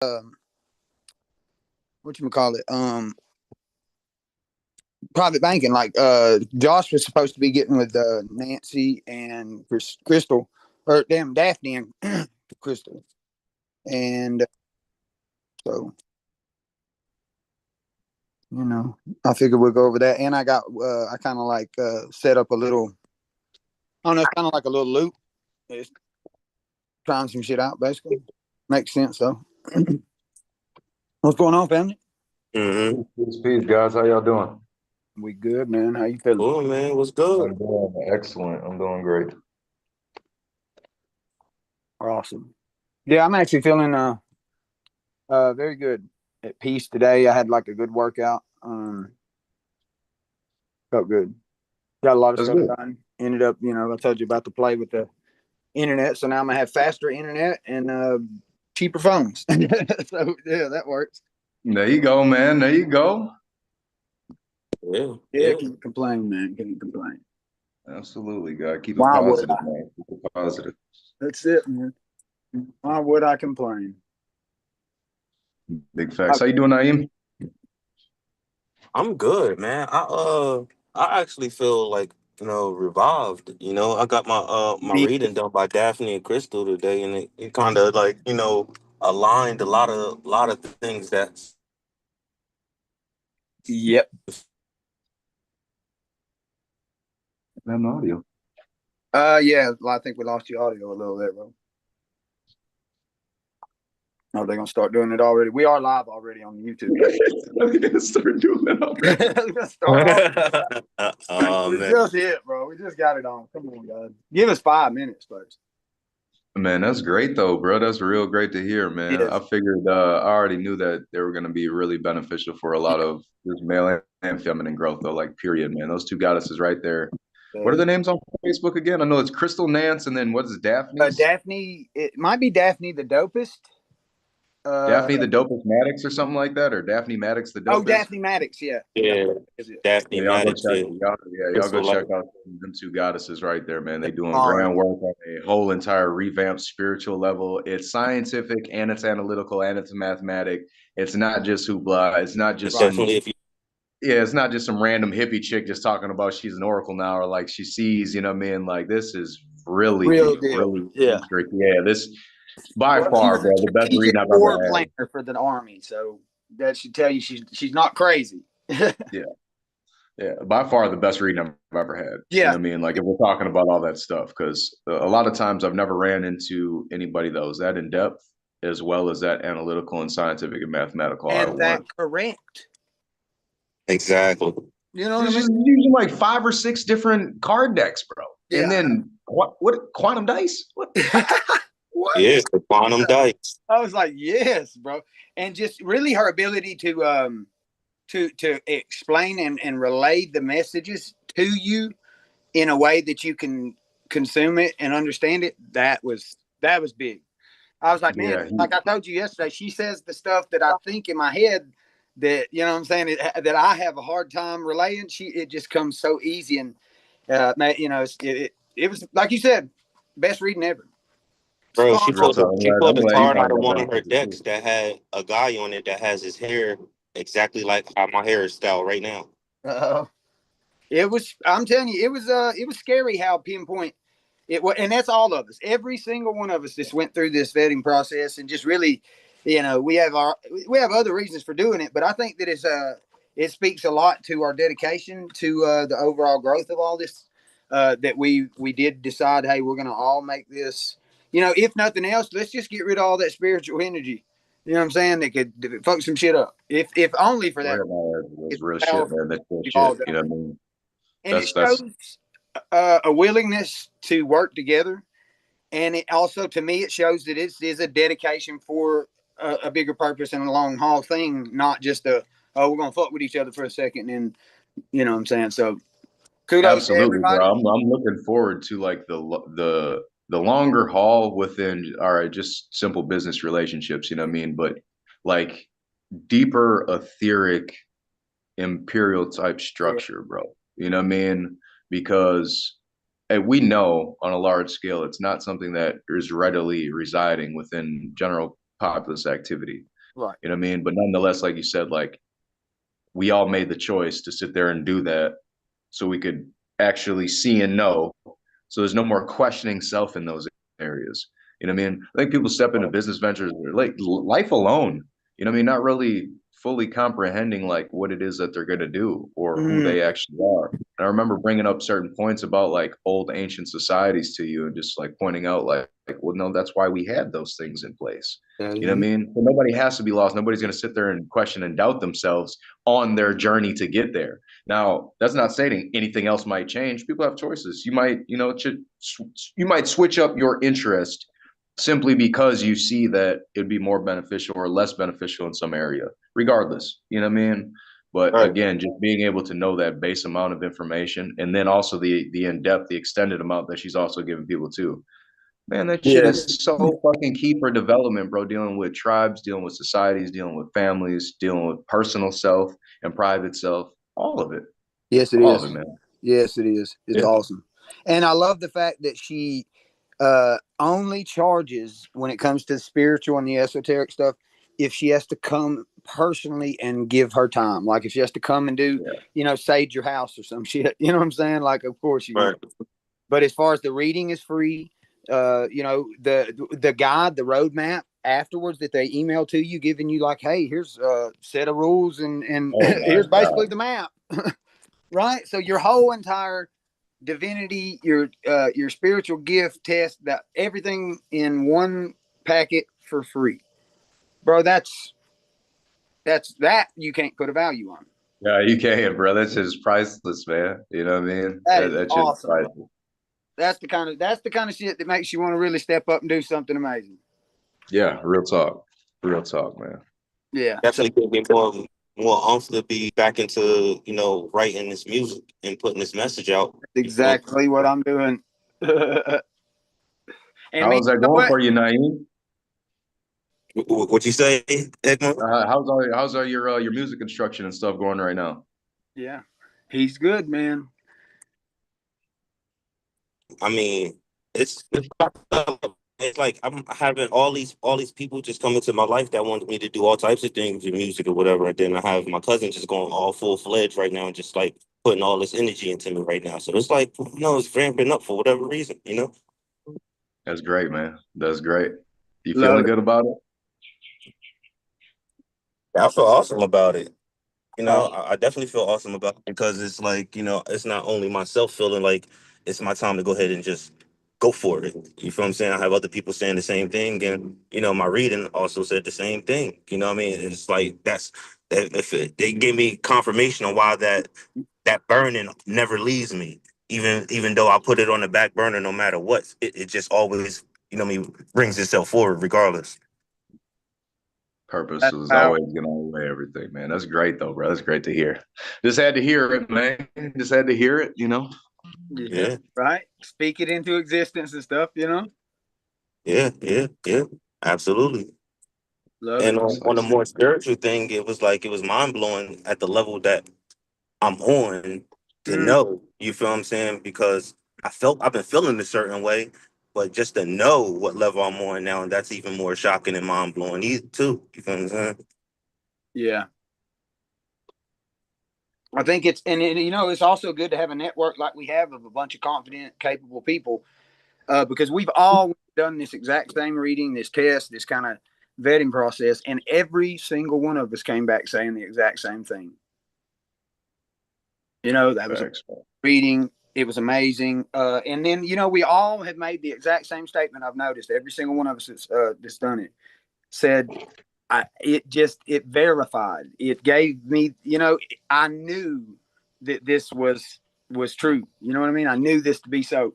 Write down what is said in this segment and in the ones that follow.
what you call it? Private banking. Like Josh was supposed to be getting with Nancy and Crystal, or damn Daphne and Crystal, and so I figured we'll go over that. And I got I kind of like set up a little. I don't know, it's kind of like a little loop. It's trying some shit out, basically. Makes sense though. What's going on, family? Mm-hmm. Peace, guys. How y'all doing? We good, man. How you feeling? Cool, man. What's good? I'm doing excellent. I'm doing great. Awesome. Yeah, I'm actually feeling very good, at peace today. I had like a good workout. Felt good. Got a lot of That's stuff good. done. Ended up, I told you about the play with the internet, so now I'm gonna have faster internet and cheaper phones. So yeah, that works. There you go, man. There you go. Yeah, can't complain, man. Can't complain. Absolutely, God. Keep it Why would positive, I? man. Keep it positive. That's it, man. Why would I complain? Big facts. How you doing, Naeem? I'm good, man. I actually feel like, revived. I got my Me. reading done by Daphne and Crystal today, and it kind of like, aligned a lot of things that's Yep. I'm audio. Yeah. Well, I think we lost your audio a little bit, bro. Oh, they're gonna start doing it already. We are live already on YouTube. They're gonna start doing that already. oh We man. just hit, bro. We just got it on. Come on, guys. Give us 5 minutes first. Man, that's great though, bro. That's real great to hear, man. Yes. I figured I already knew that they were gonna be really beneficial for a lot of just male and feminine growth though, like period, man. Those two goddesses right there. What are the names on Facebook again? I know it's Crystal Nance, and then what is Daphne? Daphne, it might be Daphne the dopest. Daphne the Dopest Maddox or something like that, or Daphne Maddox the Dopest. Daphne Maddox, yeah. Yeah, Daphne Yeah, y'all go Maddox. check. Y'all go Crystal check Light. out them two goddesses right there, man. They doing All right. groundwork on a whole entire revamped spiritual level. It's scientific and it's analytical and it's mathematic. It's not just hoopla. It's not just some. Definitely, if you Yeah, it's not just some random hippie chick just talking about she's an oracle now or like she sees. You know what I mean? Like this is really, Real deal. really Yeah. strict. Yeah, this by Well, far, she's bro, a the best strategic reading I've war ever had. planner for the army, so that should tell you she's not crazy. Yeah. Yeah, by far the best reading I've ever had. You know Yeah. what I mean? Like if we're talking about all that stuff, because a lot of times I've never ran into anybody that was that in depth as well as that analytical and scientific and mathematical all And at that once. correct. exactly. You know what I She's mean? just using like 5 or 6 different card decks, bro. Yeah. And then what quantum dice? What? What? Yeah, the quantum dice. I was like, yes, bro. And just really her ability to explain and relay the messages to you in a way that you can consume it and understand it. That was big. I was like, man, Yeah, like I told you yesterday, she says the stuff that I think in my head that, you know what I'm saying, that I have a hard time relaying. It just comes so easy. And, it was, like you said, best reading ever. Bro, Spot real talk. she I'm pulled a glad you card brought out of that one up of her decks too. that had a guy on it that has his hair exactly like how my hair is styled right now. It was, I'm telling you, it was scary how pinpoint it was. And that's all of us. Every single one of us just went through this vetting process and just really, we have other reasons for doing it, but I think that it speaks a lot to our dedication to the overall growth of all this, that we did decide, hey, we're going to all make this, if nothing else, let's just get rid of all that spiritual energy. You know what I'm saying? That could fuck some shit up. If only for that. It's It's real shit, powerful. man. That's real We've all shit. You done know it. what I mean? And it That's shows a willingness to work together. And it also, to me, it shows that it is a dedication for a bigger purpose and a long haul thing, not just we're going to fuck with each other for a second. And, you know what I'm saying? So kudos to absolutely, everybody. bro. I'm looking forward to like the longer haul within all right, just simple business relationships, you know what I mean? But like deeper etheric imperial type Yeah. structure, bro. You know what I mean? Because we know on a large scale it's not something that is readily residing within general populist activity. Right. You know what I mean? But nonetheless, like you said, like we all made the choice to sit there and do that so we could actually see and know. So there's no more questioning self in those areas. You know what I mean? I think people step into business ventures like life alone, you know what I mean? Not really fully comprehending like what it is that they're going to do or who Mm, they actually are. And I remember bringing up certain points about like old ancient societies to you and just like pointing out like well, no, that's why we had those things in place. You know what I mean? So nobody has to be lost. Nobody's going to sit there and question and doubt themselves on their journey to get there. Now, that's not stating anything else might change. People have choices. You might, you know, you might switch up your interest simply because you see that it'd be more beneficial or less beneficial in some area, regardless. You know what I mean? But Right. again, just being able to know that base amount of information and then also the in-depth, the extended amount that she's also giving people too. Man, that shit yes. is so fucking key for development, bro. Dealing with tribes, dealing with societies, dealing with families, dealing with personal self and private self. All of it. Yes, it All of is. it, man. Yes, it is. It's Yeah. awesome. And I love the fact that she only charges when it comes to spiritual and the esoteric stuff if she has to come personally and give her time. Like if she has to come and do, Yeah. you know, sage your house or some shit. You know what I'm saying? Like, of course you Right. will. But as far as the reading is free, you know, the guide, the roadmap afterwards that they email to you, giving you like, hey, here's a set of rules and Oh my here's basically God. the map. Right. So your whole entire divinity, your spiritual gift test, that everything in one packet for free, bro. That's that you can't put a value on. Yeah, you can, bro. That's just priceless, man. You know what I mean? That is That's just awesome, bro. priceless. That's the kind of shit that makes you want to really step up and do something amazing. Yeah, real talk. Real talk, man. Yeah. So Definitely gave me more umph to be back into, you know, writing this music and putting this message out. that's You feel exactly what I'm doing. And man, How's you that know going what? for you, Naeem? what you say, Egmont? How's your music construction and stuff going right now? Yeah, he's good, man. I mean, it's like I'm having all these people just come into my life that wanted me to do all types of things in music or whatever, and then I have my cousin just going all full fledged right now and just like putting all this energy into me right now. So it's like, you know, it's ramping up for whatever reason, you know. That's great, man. That's great. You Love feeling it. good about it? I feel awesome about it. You know, Oh, I definitely feel awesome about it because it's like, you know, it's not only myself feeling like it's my time to go ahead and just go for it. You feel what I'm saying? I have other people saying the same thing. And, you know, my reading also said the same thing. You know what I mean? It's like they gave me confirmation on why that burning never leaves me. Even though I put it on the back burner no matter what, it just always, you know what I mean, brings itself forward regardless. Purpose that's is powerful. always gonna outweigh everything, man. That's great though, bro. That's great to hear. Just had to hear it, man. Just had to hear it, you know. Yeah. Yeah. Right. Speak it into existence and stuff. You know. Yeah. Absolutely. Love And it. It's on like a more spiritual thing, it was like it was mind blowing at the level that I'm on to Mm, know. You feel what I'm saying? Because I've been feeling a certain way, but just to know what level I'm on now, and that's even more shocking and mind blowing too. You feel what I'm saying? yeah. I think you know, it's also good to have a network like we have of a bunch of confident, capable people, because we've all done this exact same reading, this test, this kind of vetting process, and every single one of us came back saying the exact same thing. You know, that was a facts, man. reading. It was amazing. And then, you know, we all have made the exact same statement. I've noticed every single one of us that's done it said, it verified. It gave me, you know, I knew that this was true. You know what I mean? I knew this to be so.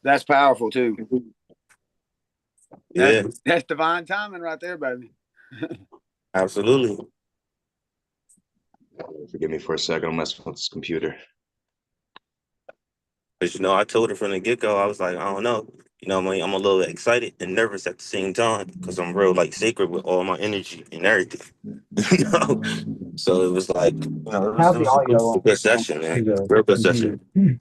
That's powerful too. That's Yeah, that's divine timing right there, baby. absolutely. Forgive me for a second. I'm messing with this computer. But you know, I told her from the get go, I was like, I don't know. You know, what I mean, I'm a little excited and nervous at the same time because I'm real like sacred with all my energy and everything. You know, so it was like, you know, How's it the was a audio good session, to man. the Real good computer? session.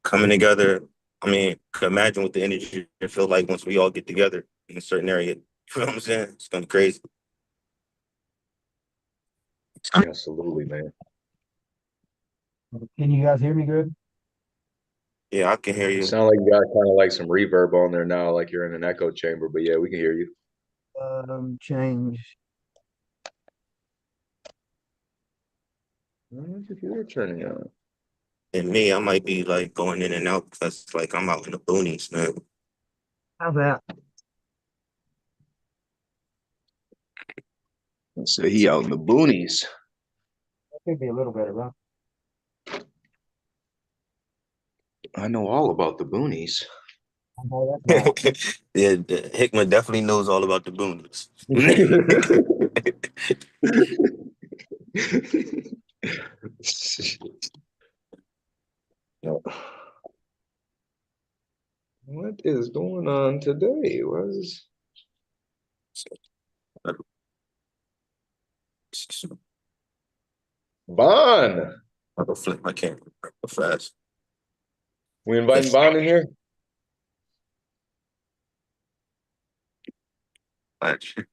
coming together. I mean, imagine what the energy it feel like once we all get together in a certain area. You know what I'm saying? It's gonna be crazy. Absolutely, man. Can you guys hear me good? Yeah, I can hear you. Sound like you got kind of like some reverb on there now, like you're in an echo chamber. But yeah, we can hear you. Change. Why is your computer turning on? And me, I might be like going in and out because like I'm out in the boonies, man. How's that? So he out in the boonies. That could be a little better, right? I know all about the boonies. I know that's right. Yeah, Hickman definitely knows all about the boonies. What is going on today? Vaughn? I'll go flip my camera real fast. We inviting Vaughn in here? Actually,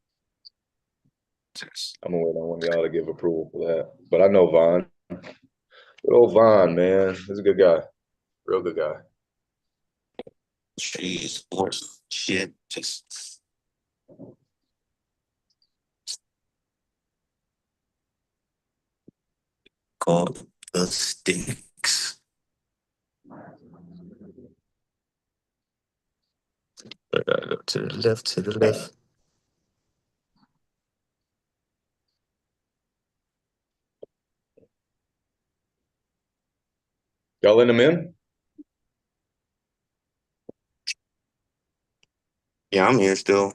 I'm gonna wait on one of y'all to give approval for that. But I know Vaughn. Good old Vaughn, man. He's a good guy. Real good guy. jeez, or shit, just called the sticks. Go to the left, to the left. Y'all let him in? Yeah, I'm here still.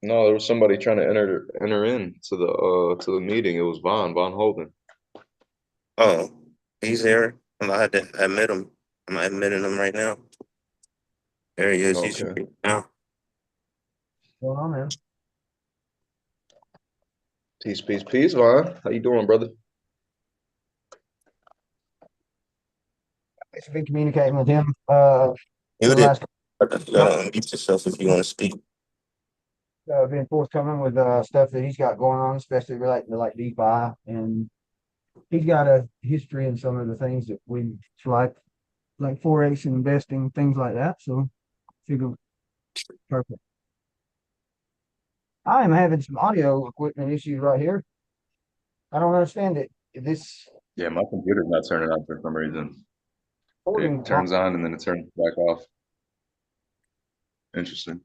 No, there was somebody trying to enter in to the meeting. It was Vaughn Holden. Oh, he's here. I had to admit him. I'm admitting him right now. There he is. He's Okay. here now. Well, I'm in. Peace, Vaughn. How you doing, brother? I've been communicating with him You the did. last Unmute yourself if you want to speak. been forthcoming with stuff that he's got going on, especially relating to like DeFi, and he's got a history in some of the things that we like forex and investing, things like that. So figure perfect. I am having some audio equipment issues right here. I don't understand it. This Yeah, my computer's not turning on for some reason. recording It turns on and then it turns back off. Interesting.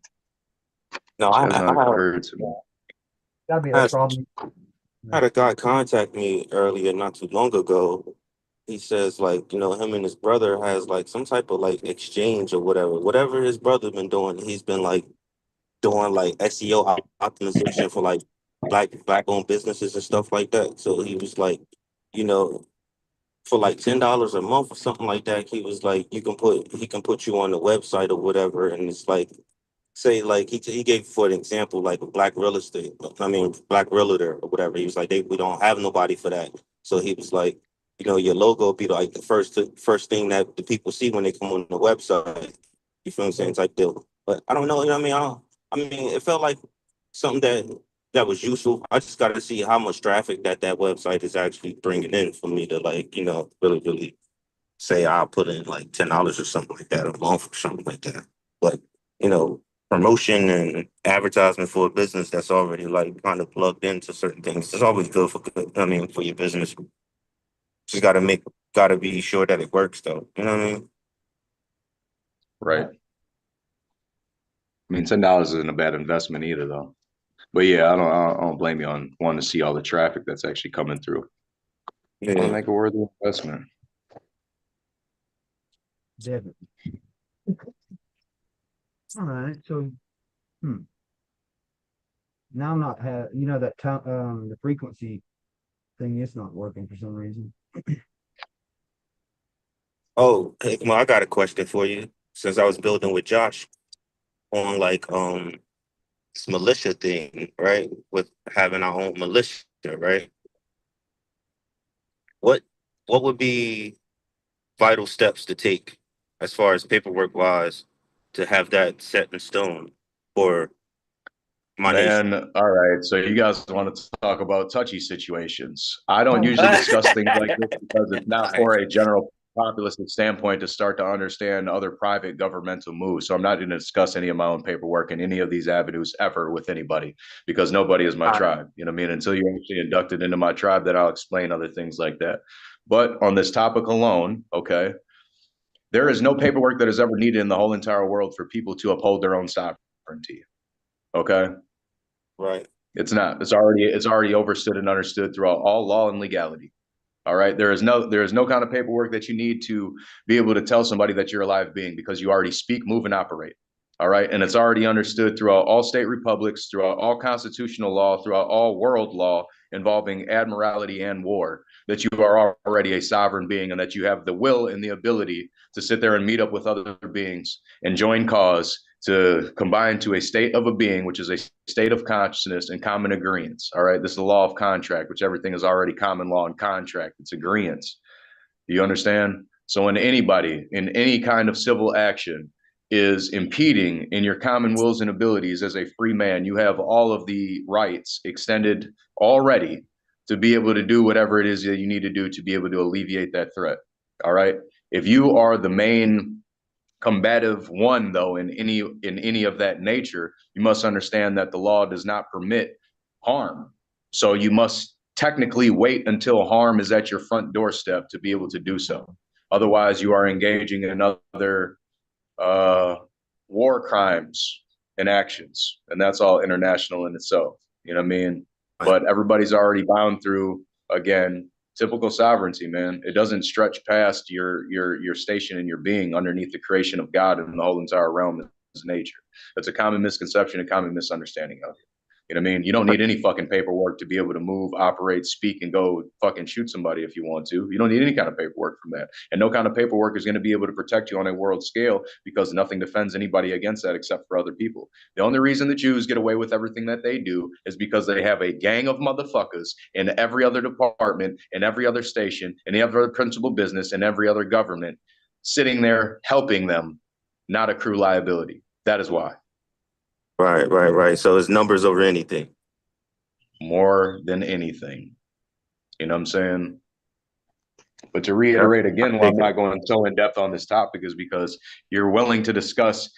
No, Which has not occurred to me. gotta be I a problem. had a guy contact me earlier, not too long ago. He says like, him and his brother has like some type of like exchange or whatever. Whatever his brother been doing, he's been like doing like SEO optimization for like black owned businesses and stuff like that. So he was like, you know, for like $10 a month or something like that, he was like, he can put you on the website or whatever, and it's like, say like he gave for an example like black real estate, I mean black realtor or whatever. He was like, we don't have nobody for that. So he was like, your logo be like the first thing that the people see when they come on the website. You feel what I'm saying? Type deal. But I don't know. You know what I mean? I mean, it felt like something that was useful. I just got to see how much traffic that website is actually bringing in for me to like, really say I'll put in like $10 or something like that a month or something like that. But you know, promotion and advertisement for a business that's already like kind of plugged into certain things. It's always good for for your business. Just gotta be sure that it works though. You know what I mean? Right. I mean, $10 isn't a bad investment either, though. But yeah, I don't blame you on wanting to see all the traffic that's actually coming through. Want to Yeah. make a worthy investment. Definitely. All right. So, now I'm not that the frequency thing is not working for some reason. Oh, hey, well, I got a question for you. Since I was building with Josh on like this militia thing, right? With having our own militia, right? What what would be vital steps to take as far as paperwork wise to have that set in stone for my nation? Man, all right. So you guys want to talk about touchy situations. I don't usually discuss things like this because it's not All right. for a general populist standpoint to start to understand other private governmental moves. So I'm not going to discuss any of my own paperwork in any of these avenues ever with anybody because nobody is my All right. tribe. You know what I mean? Until you're actually inducted into my tribe, then I'll explain other things like that. But on this topic alone, okay, there is no paperwork that is ever needed in the whole entire world for people to uphold their own sovereignty. Okay. Right. It's not. It's already overstood and understood throughout all law and legality. All right. There is no kind of paperwork that you need to be able to tell somebody that you're a live being because you already speak, move, and operate. All right. And it's already understood throughout all state republics, throughout all constitutional law, throughout all world law involving admiralty and war, that you are already a sovereign being and that you have the will and the ability to sit there and meet up with other beings and join cause to combine to a state of a being, which is a state of consciousness and common agreements. All right. This is the law of contract, which everything is already common law and contract. It's agreements. Do you understand? So when anybody in any kind of civil action is impeding in your common wills and abilities as a free man, you have all of the rights extended already to be able to do whatever it is that you need to do to be able to alleviate that threat. All right. If you are the main combative one, though, in any of that nature, you must understand that the law does not permit harm. So you must technically wait until harm is at your front doorstep to be able to do so. Otherwise, you are engaging in other uh, war crimes and actions, and that's all international in itself. You know what I mean? Right. But everybody's already bound through, again, typical sovereignty, man. It doesn't stretch past your station and your being underneath the creation of God and the whole entire realm is nature. That's a common misconception, a common misunderstanding of it. You know what I mean? You don't need any fucking paperwork to be able to move, operate, speak, and go fucking shoot somebody if you want to. You don't need any kind of paperwork from that. And no kind of paperwork is going to be able to protect you on a world scale because nothing defends anybody against that except for other people. The only reason the Jews get away with everything that they do is because they have a gang of motherfuckers in every other department, in every other station, in every other principal business, in every other government sitting there helping them, not accrue liability. That is why. Right. Right. Right. So it's numbers over anything. More than anything. You know what I'm saying? But to reiterate again, why I'm not going so in depth on this topic is because you're willing to discuss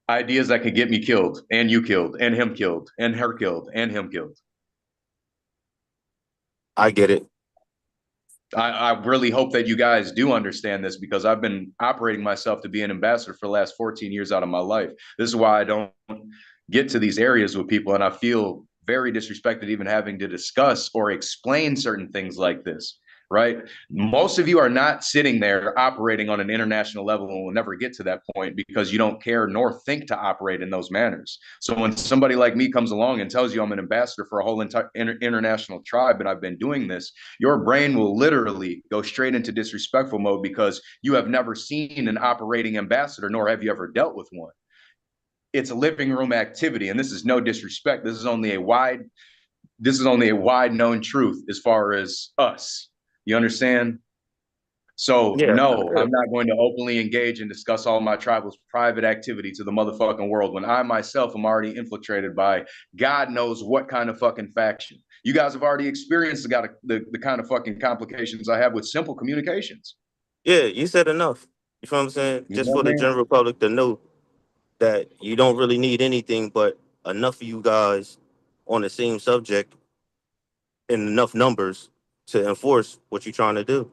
ideas that could get me killed, and you killed, and him killed, and her killed, and him killed. I get it. I really hope that you guys do understand this because I've been operating myself to be an ambassador for the last 14 years out of my life. This is why I don't get to these areas with people, and I feel very disrespected even having to discuss or explain certain things like this, right? Most of you are not sitting there operating on an international level and will never get to that point because you don't care nor think to operate in those manners. So when somebody like me comes along and tells you I'm an ambassador for a whole entire international tribe and I've been doing this, your brain will literally go straight into disrespectful mode because you have never seen an operating ambassador, nor have you ever dealt with one. It's a living room activity, and this is no disrespect. This is only a wide known truth as far as us. You understand? So Yeah. no, I'm not going to openly engage and discuss all my tribal's private activity to the motherfucking world when I myself am already infiltrated by God knows what kind of fucking faction. You guys have already experienced the kind of fucking complications I have with simple communications. Yeah. You said enough. You feel what I'm saying? You Just know for what I the mean? general public to know that you don't really need anything but enough of you guys on the same subject in enough numbers to enforce what you're trying to do.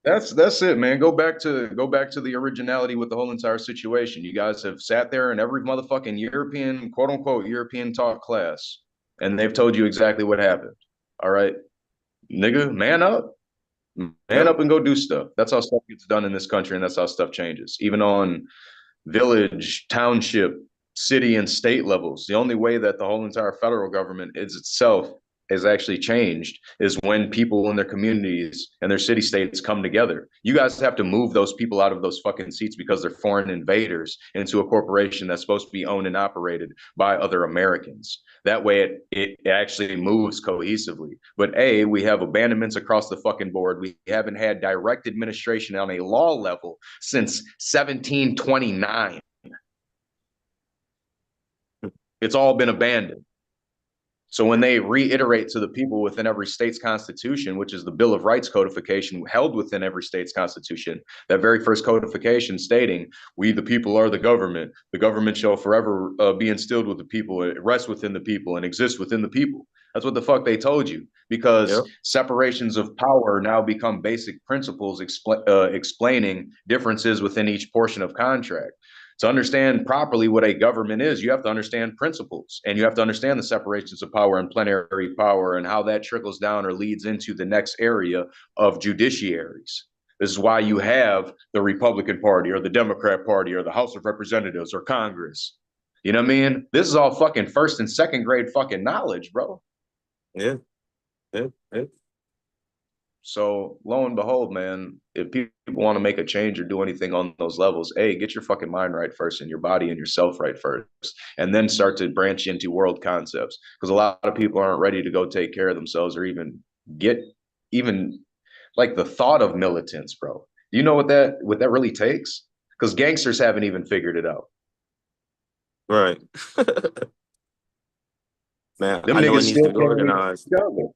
That's it, man. Go back to the originality with the whole entire situation. You guys have sat there in every motherfucking European, quote unquote, European talk class, and they've told you exactly what happened. All right, nigga, man up. Man Yep. up and go do stuff. That's how stuff gets done in this country, and that's how stuff changes. Even on village, township, city, and state levels. The only way that the whole entire federal government is itself has actually changed is when people in their communities and their city states come together. You guys have to move those people out of those fucking seats because they're foreign invaders into a corporation that's supposed to be owned and operated by other Americans. That way it actually moves cohesively. But A, we have abandonments across the fucking board. We haven't had direct administration on a law level since 1729. It's all been abandoned. So when they reiterate to the people within every state's constitution, which is the Bill of Rights codification held within every state's constitution, that very first codification stating, we the people are the government shall forever be instilled with the people, it rests within the people and exists within the people. That's what the fuck they told you, because separations of power now become basic principles explaining differences within each portion of contract. To understand properly what a government is, you have to understand principles, and you have to understand the separations of power and plenary power and how that trickles down or leads into the next area of judiciaries. This is why you have the Republican Party or the Democrat Party or the House of Representatives or Congress. You know what I mean? This is all fucking first and second grade fucking knowledge, bro. Yeah. So lo and behold, man, if people want to make a change or do anything on those levels, A, get your fucking mind right first and your body and yourself right first, and then start to branch into world concepts. Because a lot of people aren't ready to go take care of themselves or even get like the thought of militants, bro. Do you know what that really takes? Because gangsters haven't even figured it out. Right. Man, Them I know it niggas needs to still be killing organized. each other.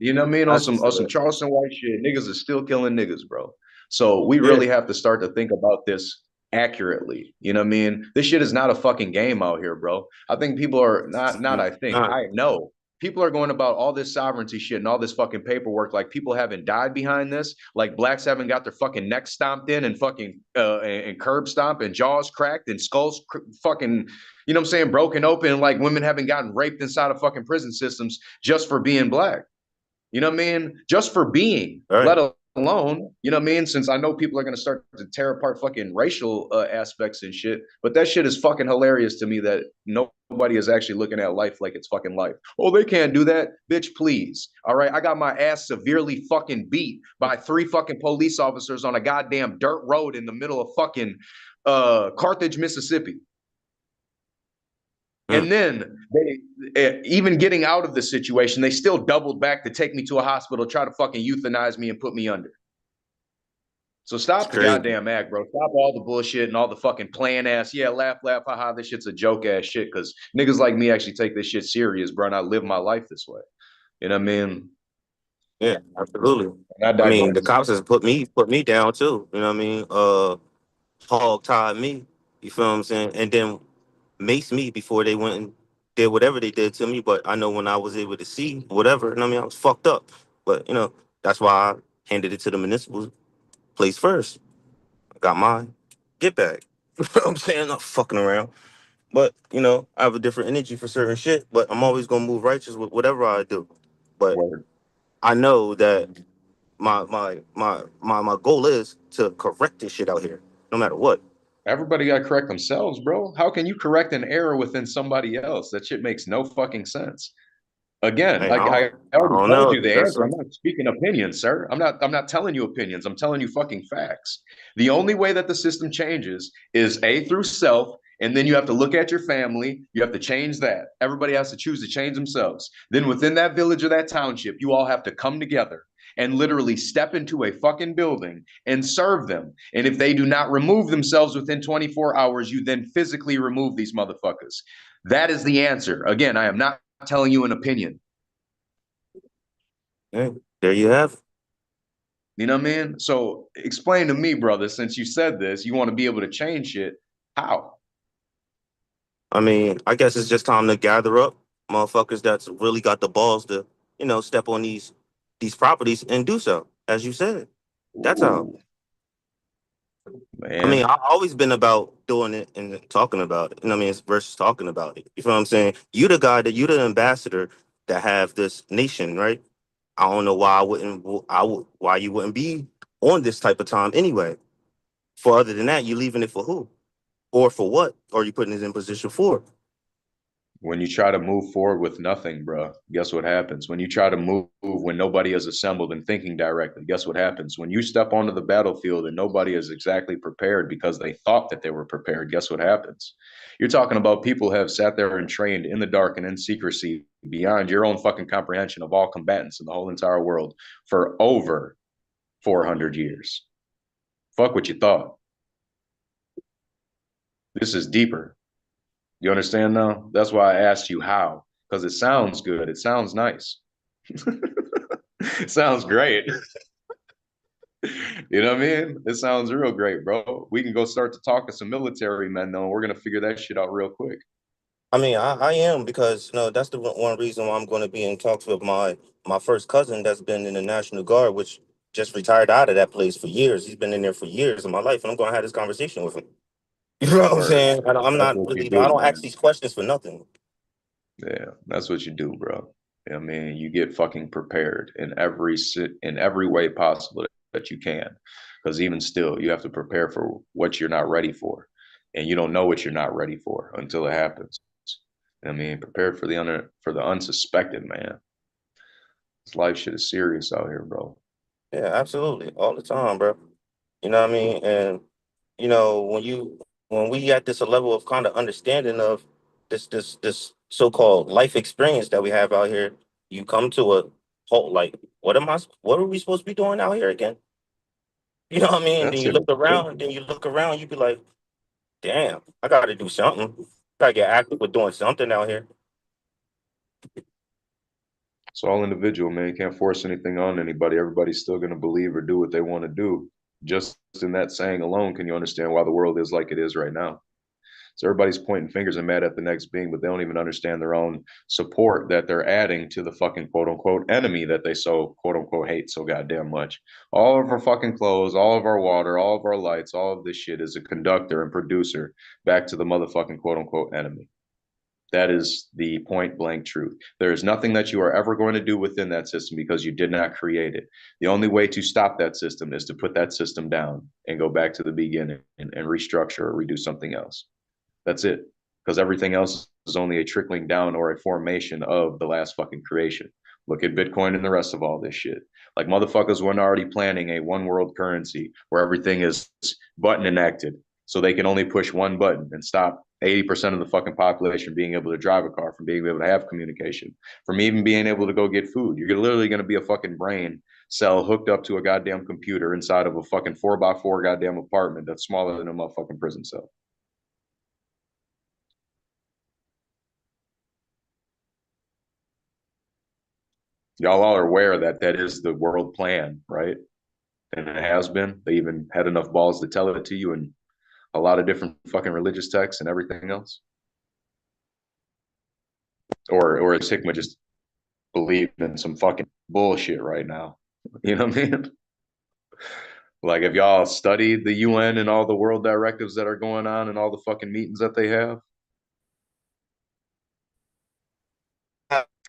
You know what I mean? That's On some Charleston White shit, niggas are still killing niggas, bro. So we really have to start to think about this accurately. You know what I mean? This shit is not a fucking game out here, bro. I think people are I know people are going about all this sovereignty shit and all this fucking paperwork like people haven't died behind this, like blacks haven't got their fucking necks stomped in and fucking and curb stomped and jaws cracked and skulls fucking, you know what I'm saying, broken open, like women haven't gotten raped inside of fucking prison systems just for being black. You know what I mean? Just for being, let alone, you know what I mean? Since I know people are going to start to tear apart fucking racial aspects and shit, but that shit is fucking hilarious to me that nobody is actually looking at life like it's fucking life. Oh, they can't do that. Bitch, please. All right. I got my ass severely fucking beat by 3 fucking police officers on a goddamn dirt road in the middle of fucking Carthage, Mississippi. And then they, even getting out of the situation, they still doubled back to take me to a hospital, try to fucking euthanize me and put me under. So stop the goddamn act, bro. Stop all the bullshit and all the fucking plan ass. Yeah, laugh, haha. This shit's a joke ass shit. Because niggas like me actually take this shit serious, bro. And I live my life this way. You know what I mean? Yeah, absolutely. I mean, the cops has put me down too. You know what I mean? Hog tied me. You feel what I'm saying? And then maced me before they went and did whatever they did to me. But I know when I was able to see whatever, you know what I mean, I was fucked up. But you know, that's why I handed it to the municipal place first. I got my get back. You know what I'm saying? I'm not fucking around. But you know, I have a different energy for certain shit. But I'm always gonna move righteous with whatever I do. But I know that my goal is to correct this shit out here, no matter what. Everybody got to correct themselves, bro. How can you correct an error within somebody else? That shit makes no fucking sense. Again, like I already told you the answer. I'm not speaking opinions, sir. I'm not telling you opinions. I'm telling you fucking facts. The only way that the system changes is A, through self, and then you have to look at your family. You have to change that. Everybody has to choose to change themselves. Then within that village or that township, you all have to come together and literally step into a fucking building and serve them. And if they do not remove themselves within 24 hours, you then physically remove these motherfuckers. That is the answer. Again, I am not telling you an opinion. Hey, there you have. You know what I mean? So explain to me, brother, since you said this, you want to be able to change shit. How? I mean, I guess it's just time to gather up motherfuckers that's really got the balls to, you know, step on these properties and do so, as you said. That's how. Man. I mean, I've always been about doing it and talking about it. You know what I mean? Versus talking about it. You feel what I'm saying? You the ambassador that have this nation, right? I don't know why why you wouldn't be on this type of time anyway. For other than that, you leaving it for who? Or for what? Or you putting it in position for? When you try to move forward with nothing, bro, guess what happens? When you try to move when nobody is assembled and thinking directly, guess what happens? When you step onto the battlefield and nobody is exactly prepared because they thought that they were prepared, guess what happens? You're talking about people who have sat there and trained in the dark and in secrecy beyond your own fucking comprehension of all combatants in the whole entire world for over 400 years. Fuck what you thought. This is deeper. You understand now? That's why I asked you how, because it sounds good. It sounds nice. It sounds great. You know what I mean? It sounds real great, bro. We can go start to talk to some military men, though. And we're going to figure that shit out real quick. I mean, I am because that's the one reason why I'm going to be in talks with my first cousin that's been in the National Guard, which just retired out of that place for years. He's been in there for years of my life, and I'm going to have this conversation with him. You know what I'm Word. saying? I'm That's not what you really. do, I don't man. ask these questions for nothing. Yeah, that's what you do, bro. I mean, you get fucking prepared in every way possible that you can, because even still, you have to prepare for what you're not ready for, and you don't know what you're not ready for until it happens. I mean, prepare for the unsuspected, man. This life shit is serious out here, bro. Yeah, absolutely, all the time, bro. You know what I mean? And when we at this level of kind of understanding of this so-called life experience that we have out here, you come to a whole like, what are we supposed to be doing out here again? You know what I mean? Then That's you it. look around, you be like, damn, I gotta do something. Gotta get active with doing something out here. It's all individual, man. You can't force anything on anybody. Everybody's still going to believe or do what they want to do. Just in that saying alone, can you understand why the world is like it is right now? So everybody's pointing fingers and mad at the next being, but they don't even understand their own support that they're adding to the fucking quote unquote enemy that they so quote unquote hate so goddamn much. All of our fucking clothes, all of our water, all of our lights, all of this shit is a conductor and producer back to the motherfucking quote unquote enemy. That is the point blank truth. There is nothing that you are ever going to do within that system because you did not create it. The only way to stop that system is to put that system down and go back to the beginning and restructure or redo something else. That's it. Because everything else is only a trickling down or a formation of the last fucking creation. Look at Bitcoin and the rest of all this shit. Like motherfuckers weren't already planning a one world currency where everything is button enacted. So they can only push one button and stop 80% of the fucking population being able to drive a car, from being able to have communication, from even being able to go get food. You're literally going to be a fucking brain cell hooked up to a goddamn computer inside of a fucking 4x4 goddamn apartment that's smaller than a motherfucking prison cell. Y'all all are aware that that is the world plan, right? And it has been. They even had enough balls to tell it to you in a lot of different fucking religious texts and everything else. Or is Hikmah just believing in some fucking bullshit right now? You know what I mean? Like, have y'all studied the UN and all the world directives that are going on and all the fucking meetings that they have?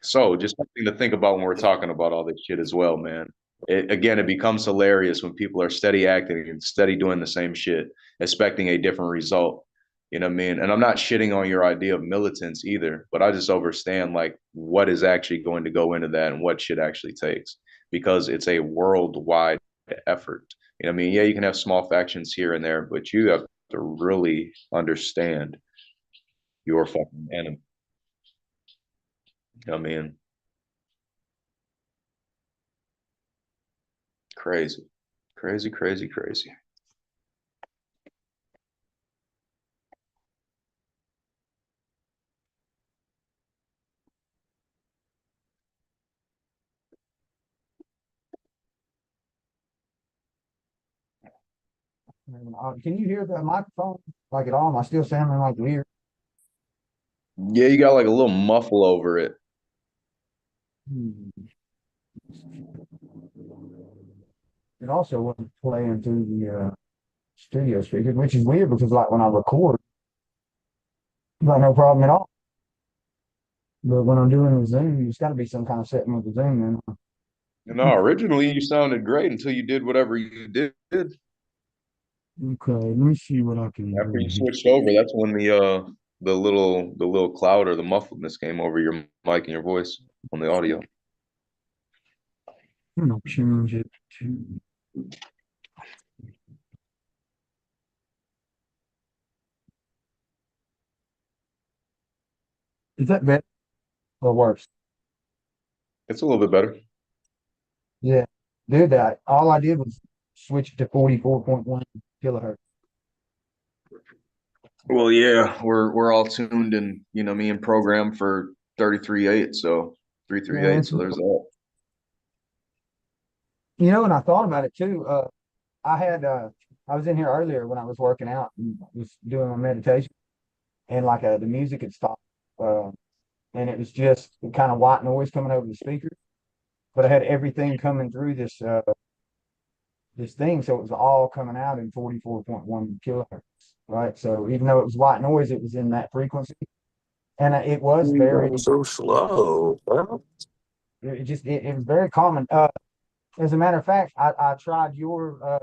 So just something to think about when we're talking about all this shit as well, man. It becomes hilarious when people are steady acting and steady doing the same shit, expecting a different result. You know what I mean? And I'm not shitting on your idea of militants either, but I just understand like what is actually going to go into that and what shit actually takes, because it's a worldwide effort. You know what I mean? Yeah, you can have small factions here and there, but you have to really understand your fucking enemy. You know what I mean? Crazy, crazy, crazy, crazy. Can you hear the microphone like at all? Am I still sounding like weird? Yeah, you got like a little muffle over it. Hmm. It also wasn't playing through the studio speakers, which is weird because like when I record, got no problem at all. But when I'm doing the Zoom, it's got to be some kind of setting with the Zoom. And No, originally you sounded great until you did whatever you did. okay, let me see what I can After do you here. switched over, that's when the the little cloud or the muffledness came over your mic and your voice on the audio. Change it to. Is that better or worse? It's a little bit better. Yeah, dude, all I did was switch to 44.1 kilohertz. Well, yeah, we're all tuned and me and programmed for 33.8, so 338. So there's that. And I thought about it too. I was in here earlier when I was working out and was doing my meditation, and like the music had stopped, and it was just kind of white noise coming over the speakers, but I had everything coming through this thing, so it was all coming out in 44.1 kilohertz, right? So even though it was white noise, it was in that frequency, and it was very so slow. Bro. it was very common. As a matter of fact, I tried your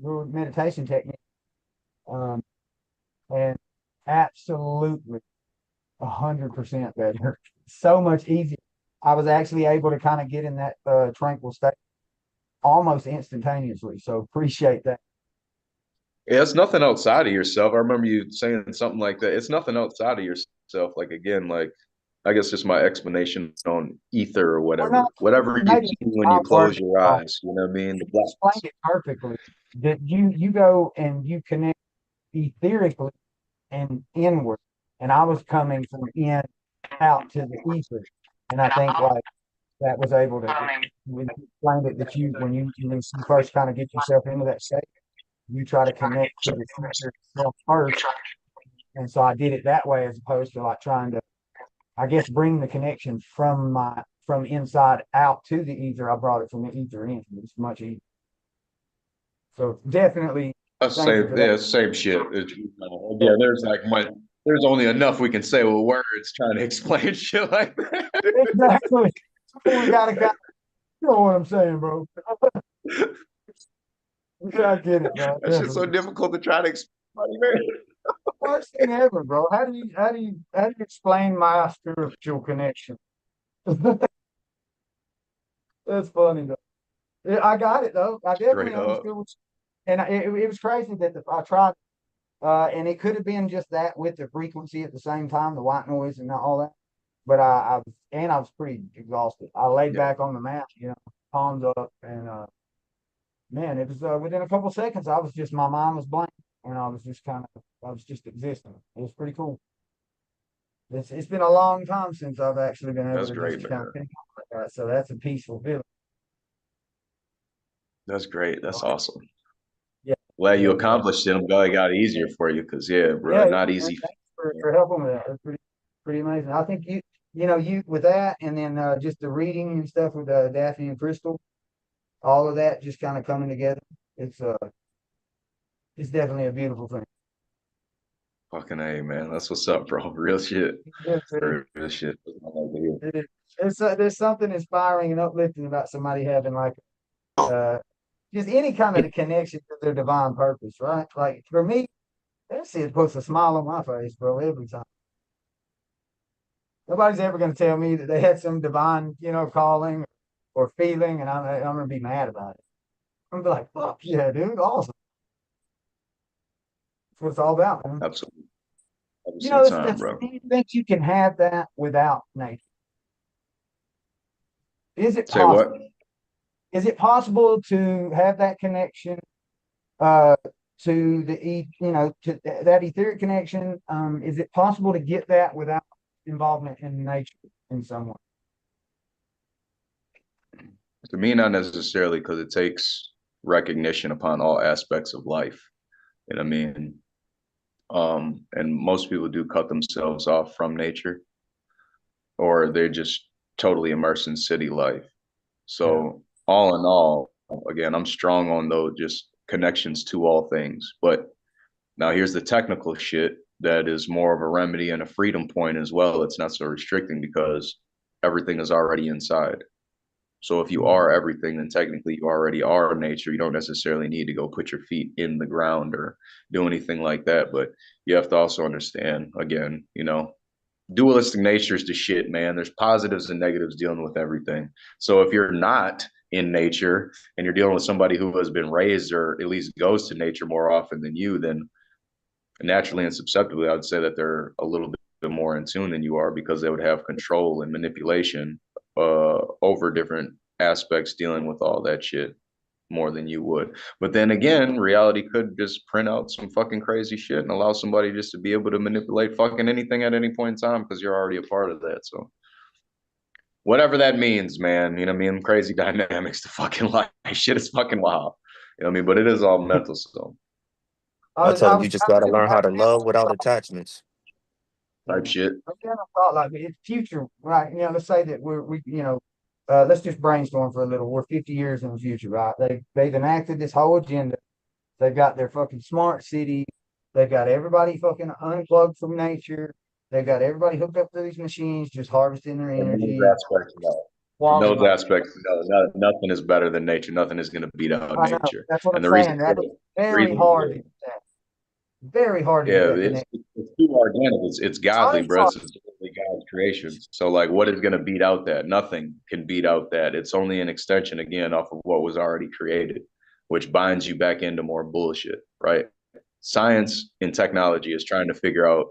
meditation technique, um, and absolutely 100% better. So much easier. I was actually able to kind of get in that tranquil state almost instantaneously. So appreciate that. Yeah, it's nothing outside of yourself. I remember you saying something like that. It's nothing outside of yourself. Like again, like I guess just my explanation on ether or whatever. Whatever you Maybe see when I you close worded your it wrong. eyes, you know what I mean? The You explained blackness. it perfectly. That you go and you connect etherically and inward, and I was coming from in out to the ether, and I think like that was able to when you explained it that when you first kind of get yourself into that state, you try to connect to the ether itself first, and so I did it that way as opposed to like trying to, I guess, bring the connection from inside out to the ether. I brought it from the ether in. It's much easier. So definitely That's thank you same, for that. yeah, same shit. Yeah, there's only enough we can say with words trying to explain shit like that. Exactly. We gotta you know what I'm saying, bro. Yeah, I get it, bro. That shit's so Definitely. difficult to try to explain, man. Worst thing ever, bro. How do you explain my spiritual connection? That's funny though. Yeah, I got it though. I definitely Straight up. understood and it was crazy that I tried, and it could have been just that with the frequency at the same time, the white noise and all that. But I was pretty exhausted. I laid Yeah, back on the mat, palms up, and man, it was within a couple seconds. My mind was blank, and I was just existing. It was pretty cool. It's been a long time since I've actually been able that's to great, just kind man. of think like that. So that's a peaceful feeling. That's great. That's awesome. Yeah, Glad you yeah, yeah. accomplished it. I'm glad it got easier for you because yeah, bro, Yeah, not man, easy. thanks for helping with that. That's pretty amazing. I think you with that, and then just the reading and stuff with Daphne and Crystal, all of that just kind of coming together. It's uh, it's definitely a beautiful thing. Fucking A, man. That's what's up, bro. Real shit. Yes, it is. Real shit. That's what I like to hear. It is. There's something inspiring and uplifting about somebody having like uh just any kind of connection to their divine purpose, right? Like for me, that shit puts a smile on my face, bro, every time. Nobody's ever going to tell me that they had some divine, calling or feeling, and I'm going to be mad about it. I'm gonna be like, fuck yeah, dude, awesome. That's what it's all about, man. Absolutely. Every single time, That's, bro. do you think you can have that without nature? Is it Say possible? what? Is it possible to have that connection uh to to that etheric connection? Is it possible to get that without involvement in nature in some way? To me, not necessarily because it takes recognition upon all aspects of life. You know what I mean? And most people do cut themselves off from nature, or they're just totally immersed in city life. Yeah. So, all in all, again, I'm strong on those just connections to all things. But now here's the technical shit that is more of a remedy and a freedom point as well. It's not so restricting because everything is already inside. So if you are everything, then technically you already are nature. You don't necessarily need to go put your feet in the ground or do anything like that. But you have to also understand, again, dualistic nature is the shit, man. There's positives and negatives dealing with everything. So if you're not in nature and you're dealing with somebody who has been raised or at least goes to nature more often than you, then naturally and susceptibly, I would say that they're a little bit more in tune than you are because they would have control and manipulation over different aspects dealing with all that shit more than you would. But then again, reality could just print out some fucking crazy shit and allow somebody just to be able to manipulate fucking anything at any point in time because you're already a part of that. So whatever that means, man, you know what I mean? Crazy dynamics to fucking life. Shit is fucking wild. You know what I mean? But it is all mental still. I tell I them you was just gotta thinking learn how about to love without attachments. Type shit. I kind of thought like it's future, right? Let's say that let's just brainstorm for a little. We're 50 years in the future, right? They've enacted this whole agenda. They've got their fucking smart city. They've got everybody fucking unplugged from nature. They've got everybody hooked up to these machines, just harvesting their In energy. those aspects, no. In those aspects, nothing is better than nature. Nothing is going to beat out I know. nature. That's what And I'm the saying. That is the very reason, hard to get that. Very hard to get yeah, that it's connection. it's too organic. It's godly, bro. Science, It's really God's creation. So like, what is going to beat out that? Nothing can beat out that. It's only an extension again off of what was already created, which binds you back into more bullshit, right? Science and technology is trying to figure out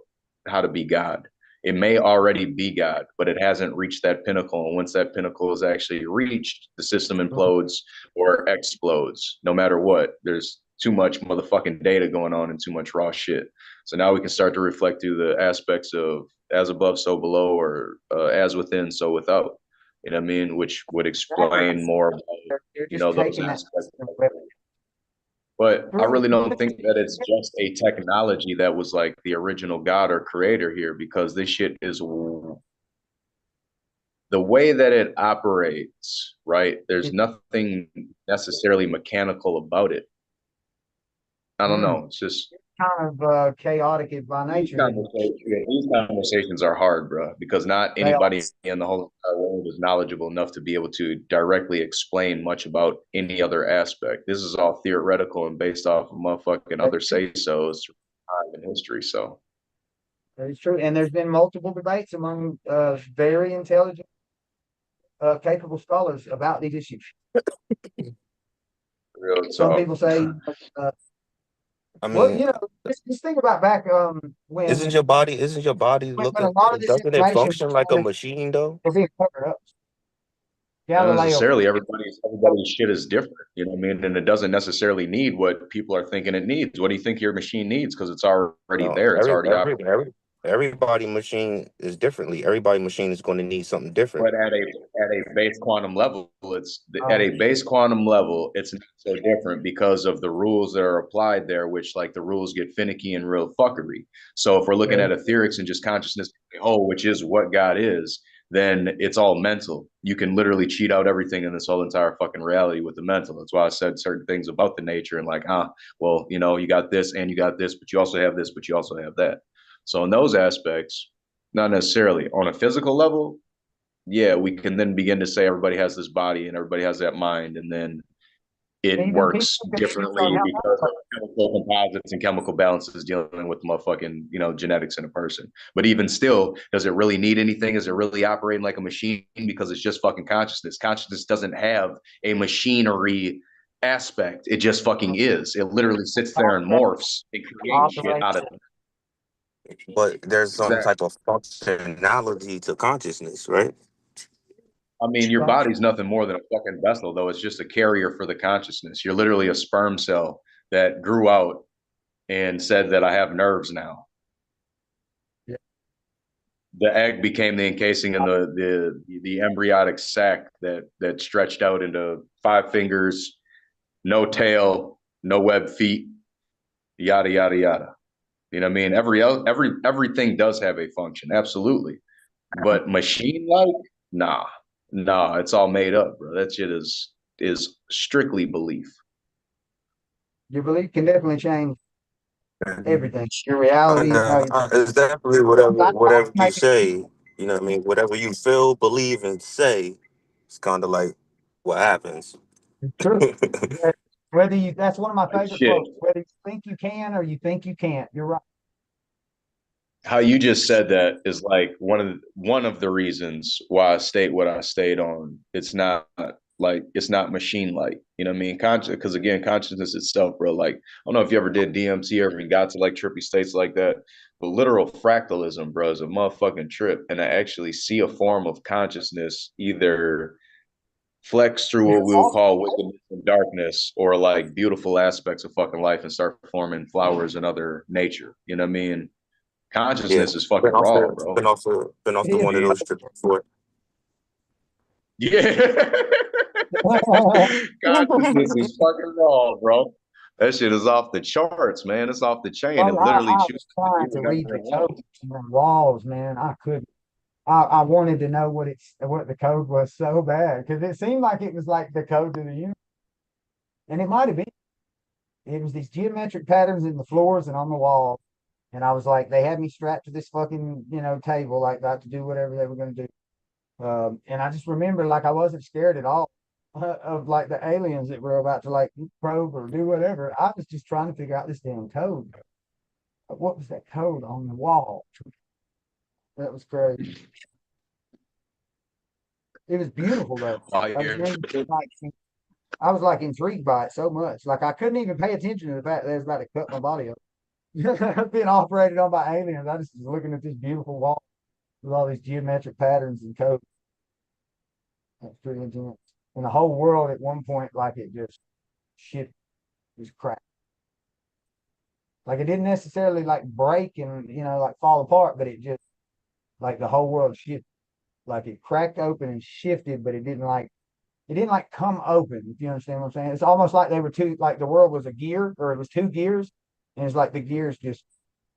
how to be God. It may already be God, but it hasn't reached that pinnacle. And once that pinnacle is actually reached, the system implodes or explodes. No matter what, there's too much motherfucking data going on and too much raw shit. So now we can start to reflect through the aspects of as above, so below, or as within, so without. You know what I mean? Which would explain more about, they're just those taking that. aspects. But I really don't think that it's just a technology that was like the original God or creator here, because this shit is the way that it operates, right? There's nothing necessarily mechanical about it. I don't know. It's just Kind of chaotic by nature. these conversations are hard, bro, because not anybody in the whole entire world is knowledgeable enough to be able to directly explain much about any other aspect. This is all theoretical and based off of motherfucking other say-sos in history. So It's true. And there's been multiple debates among very intelligent, capable scholars about these issues. real Some talk. people say, I mean, well, just think about back when isn't your body when a looking? lot of this Doesn't it information function like a machine though? was being covered up. Not Galileo, necessarily. Everybody's shit is different. You know what I mean? And it doesn't necessarily need what people are thinking it needs. What do you think your machine needs? Because it's already No, there. It's already operating. everybody machine is differently. Everybody machine is going to need something different. But at a base quantum level, at a base quantum level, it's not so different because of the rules that are applied there, which like the rules get finicky and real fuckery. So if we're looking at etherics and just consciousness, which is what God is, then it's all mental. You can literally cheat out everything in this whole entire fucking reality with the mental. That's why I said certain things about the nature and like, well, you got this and you got this, but you also have this, but you also have that. So in those aspects, not necessarily. On a physical level, yeah, we can then begin to say everybody has this body and everybody has that mind, and then it works differently because of chemical composites and chemical balances dealing with motherfucking, genetics in a person. But even still, does it really need anything? Is it really operating like a machine? Because it's just fucking consciousness. Consciousness doesn't have a machinery aspect. It just fucking is. It literally sits there and morphs and creates shit out of it. But there's some type of functionality to consciousness, right? I mean, your body's nothing more than a fucking vessel, though. It's just a carrier for the consciousness. You're literally a sperm cell that grew out and said that I have nerves now. Yeah. The egg became the encasing and the embryonic sac that stretched out into 5 fingers, no tail, no web feet, yada yada yada. You know what I mean? Everything does have a function, absolutely. But machine-like, nah, it's all made up, bro. That shit is strictly belief. Your belief can definitely change everything. Your reality. It's definitely whatever you say. You know what I mean? Whatever you feel, believe, and say, it's kind of like what happens. It's true. Yeah. Whether you, that's one of my favorite Shit. quotes. Whether you think you can or you think you can't, you're right. How you just said that is like one of the reasons why I stayed what I stayed on. It's not like it's not machine like, you know what I mean? Conscious, because again, consciousness itself, bro. Like, I don't know if you ever did DMT or even got to like trippy states like that, but literal fractalism, bro, is a motherfucking trip. And I actually see a form of consciousness either flex through It's what we would awesome. call wickedness and darkness, or like beautiful aspects of fucking life and start forming flowers and other nature. You know what I mean? Yeah, Consciousness is fucking raw, bro. been off It the is. one of those trips before. Yeah. Consciousness is fucking raw, bro. That shit is off the charts, man. It's off the chain. It Brother, literally I was chooses to do trying to read whatever the it code wants. on the walls, man. I couldn't. I wanted to know what the code was so bad because it seemed like it was like the code to the universe, and it might have been. It was these geometric patterns in the floors and on the wall, and I was like, they had me strapped to this fucking table, like about to do whatever they were going to do. And I just remember like I wasn't scared at all of like the aliens that were about to like probe or do whatever. I was just trying to figure out this damn code. What was that code on the wall? That was crazy. It was beautiful though. Oh, I was you're really, like, I was like intrigued by it so much. Like I couldn't even pay attention to the fact that it was about to cut my body up. Being operated on by aliens. I just was looking at this beautiful wall with all these geometric patterns and codes. That's pretty intense. And the whole world at one point, like it just shit was cracked. Like it didn't necessarily like break and like fall apart, but it just like the whole world shifted. Like it cracked open and shifted, but it didn't like come open, if you understand what I'm saying. It's almost like they were two, like the world was a gear, or it was two gears, and it's like the gears just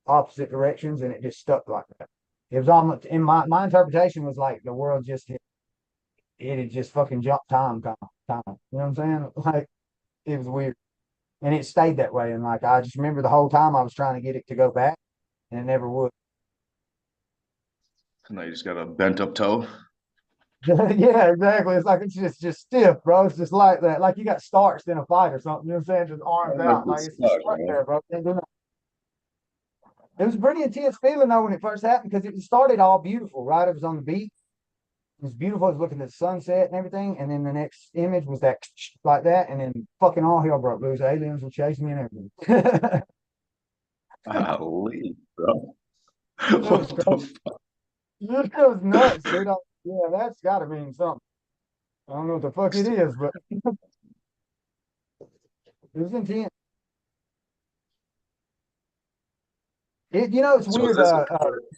opposite directions, and it just stuck like that. It was almost in my interpretation was like the world just it had just fucking jumped time. You know what I'm saying? Like it was weird, and it stayed that way. And like I just remember the whole time I was trying to get it to go back, and it never would. now you just got a bent up toe. Yeah, exactly. It's like it's just stiff, bro. It's just like that. Like you got starched in a fight or something. You know what I'm saying? Just arms Like out. Like it's it's just stuck, stuck man. there, bro. Can't do nothing. It was a pretty intense feeling though when it first happened because it started all beautiful, right? It was on the beach. It was beautiful. I was looking at the sunset and everything. And then the next image was that like that. And then fucking all hell broke loose. Aliens were chasing me and everything. Golly, bro. It was What the crazy. It was nuts, dude. Yeah, that's got to mean something. I don't know what the fuck it is, but it was intense. It's So is weird. this a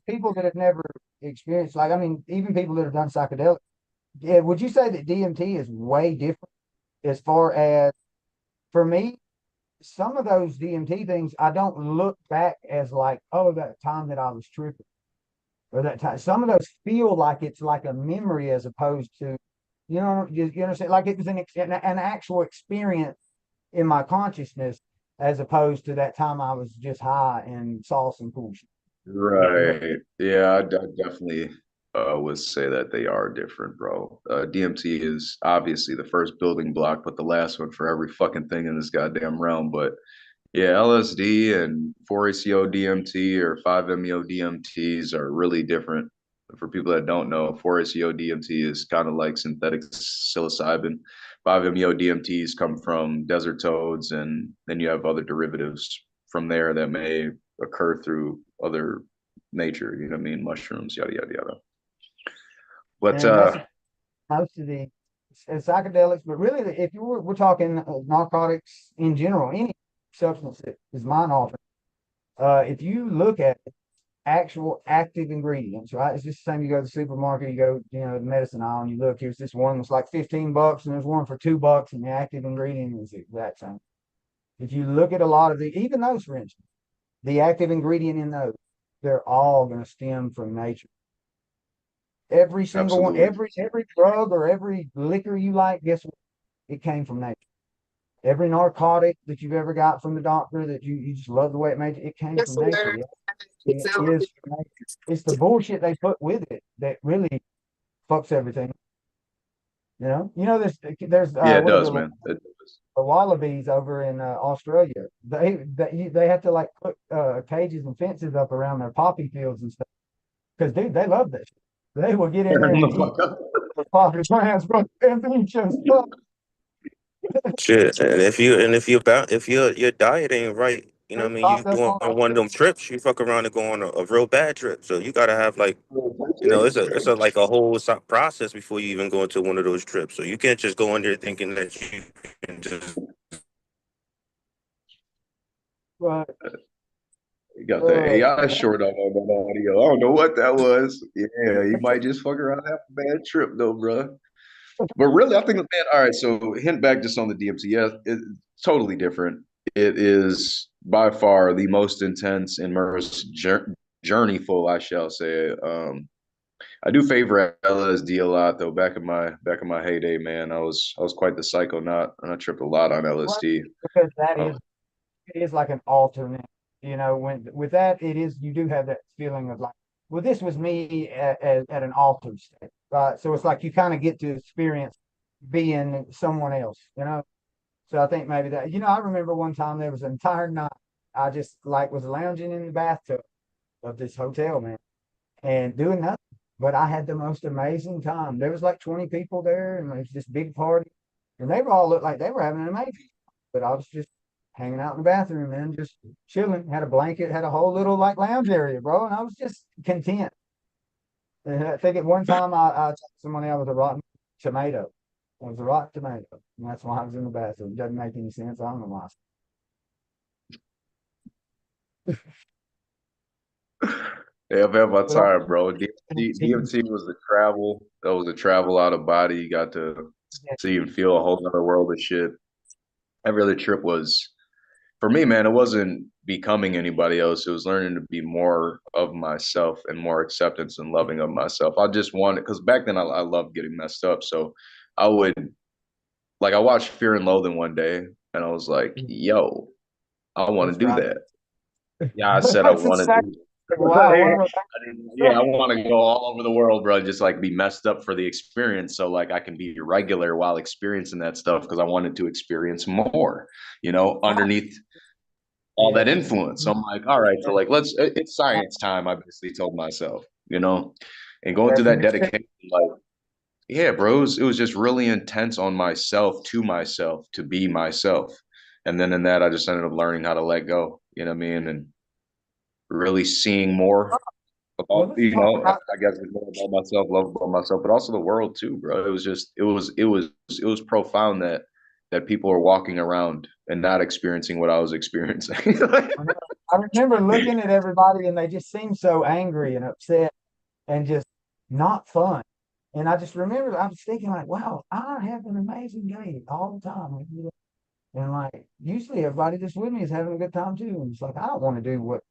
People that have never experienced, like, I mean, even people that have done psychedelics. Yeah, would you say that DMT is way different as far as for me? Some of those DMT things, I don't look back as like, oh, that time that I was tripping or that time. Some of those feel like it's like a memory as opposed to, you understand, like it was an actual experience in my consciousness as opposed to that time I was just high and saw some cool shit. right? Yeah, I definitely would say that they are different, bro. DMT is obviously the first building block, but the last one for every fucking thing in this goddamn realm. But yeah, LSD and 4-ACO DMT or 5-MeO DMTs are really different. For people that don't know, 4-ACO DMT is kind of like synthetic psilocybin. 5-MeO DMTs come from desert toads, and then you have other derivatives from there that may occur through other nature, you know what I mean? Mushrooms, yada, yada, yada. But And that's most of the psychedelics, but really, if we're talking narcotics in general, any substance that is mind altering, if you look at actual active ingredients, right? It's just the same. You go to the supermarket, you go, the medicine aisle, and you look. Here's this one that's like $15, and there's one for $2, and the active ingredient is the exact same. If you look at a lot of even those, for instance, the active ingredient in those, they're all going to stem from nature. Every single one, absolutely. every drug or every liquor you like, guess what? It came from nature. Every narcotic that you've ever got from the doctor that you just love the way it made it came from nature. Yeah. It is from nature. It's the bullshit they put with it that really fucks everything. There's Yeah, it what are does, man. the wallabies over in Australia. They have to like put cages and fences up around their poppy fields and stuff because dude, they love this. They will get in there and eat the poppy plants, bro, and eat your stuff. Shit, and if your diet ain't right, you know what I mean, you Stocked up go on on one of them trips, you fuck around and go on a real bad trip. So you gotta have like, you know, it's a like a whole process before you even go into one of those trips. So you can't just go in there thinking that you can just but You got the AI short on that audio. I don't know what that was. Yeah, you might just fuck around and have a bad trip though, bro. But really, I think, man, all right, so hint back just on the DMC. Yeah, it's totally different. It is by far the most intense and most journeyful, I shall say. I do favor LSD a lot though. Back in my heyday, man, I was quite the psychonaut, and I tripped a lot on LSD. because that Uh, is like an alternate, when with that it is you do have that feeling of like, well, this was me at an altered state, right? So it's like you kind of get to experience being someone else. So I think maybe that, I remember one time there was an entire night I just like was lounging in the bathtub of this hotel, man, and doing nothing. But I had the most amazing time. There was like 20 people there, and it was this big party, and they were all looked like they were having an amazing time. But I was just hanging out in the bathroom, man, just chilling. Had a blanket, had a whole little like lounge area, bro, and I was just content. And I think at one time I told somebody I was a rotten tomato. I was a rotten tomato, and that's why I was in the bathroom. It doesn't make any sense. I don't know why. Yeah, I've had my But I, time, bro. DMT was the travel. That was a travel out of body. You got to see and feel a whole other world of shit. Every other trip was, for me, man, it wasn't becoming anybody else. It was learning to be more of myself and more acceptance and loving of myself. I just wanted, because back then I loved getting messed up. So I would, like, I watched Fear and Loathing one day and I was like, yo, I want that's to do right. that. Yeah, I said I That's want to exactly. do Wow. yeah, I want to go all over the world, bro. Just like be messed up for the experience, so like I can be regular while experiencing that stuff because I wanted to experience more, underneath all Yeah. that influence. So I'm like, all right, so like it's science time. I basically told myself, and going through There's that an dedication, like, yeah, bros, it was just really intense on myself, to be myself, and then in that, I just ended up learning how to let go. You know what I mean, and really seeing more well, about, let's talk about. I guess more about myself, love about myself, but also the world too, bro. It was just it was profound that people are walking around and not experiencing what I was experiencing. I remember looking at everybody and they just seemed so angry and upset and just not fun. And I just remember I was thinking like, wow, I have an amazing day all the time. And like usually everybody that's with me is having a good time too. And it's like I don't want to do what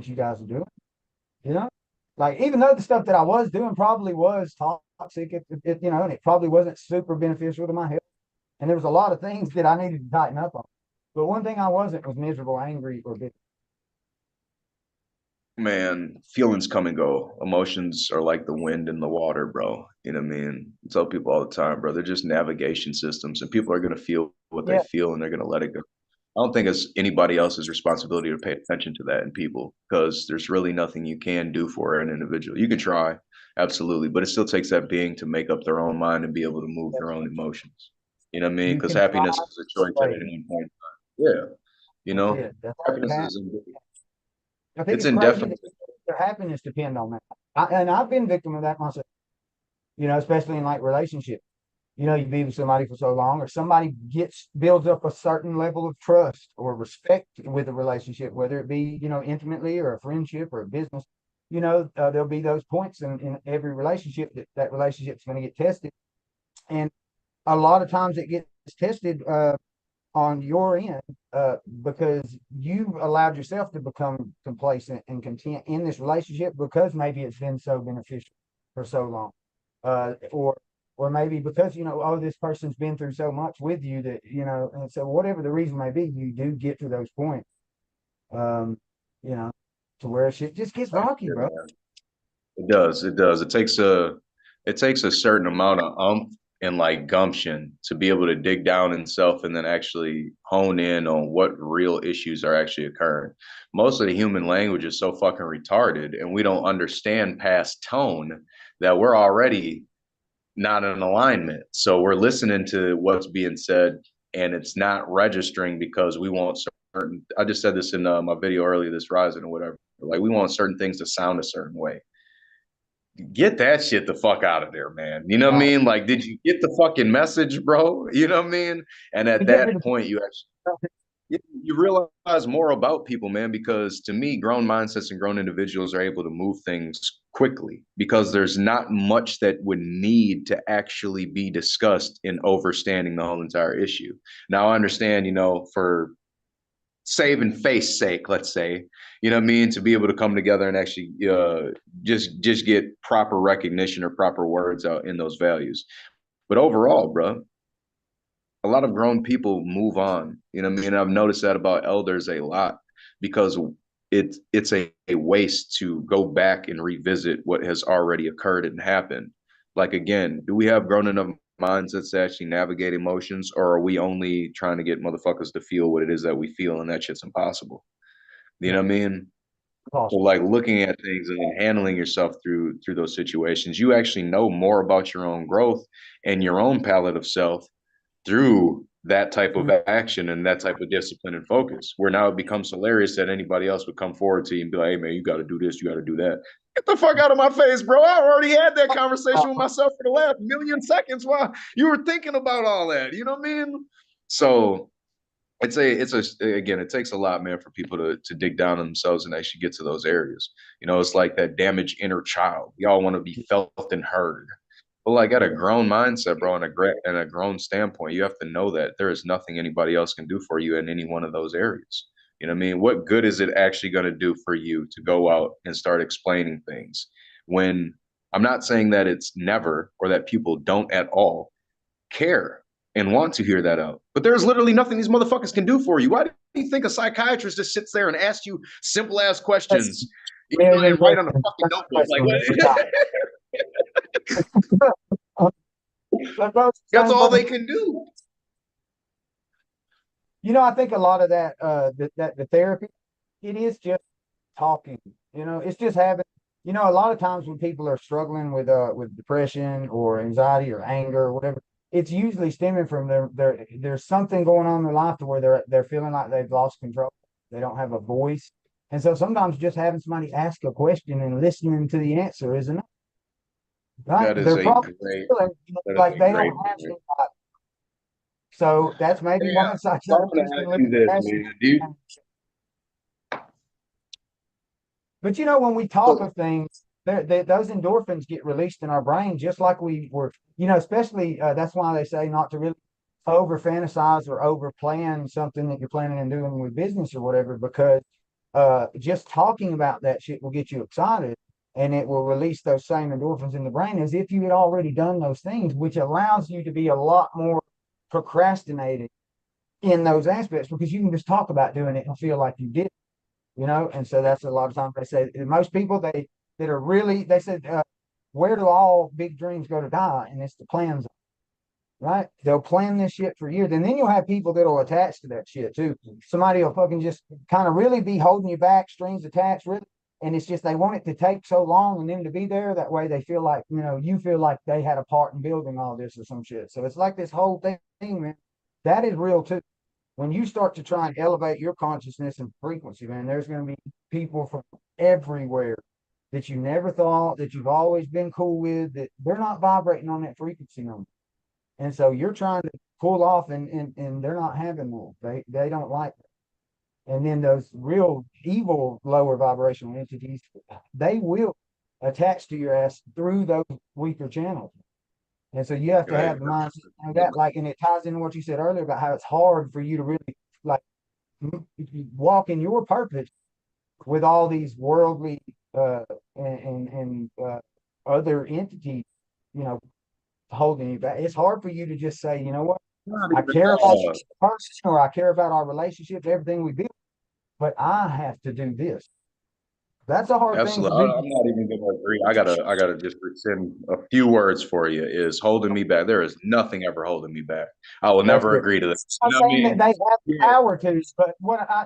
you guys are doing, you know? Like even though the stuff that I was doing probably was toxic, and it probably wasn't super beneficial to my health. And there was a lot of things that I needed to tighten up on. But one thing I wasn't was miserable, angry, or bitter. Man, feelings come and go. Emotions are like the wind in the water, bro. You know what I mean? I tell people all the time, bro. They're just navigation systems, and people are gonna feel what they Yeah, feel, and they're gonna let it go. I don't think it's anybody else's responsibility to pay attention to that in people because there's really nothing you can do for an individual. You can try, absolutely, but it still takes that being to make up their own mind and be able to move their own emotions. You know what I mean? you Because can try happiness is a choice at to. any point in time. Yeah, you That's know, it. That's all you happiness have. is I think it's it's crazy indefinite. that their happiness depend on that. And I've been victim of that myself, especially in like relationships. You be with somebody for so long, or somebody builds up a certain level of trust or respect with a relationship, whether it be, intimately or a friendship or a business. There'll be those points in every relationship that relationship's going to get tested. And a lot of times it gets tested on your end because you've allowed yourself to become complacent and content in this relationship because maybe it's been so beneficial for so long, or maybe because oh, this person's been through so much with you that and so whatever the reason may be, you do get to those points, um, you know, to where shit just gets rocky, bro. It does. It does. It takes a certain amount of umph and like gumption to be able to dig down in self and then actually hone in on what real issues are actually occurring. Most of the human language is so fucking retarded, and we don't understand past tone that we're already not in alignment. So we're listening to what's being said, and it's not registering because we want certain. I just said this in my video earlier, this rising or whatever. Like, we want certain things to sound a certain way. Get that shit the fuck out of there, man. You know what I mean? Like, did you get the fucking message, bro? You know what I mean? And at that point, you realize more about people, man, because to me, grown mindsets and grown individuals are able to move things quickly because there's not much that would need to actually be discussed in overstanding the whole entire issue. Now, I understand, for saving face sake, let's say, you know what I mean, to be able to come together and actually just get proper recognition or proper words out in those values. But overall, bro, a lot of grown people move on. You know what I mean? I've noticed that about elders a lot because it's a waste to go back and revisit what has already occurred and happened. Like, again, do we have grown enough mindsets to actually navigate emotions, or are we only trying to get motherfuckers to feel what it is that we feel, and that shit's impossible? You know what I mean? So, like, looking at things and then handling yourself through those situations, you actually know more about your own growth and your own palette of self through that type of action and that type of discipline and focus, where now it becomes hilarious that anybody else would come forward to you and be like, hey, man, you got to do this, you got to do that. Get the fuck out of my face, bro. I already had that conversation with myself for the last million seconds while you were thinking about all that. You know what I mean? So again, it takes a lot, man, for people to dig down on themselves and actually get to those areas. It's like that damaged inner child. We all want to be felt and heard. But like, at a grown mindset, bro, and a grown standpoint, you have to know that there is nothing anybody else can do for you in any one of those areas. You know what I mean? What good is it actually going to do for you to go out and start explaining things when I'm not saying that it's never or that people don't at all care and want to hear that out. But there's literally nothing these motherfuckers can do for you. Why do you think a psychiatrist just sits there and asks you simple ass questions? And write on a fucking notebook. Like, that's all they can do. I think a lot of that, the therapy, it is just talking. It's just having. A lot of times when people are struggling with depression or anxiety or anger or whatever, it's usually stemming from there's something going on in their life to where they're feeling like they've lost control. They don't have a voice, and so sometimes just having somebody ask a question and listening to the answer is enough. Right? They're probably feeling like they don't have somebody. So that's maybe why psychologists can look at. But when we talk of things, those endorphins get released in our brain, just like we were, especially that's why they say not to really over fantasize or over plan something that you're planning on doing with business or whatever, because just talking about that shit will get you excited and it will release those same endorphins in the brain as if you had already done those things, which allows you to be a lot more procrastinating in those aspects because you can just talk about doing it and feel like you did. And so that's a lot of times they say most people they said where do all big dreams go to die? And it's the plans, right? They'll plan this shit for years, and then you'll have people that'll attach to that shit too. Somebody will fucking just kind of really be holding you back, strings attached, really, and it's just they want it to take so long and them to be there. That way they feel like you feel like they had a part in building all this or some shit. So it's like this whole thing, man. That is real too. When you start to try and elevate your consciousness and frequency, man, there's going to be people from everywhere that you never thought, that you've always been cool with, that they're not vibrating on that frequency number. And so you're trying to pull off and they're not having that. They don't like it. And then those real evil lower vibrational entities, they will attach to your ass through those weaker channels. And so you have to have the mindset of that, and it ties into what you said earlier about how it's hard for you to really walk in your purpose with all these worldly and other entities, holding you back. It's hard for you to just say, you know what, I care about this person or I care about our relationships, everything we build, but I have to do this. That's a hard thing to Absolutely. do. I'm not even gonna agree. I gotta just rescind a few words for you. Is holding me back. There is nothing ever holding me back. I will That's never good. agree to that. I'm You know what I saying that mean? they have the Yeah. power to, but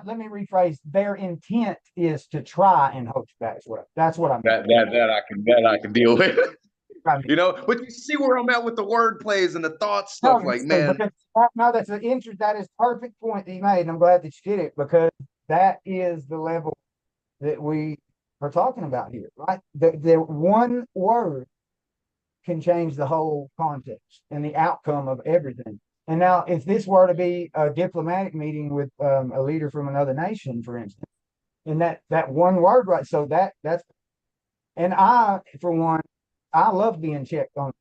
let me rephrase. Their intent is to try and hold you back. That's what I mean. That I can deal with. I mean. You know, but you see where I'm at with the word plays and the thought No, stuff. Like, man, because no, that's an interest. That is perfect point that you made, and I'm glad that you did it because that is the level that we are talking about here, right? The one word can change the whole context and the outcome of everything. And now, if this were to be a diplomatic meeting with a leader from another nation, for instance, and that one word, right? So that's and I, for one, I love being checked on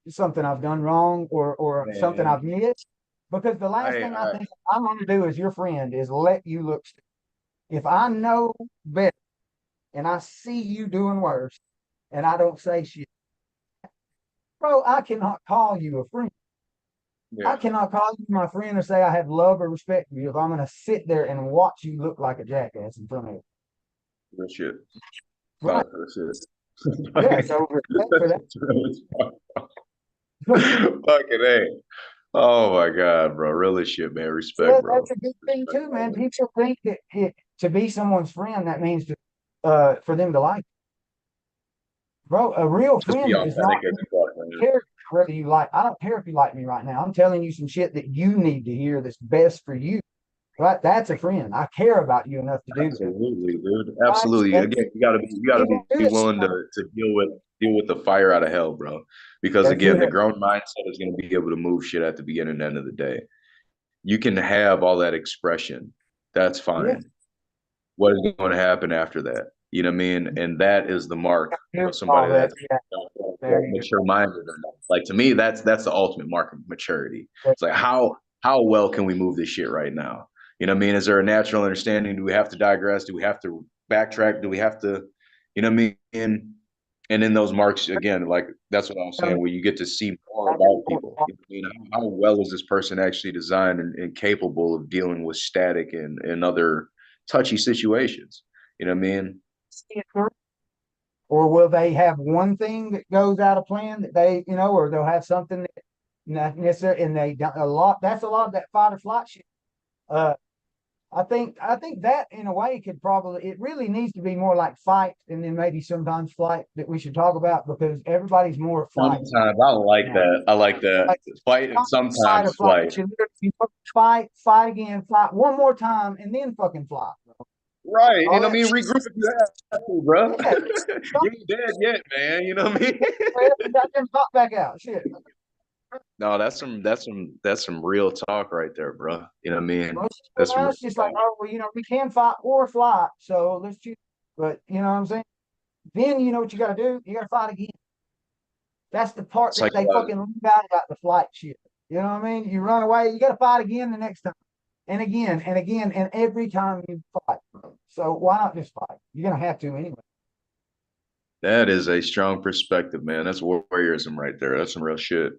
something I've done wrong or something man, I've missed. Because the last thing I I think I'm going to do as your friend is let you look stupid. If I know better and I see you doing worse and I don't say shit, bro, I cannot call you a friend. I yeah, cannot call you my friend or say I have love or respect for you if I'm going to sit there and watch you look like a jackass in front of me. real shit. Right. That's it. Yeah. So respect for that. That's really fucking A. Oh my God, bro. Really shit, man. Respect, Yeah, bro. that's a good thing Respect, too, man. always. People think that to be someone's friend, that means to for them to like you. Bro, a real Just be friend does not authentic as fuck, man. care whether you like. I don't care if you like me right now. I'm telling you some shit that you need to hear that's best for you. Right? That's a friend. I care about you enough to do that. Absolutely, dude. Right? Absolutely. And Again, you gotta people do be this. willing to deal with the fire out of hell, bro. Because That's again, the it. grown mindset is gonna be able to move shit at the beginning and end of the day. You can have all that expression. That's Yeah. fine. What is going to happen after that? You know what I mean? And that is the mark of All somebody that. that's Yeah. There you mature minded or not. Like to me, that's the ultimate mark of maturity. go. It's like how well can we move this shit right now? You know what I mean? Is there a natural understanding? Do we have to digress? Do we have to backtrack? Do we have to, you know what I mean? And in those marks again, like that's what I'm saying, where you get to see more about people. You know, how well is this person actually designed and capable of dealing with static and other touchy situations? You know what I mean? See it through. Or will they have one thing that goes out of plan that they, or they'll have something that not necessarily, and they don't a lot. That's a lot of that fight or flight shit. Uh, I think that in a way could probably it really needs to be more like fight and then maybe sometimes flight that we should talk about because everybody's more flight Sometimes I like now. that. I like that. Like Fight and fight or sometimes flight. flight. You fight, fight again, fight one more time, and then fucking fly. Right. All And I that mean, shit. regroup if you have to, bro. Yeah, You ain't dead yet, man. You know what I mean? got them pop back out. Shit. No, that's some real talk right there, bro. You know what I mean? Most That's of some real us just like, talk. oh, well, we can fight or fly, so let's choose. But you know what I'm saying? Then you know what you got to do? You got to fight again. That's the part It's that like they fucking leave out about the flight shit. You know what I mean? You run away, you got to fight again the next time, and again and again, and every time you fight. So why not just fight? You're gonna have to anyway. that is a strong perspective, man. That's warriorism right there. That's some real shit.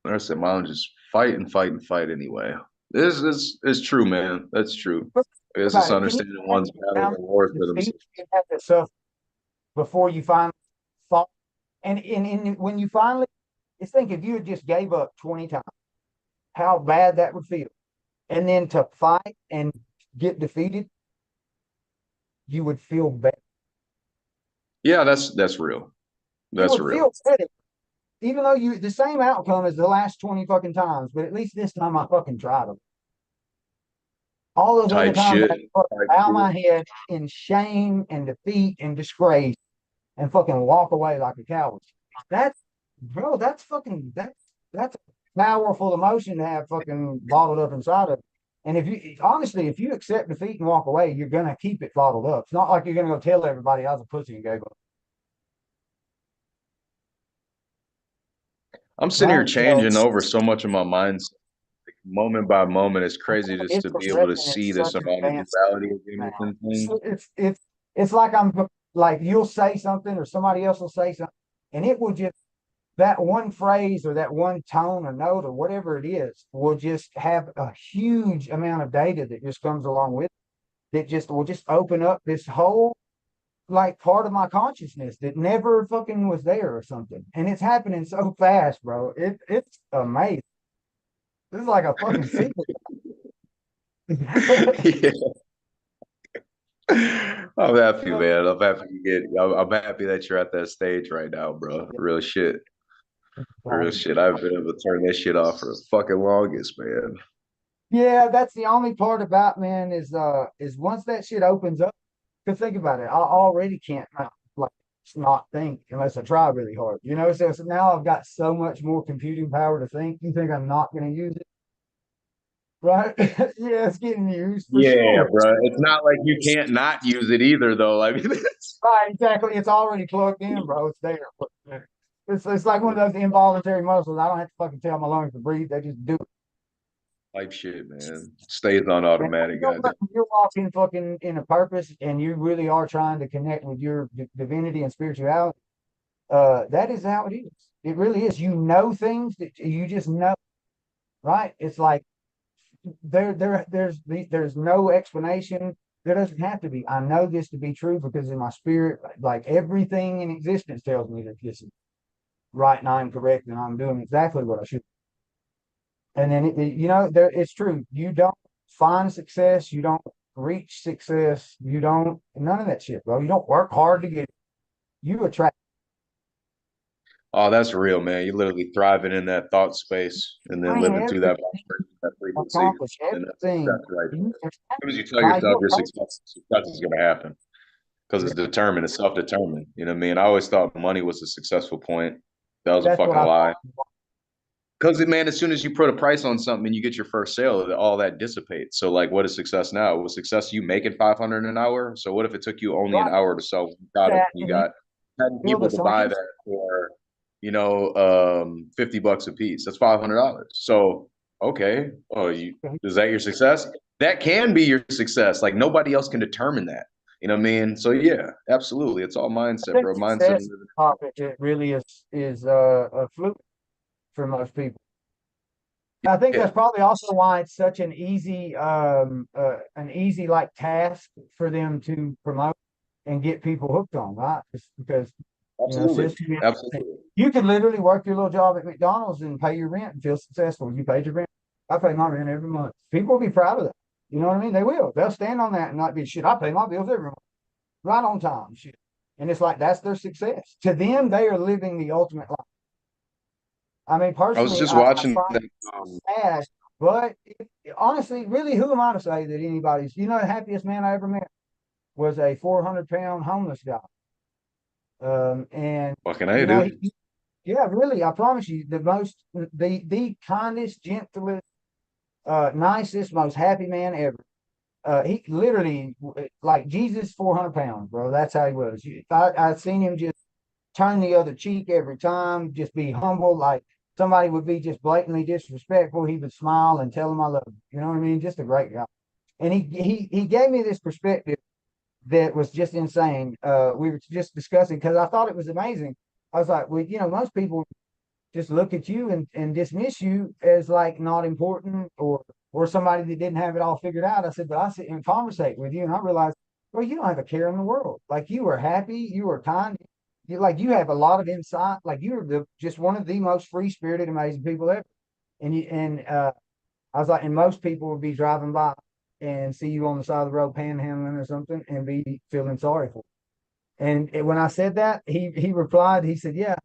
Like I said, mom just fight and fight and fight anyway. This is true, man. That's true. It's just About it. Can you understanding one's imagine battles how and wars much for defeat themselves. you have to suffer before you finally fought? And when you finally, just think if you had just gave up 20 times, how bad that would feel. And then to fight and get defeated, you would feel bad. Yeah, that's real. You That's would real. feel better, even though the same outcome as the last 20 fucking times, but at least this time I fucking tried them. All those other Type times shit. I fucking Type bow shit. my head in shame and defeat and disgrace and fucking walk away like a coward. That's bro, that's a powerful emotion to have fucking bottled up inside of it. And if you accept defeat and walk away, you're gonna keep it bottled up. It's not like you're gonna go tell everybody I was a pussy and go, I'm sitting here right? So changing over so much of my mindset, moment by moment. It's crazy just it's to be able to progression at see this such an amount of advanced duality again now. within things. It's like like you'll say something or somebody else will say something, and it will just that one phrase or that one tone or note or whatever it is will just have a huge amount of data that just comes along with it. that just will just open up this whole like part of my consciousness that never fucking was there or something. And it's happening so fast, bro. It's amazing. This is like a fucking secret. Yeah. I'm happy, man. I'm happy you get. I'm happy that you're at that stage right now, bro. Real shit. Real shit. I've been able to turn this shit off for the fucking longest, man. Yeah, that's the only part about, man, is once that shit opens up, because think about it, I already can't like not think unless I try really hard. So now I've got so much more computing power to think. You think I'm not gonna use it? Right? Yeah, it's getting used for Yeah, sure. bro. It's not like you can't not use it either, though. I mean, it's Right, exactly. It's already plugged in, bro. It's there. It's like one of those involuntary muscles. I don't have to fucking tell my lungs to breathe. They just do it. like shit, man. Stays on And automatic, goddamn. when you're walking fucking in a purpose and you really are trying to connect with your divinity and spirituality, that is how it is. It really is. You know things that you just know, right? It's like there's no explanation. There doesn't have to be. I know this to be true because in my spirit, like everything in existence tells me that this is right and I'm correct and I'm doing exactly what I should. And then it's true. You don't find success, you don't reach success, you don't none of that shit, bro. You don't work hard to get it. You attract. Oh, that's real, man. You're literally thriving in that thought space and then living through that vibration, that frequency. Accomplish And everything. that's right. You As soon as you tell by yourself your you're purpose. success is going to happen because Yeah, it's determined, it's self-determined. You know what I mean? I always thought money was a successful point. That was a that's what fucking I lie. thought. Because man, as soon as you put a price on something and you get your first sale, all that dissipates. So like, what is success now? Was success you making 500 an hour? So what if it took you only an Right. hour to sell one product That and you and you got 10 feel people the to buy same. that for, $50 a piece? That's $500. So okay, is that your success? That can be your success. Like nobody else can determine that. You know what I mean? So yeah, absolutely. It's all I mindset, think bro. Mindset. success topic it really is a fluke for most people. I think Yeah, that's probably also why it's such an easy like task for them to promote and get people hooked on, right? Just because it absolutely. says to me, Absolutely. you could literally work your little job at McDonald's and pay your rent and feel successful. You paid your rent. I pay my rent every month. People will be proud of that. You know what I mean? They will. They'll stand on that and not be shit. I pay my bills every month, right on time. Shit. And it's like that's their success. To them, they are living the ultimate life. I mean, I was personally, just I watching find that. it sad, but honestly, really, who am I to say that anybody's, the happiest man I ever met was a 400-pound homeless guy. And, Fucking hey, dude. yeah, really, I promise you, the kindest, gentlest, nicest, most happy man ever. He literally, like Jesus, 400 pounds, bro. That's how he was. I seen him just turn the other cheek every time, just be humble. Like somebody would be just blatantly disrespectful, he would smile and tell them I love him. You know what I mean? Just a great guy. And he gave me this perspective that was just insane. We were just discussing because I thought it was amazing. I was like, well, most people just look at you and dismiss you as like not important or somebody that didn't have it all figured out. I said, but I sit and conversate with you and I realized, well, you don't have a care in the world. Like you are happy, you are kind, you have a lot of insight. Like you're just one of the most free spirited, amazing people ever. And I was like, and most people would be driving by and see you on the side of the road panhandling or something and be feeling sorry for you. And when I said that, he replied, he said, yeah.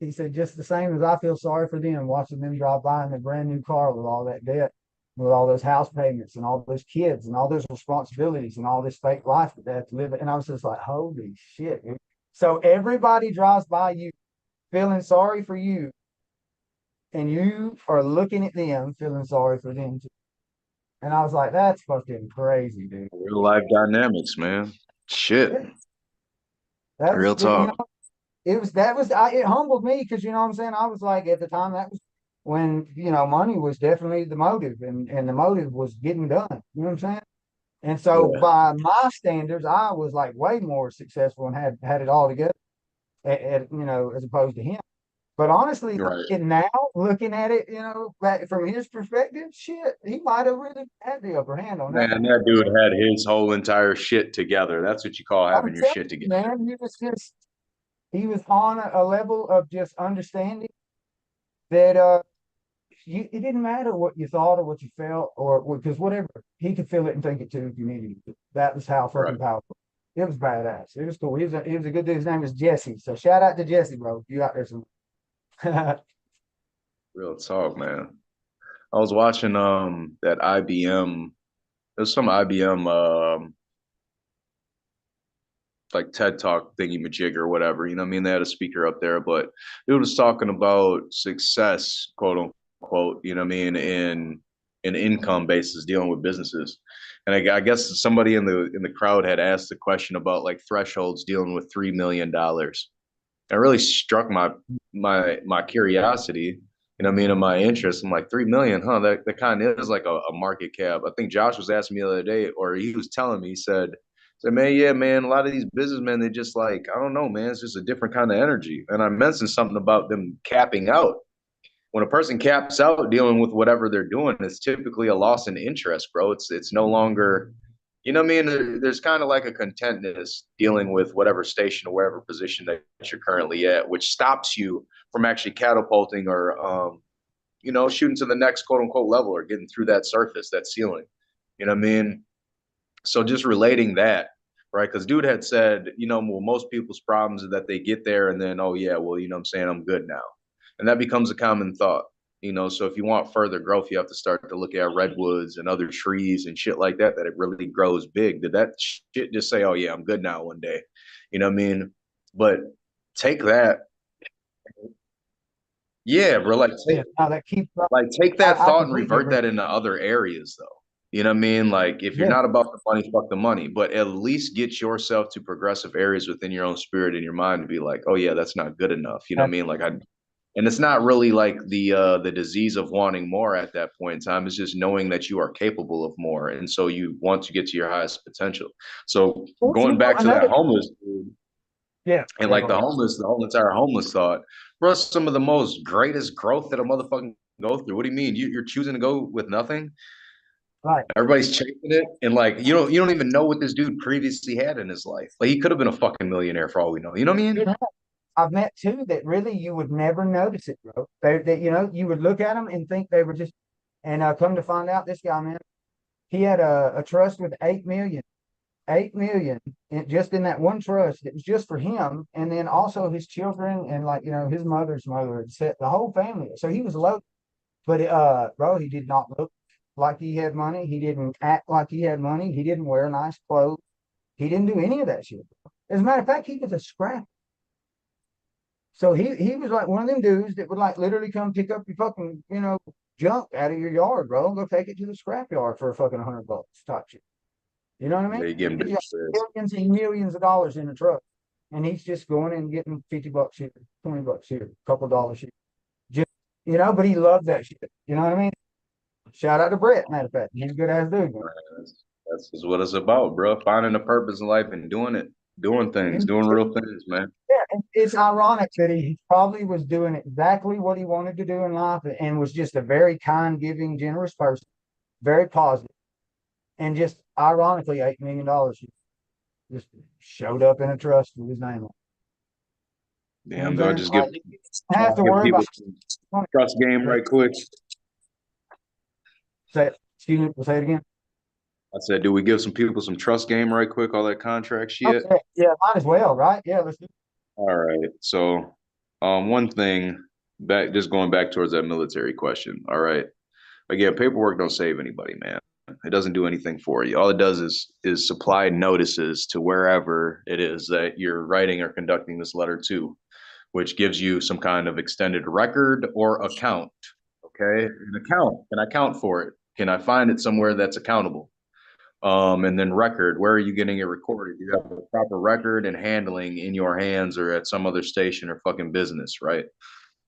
He said, just the same as I feel sorry for them watching them drive by in a brand new car with all that debt, with all those house payments and all those kids and all those responsibilities and all this fake life that they have to live. And I was just like, holy shit. Dude. So everybody drives by you feeling sorry for you, and you are looking at them feeling sorry for them too. And I was like, that's fucking crazy, dude. Real life dynamics, man. Shit. Yeah, that was, Real talk. it humbled me because you know what I'm saying. I was like, at the time, that was when money was definitely the motive, and the motive was getting done. You know what I'm saying? And so Yeah. by my standards, I was like way more successful and had it all together, as opposed to him. But honestly, Right. and now looking at it, you know, back from his perspective, shit, he might have really had the upper hand on that. Man, that dude had his whole entire shit together. That's what you call I'm having your telling shit you, together. man, he was on a level of just understanding that it didn't matter what you thought or what you felt or because whatever he could feel it and think it too if you needed it. That was how Right. fucking powerful. It was badass. It was cool. He was a good dude. His name was Jesse. So shout out to Jesse, bro. You out there some. Real talk, man. I was watching that IBM. There's some IBM like TED Talk thingy majig or whatever. You know what I mean? They had a speaker up there, but it was talking about success, quote unquote, you know what I mean, in income basis dealing with businesses. And I guess somebody in the crowd had asked the question about like thresholds dealing with $3 million. It really struck my curiosity, you know what I mean, and my interest. I'm like, 3 million, huh? That kind of is like a market cap. I think Josh was asking me the other day, or he was telling me, he said, man, yeah, man, a lot of these businessmen, they just like, I don't know, man, it's just a different kind of energy. And I mentioned something about them capping out. When a person caps out dealing with whatever they're doing, it's typically a loss in interest, bro. It's no longer, you know what I mean? There's kind of like a contentness dealing with whatever station or wherever position that you're currently at, which stops you from actually catapulting or, shooting to the next quote unquote level or getting through that surface, that ceiling. You know what I mean? So just relating that, right? Because dude had said, well, most people's problems is that they get there and then, oh yeah, well, you know what I'm saying, I'm good now. And that becomes a common thought. So if you want further growth, you have to start to look at redwoods and other trees and shit like that, that it really grows big. Did that shit just say, oh yeah, I'm good now one day? You know what I mean? But take that. Yeah, bro. Yeah, now that keeps up. Like take that I thought and completely revert agree. that into other areas though. You know what I mean? Like if you're Yeah, not about the money, fuck the money, but at least get yourself to progressive areas within your own spirit and your mind to be like, oh yeah, that's not good enough. You know what I mean? And it's not really like the disease of wanting more at that point in time. It's just knowing that you are capable of more. And so you want to get to your highest potential. So well, going back to that another. homeless dude, Yeah, and yeah, like go ahead. the whole entire homeless thought, bro, some of the most greatest growth that a motherfucker go through. What do you mean? You're choosing to go with nothing? Right. Everybody's chasing it, and like you don't even know what this dude previously had in his life. Like he could have been a fucking millionaire for all we know. You know what I mean? Yeah. I've met two that really you would never notice it, bro. You would look at them and think they were just, and come to find out, this guy, man, he had a trust with 8 million, 8 million just in that one trust. It was just for him, and then also his children and like his mother's mother had set the whole family. So he was low, but bro, he did not look like he had money. He didn't act like he had money. He didn't wear nice clothes. He didn't do any of that shit. As a matter of fact, he was a scrap. So he was like one of them dudes that would like literally come pick up your fucking, junk out of your yard, bro, and go take it to the scrap yard for a fucking $100 type shit. You know what I mean? Yeah, you getting He's big got shares. millions and millions of dollars in a truck. And he's just going and getting $50 here, $20 here, a couple of dollars here. Just but he loved that shit. You know what I mean? Shout out to Brett, matter of fact. He's a good ass dude, man. That's just what it's about, bro. Finding a purpose in life and doing it, doing things, And doing real things, man. yeah, and it's ironic that he probably was doing exactly what he wanted to do in life and was just a very kind, giving, generous person, very positive, and just ironically, $8 million just showed up in a trust with his name on it. You know Damn, what do I I'm saying? just Like, you don't have to give worry people about some money. trust game right quick? Excuse me, say it again. I said, do we give some people some trust game right quick? All that contract shit. Okay, yeah, might as well, right? Yeah, let's do it. All right. So, one thing just going back towards that military question. All right. Again, paperwork don't save anybody, man. It doesn't do anything for you. All it does is supply notices to wherever it is that you're writing or conducting this letter to, which gives you some kind of extended record or account. Okay, an account. Can I account for it? Can I find it somewhere that's accountable? And then record. Where are you getting it recorded? You have a proper record and handling in your hands or at some other station or fucking business, right?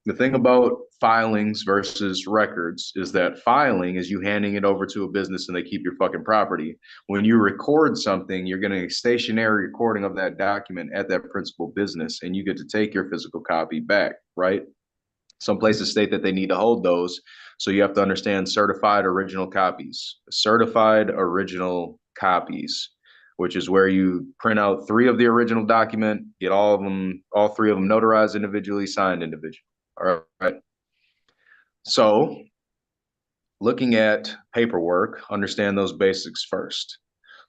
The thing about filings versus records is that filing is you handing it over to a business and they keep your fucking property. When you record something, you're getting a stationary recording of that document at that principal business and you get to take your physical copy back, right? Some places state that they need to hold those. So you have to understand certified original copies. Certified original copies, which is where you print out 3 of the original document, get all 3 of them notarized individually, signed individually. All right. So looking at paperwork, understand those basics first.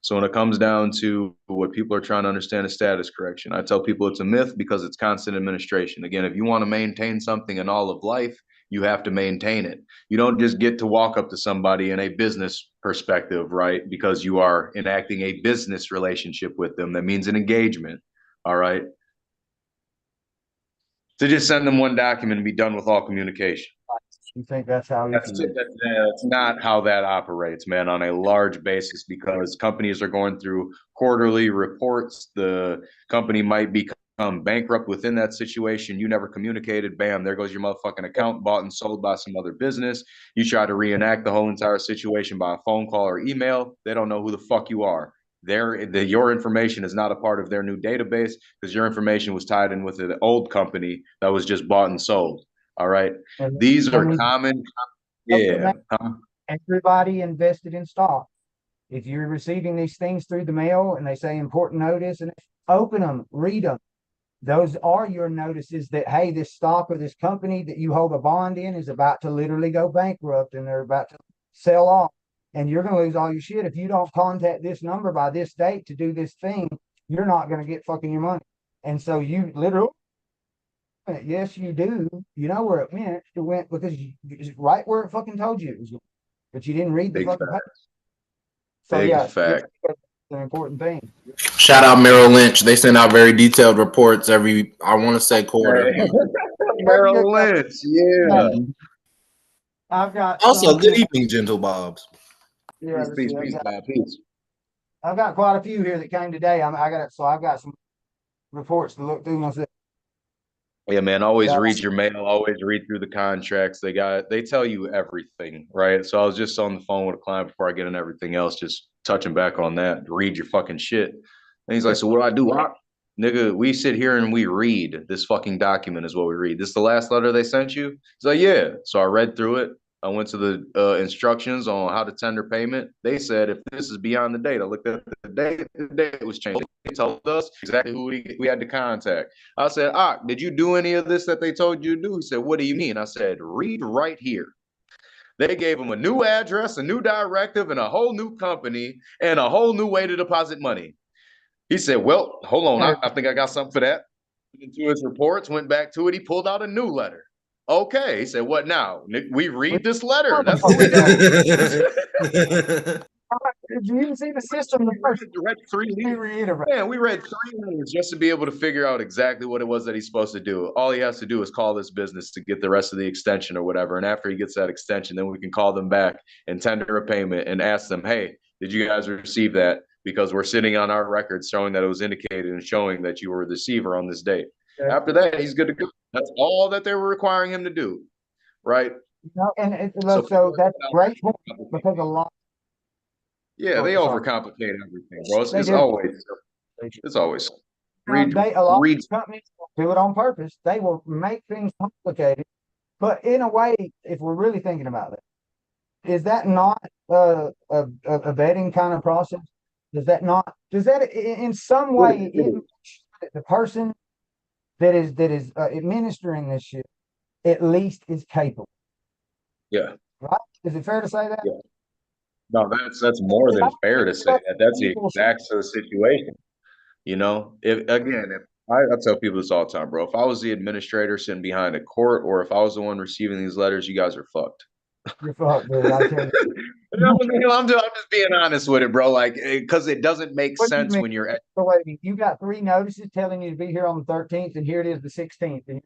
So when it comes down to what people are trying to understand is status correction, I tell people it's a myth because it's constant administration. Again, if you want to maintain something in all of life, you have to maintain it. You don't just get to walk up to somebody in a business perspective, right? Because you are enacting a business relationship with them. That means an engagement, all right? To just send them one document and be done with all communication. You think that's how That's not how that operates, man, on a large basis, because companies are going through quarterly reports. The company might become bankrupt within that situation. You never communicated. Bam, there goes your motherfucking account, bought and sold by some other business. You try to reenact the whole entire situation by a phone call or email. They don't know who the fuck you are. Your information is not a part of their new database because your information was tied in with an old company that was just bought and sold. All right. And These are when we- common. Yeah. everybody invested in stock. If you're receiving these things through the mail and they say important notice, and open them, read them. Those are your notices that, hey, this stock or this company that you hold a bond in is about to literally go bankrupt and they're about to sell off. And you're going to lose all your shit. If you don't contact this number by this date to do this thing, you're not going to get fucking your money. And so you literally, yes, you do. You know where it went. It went because it's right where it fucking told you it was, but you didn't read the Big fucking fact. paper. So Big yeah, fact. it's an important thing. Shout out Merrill Lynch. They send out very detailed reports every, I want to say, quarter. Merrill Lynch, yeah. I've got Also, some good here. evening, gentle Bobs. Yeah, let's Peace, see, peace, I've got- Bob, peace. I've got quite a few here that came today. I've got some reports to look through myself. Yeah, man, always Yeah. read your mail, always read through the contracts. They tell you everything, right? So I was just on the phone with a client before I get in everything else, just touching back on that. Read your fucking shit. And he's like, so what do I do? Nigga, we sit here and we read this fucking document is what we read. This is the last letter they sent you? He's like, yeah. So I read through it. I went to the instructions on how to tender payment. They said if this is beyond the date, I looked at the date was changed. They told us exactly who we had to contact. I said, did you do any of this that they told you to do? He said, what do you mean? I said, read right here. They gave him a new address, a new directive, and a whole new company, and a whole new way to deposit money. He said, well, hold on. I think I got something for that. Into his reports, went back to it. He pulled out a new letter. Okay. He said, what now? We read this letter. That's what we do. Did you even see the system? The first read three reiterate. Yeah, we read 3 letters just to be able to figure out exactly what it was that he's supposed to do. All he has to do is call this business to get the rest of the extension or whatever. And after he gets that extension, then we can call them back and tender a payment and ask them, hey, did you guys receive that? Because we're sitting on our records showing that it was indicated and showing that you were the receiver on this date. Yeah. After that, he's good to go. That's all that they were requiring him to do, right? No, and so that's a great point because a lot. Yeah, they overcomplicate everything, bro. They It's do. always. Read, A lot read. of companies do it on purpose. They will make things complicated, but in a way, if we're really thinking about it, is that not a vetting kind of process? Does that in some way the person that is administering this shit at least is capable? Yeah. Right? Is it fair to say that? Yeah. No, that's more than fair to say that. That's the exact situation. You know, if I tell people this all the time, bro. If I was the administrator sitting behind a court, or if I was the one receiving these letters, you guys are fucked. You're fucked, dude. I tell you. I'm just being honest with it, bro. Like, because it doesn't make sense when you're at. So wait a minute, you got 3 notices telling you to be here on the 13th, and here it is the 16th. And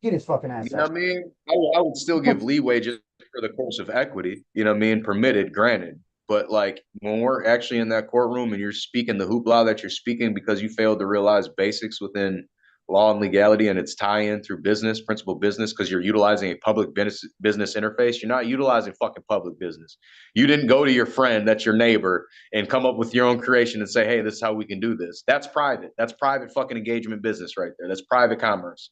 get his fucking ass. You know what I mean? I would still give leeway just for the course of equity. You know what I mean? Permitted, granted. But like when we're actually in that courtroom and you're speaking the hoopla that you're speaking because you failed to realize basics within law and legality and its tie-in through business, principal business, because you're utilizing a public business interface, you're not utilizing fucking public business. You didn't go to your friend, that's your neighbor, and come up with your own creation and say, hey, this is how we can do this. That's private. That's private fucking engagement business right there. That's private commerce.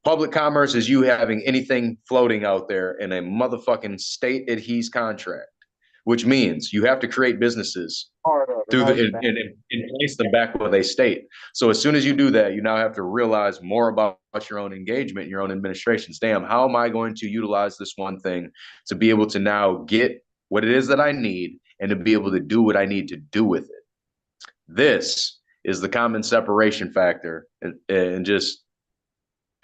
Public commerce is you having anything floating out there in a motherfucking state adhesion contract, which means you have to create businesses Part of it. through No, the and place them back where they state. So as soon as you do that, you now have to realize more about your own engagement, your own administrations. Damn, how am I going to utilize this one thing to be able to now get what it is that I need and to be able to do what I need to do with it? This is the common separation factor and just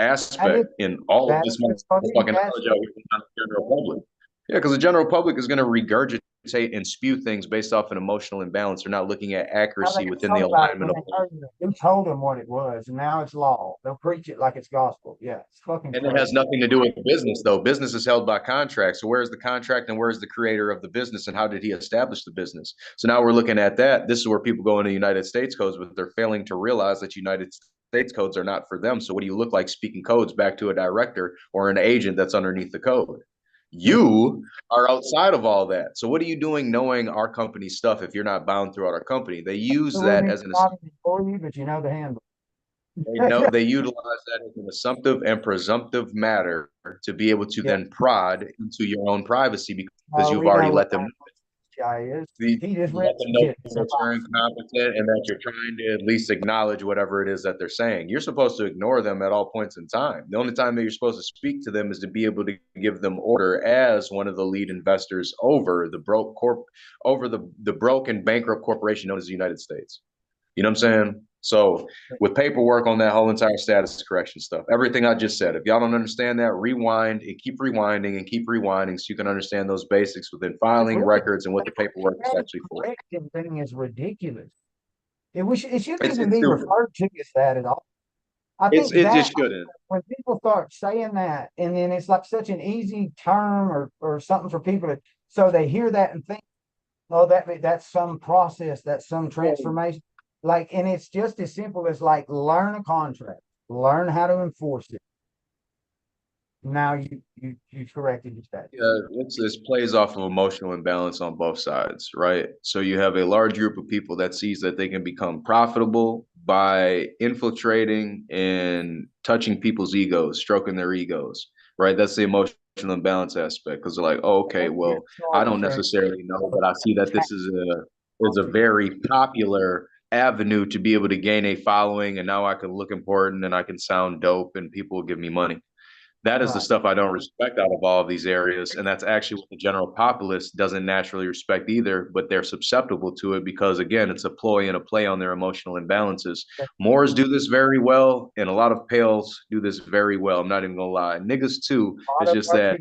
aspect in all of this motherfucking knowledge out here from the general public. Yeah, because the general public is going to regurgitate and spew things based off an emotional imbalance. They're not looking at accuracy within the alignment of. Who told them what it was, and now it's law. They'll preach it like it's gospel. Yeah, it's fucking. And it has nothing to do with the business, though. Business is held by contract. So where's the contract and where's the creator of the business and how did he establish the business? So now we're looking at that. This is where people go into United States codes, but they're failing to realize that United States codes are not for them. So what do you look like speaking codes back to a director or an agent that's underneath the code? You are outside of all that. So what are you doing knowing our company's stuff if you're not bound throughout our company? They use that as an for you, but you know the handle. they utilize that as an assumptive and presumptive matter to be able to then prod into your own privacy because you've already let them know. He just let them know that you're incompetent and that you're trying to at least acknowledge whatever it is that they're saying. You're supposed to ignore them at all points in time. The only time that you're supposed to speak to them is to be able to give them order as one of the lead investors over the broke and bankrupt corporation known as the United States. You know what I'm saying? So with paperwork on that whole entire status correction stuff, everything I just said, if y'all don't understand that, rewind and keep rewinding so you can understand those basics within filing records and what the paperwork is actually for. The correction thing is ridiculous. It shouldn't even be referred to as that at all. I think it just shouldn't. When people start saying that, and then it's like such an easy term or something for people to, so they hear that and think, oh, that's some process, that's some transformation. Like, and it's just as simple as like learn a contract, learn how to enforce it. Now you corrected your status. Yeah, this plays off of emotional imbalance on both sides, right? So you have a large group of people that sees that they can become profitable by infiltrating and touching people's egos, stroking their egos, right? That's the emotional imbalance aspect because they're like, oh, okay, well, I don't necessarily know, but I see that this is a very popular avenue to be able to gain a following, and now I can look important and I can sound dope and people will give me money. That is the stuff I don't respect out of all of these areas, and that's actually what the general populace doesn't naturally respect either, but they're susceptible to it because, again, it's a ploy and a play on their emotional imbalances. Moors do this very well, and a lot of pales do this very well. I'm not even gonna lie. Niggas too, it's just that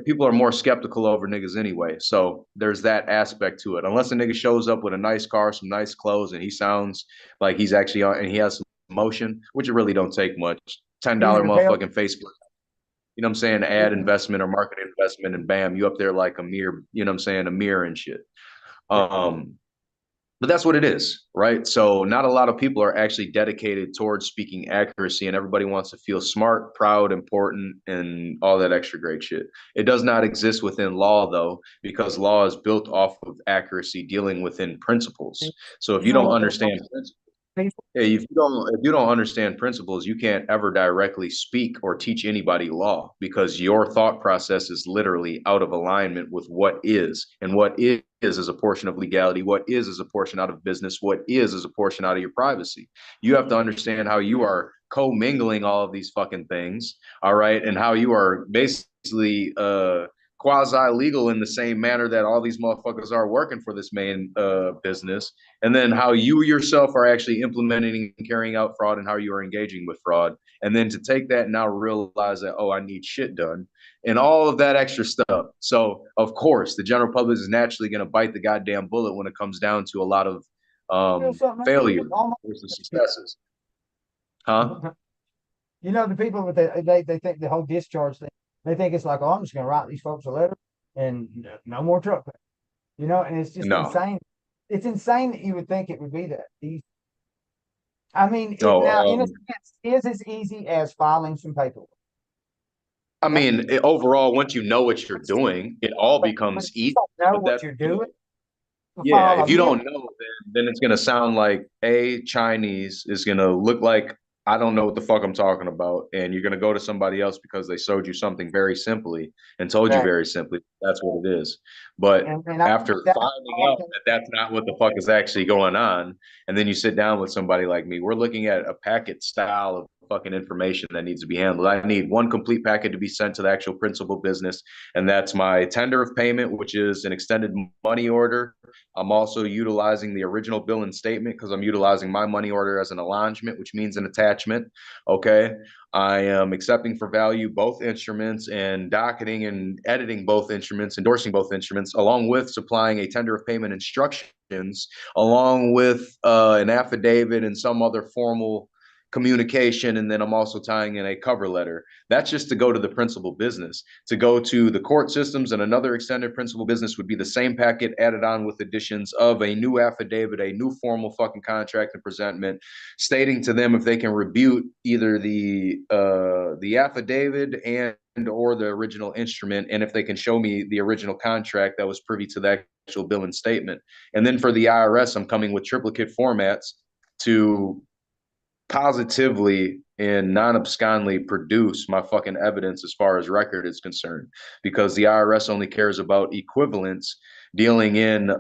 people are more skeptical over niggas anyway. So there's that aspect to it. Unless a nigga shows up with a nice car, some nice clothes, and he sounds like he's actually on, and he has some motion, which it really don't take much. $10 motherfucking Facebook. You know what I'm saying? Ad investment or market investment, and bam, you up there like a mirror, you know what I'm saying? A mirror and shit. But that's what it is, right? So not a lot of people are actually dedicated towards speaking accuracy, and everybody wants to feel smart, proud, important, and all that extra great shit. It does not exist within law, though, because law is built off of accuracy, dealing within principles. So if you don't understand principles, if you don't understand principles, you can't ever directly speak or teach anybody law because your thought process is literally out of alignment with what is, and what is a portion of legality, what is a portion out of business, what is a portion out of your privacy. You have to understand how you are co-mingling all of these fucking things, all right, and how you are basically quasi-legal in the same manner that all these motherfuckers are working for this main business, and then how you yourself are actually implementing and carrying out fraud and how you are engaging with fraud, and then to take that and now realize that, oh, I need shit done and all of that extra stuff. So of course the general public is naturally going to bite the goddamn bullet when it comes down to a lot of failure versus successes. You know, the people with they think the whole discharge thing, they think it's like, oh, I'm just going to write these folks a letter and no more truck pay. You know, and it's just insane. It's insane that you would think it would be that easy. I mean, now in a sense, is as easy as filing some paperwork. I mean, overall, once you know what you're doing, it all becomes easy. Know what you're doing. Yeah, if you don't know, then it's going to sound like Chinese is going to look like I don't know what the fuck I'm talking about. And you're going to go to somebody else because they showed you something very simply and told you Right. very simply that's what it is. But And I after think that's finding out often that that's not what the fuck is actually going on, and then you sit down with somebody like me, we're looking at a packet style of fucking information that needs to be handled. I need one complete packet to be sent to the actual principal business, and that's my tender of payment, which is an extended money order. I'm also utilizing the original bill and statement because I'm utilizing my money order as an allongement, which means an attachment. Okay. I am accepting for value both instruments and docketing and editing both instruments, endorsing both instruments, along with supplying a tender of payment instructions, along with an affidavit and some other formal communication. And then I'm also tying in a cover letter. That's just to go to the principal business. To go to the court systems and another extended principal business would be the same packet added on with additions of a new affidavit, a new formal fucking contract and presentment, stating to them if they can rebut either the affidavit and or the original instrument, and if they can show me the original contract that was privy to the actual bill and statement. And then for the IRS, I'm coming with triplicate formats to positively and non-abscondly produce my fucking evidence as far as record is concerned, because the IRS only cares about equivalence dealing in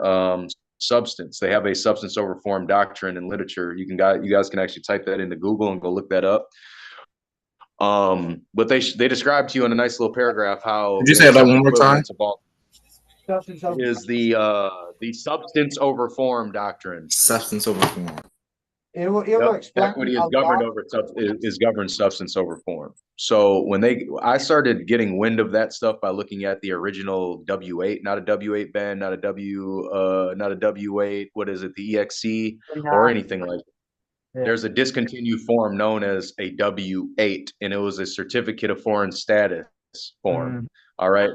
substance. They have a substance over form doctrine and literature. You guys can actually type that into Google and go look that up. But they describe to you in a nice little paragraph how Did you say that one more time? substance over Is the substance over form doctrine. Substance over form. it will explain Equity a is governed lot. over is governed substance over form. So when I started getting wind of that stuff by looking at the original W8, not a W8 band, not a W8, what is it, the EXC or anything like that. Yeah. There's a discontinued form known as a W8, and it was a certificate of foreign status form. All right.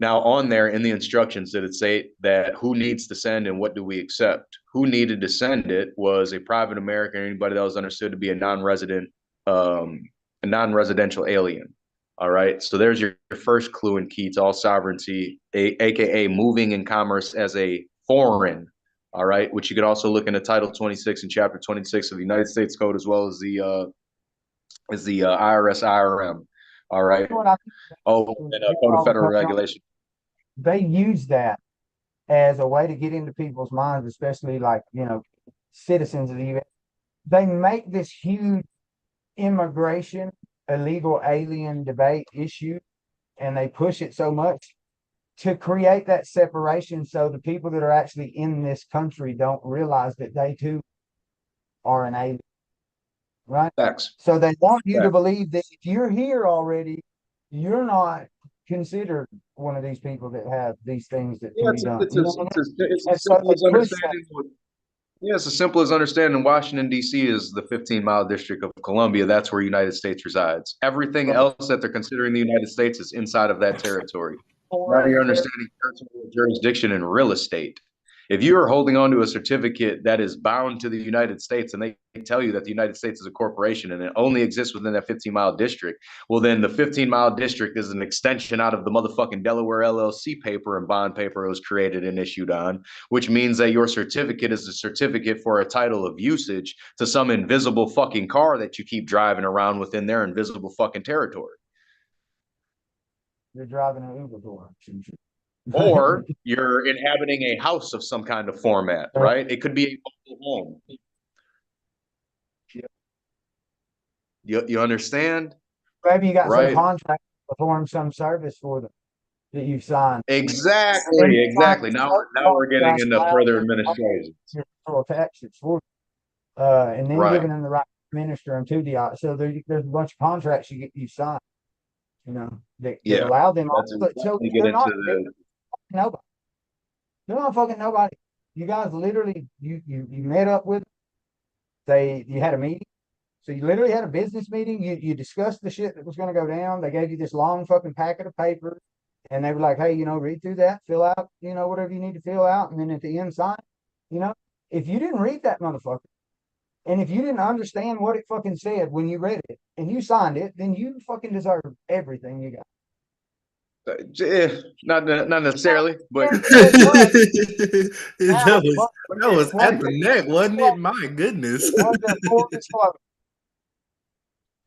Now, on there in the instructions, did it say that who needs to send and what do we accept? Who needed to send it was a private American or anybody that was understood to be a non-residential alien. All right. So there's your first clue and key to all sovereignty, aka moving in commerce as a foreign. All right. Which you could also look into Title 26 and Chapter 26 of the United States Code, as well as the IRS IRM. All right. Oh, and Code of Federal Regulation. They use that as a way to get into people's minds, especially like, citizens of the US. They make this huge immigration, illegal alien debate issue, and they push it so much to create that separation so the people that are actually in this country don't realize that they too are an alien. Right? Facts. So they want you to believe that if you're here already, you're not considered one of these people that have these things that can be done. It's as simple as understanding Washington, D.C. is the 15-mile District of Columbia. That's where United States resides. Everything else that they're considering the United States is inside of that territory. Now you're understanding territorial jurisdiction in real estate. If you are holding on to a certificate that is bound to the United States and they tell you that the United States is a corporation and it only exists within that 15-mile district, well, then the 15-mile district is an extension out of the motherfucking Delaware LLC paper and bond paper it was created and issued on, which means that your certificate is a certificate for a title of usage to some invisible fucking car that you keep driving around within their invisible fucking territory. You're driving an Uber door. Or you're inhabiting a house of some kind of format, right? It could be a mobile home. You understand? Maybe you got some contract to perform some service for them that you've signed. Exactly. Now we're getting into further administration. Taxes for, and then giving them the right to administer them to the. So there's a bunch of contracts you sign. That allow them. So they're not nobody. They're not fucking nobody. You guys literally you met up with. You had a meeting. So you literally had a business meeting. You discussed the shit that was going to go down. They gave you this long fucking packet of paper, and they were like, "Hey, read through that, fill out, whatever you need to fill out, and then at the end sign." If you didn't read that motherfucker, and if you didn't understand what it fucking said when you read it and you signed it, then you fucking deserve everything you got. Not necessarily, but that was at the neck, wasn't it? My goodness.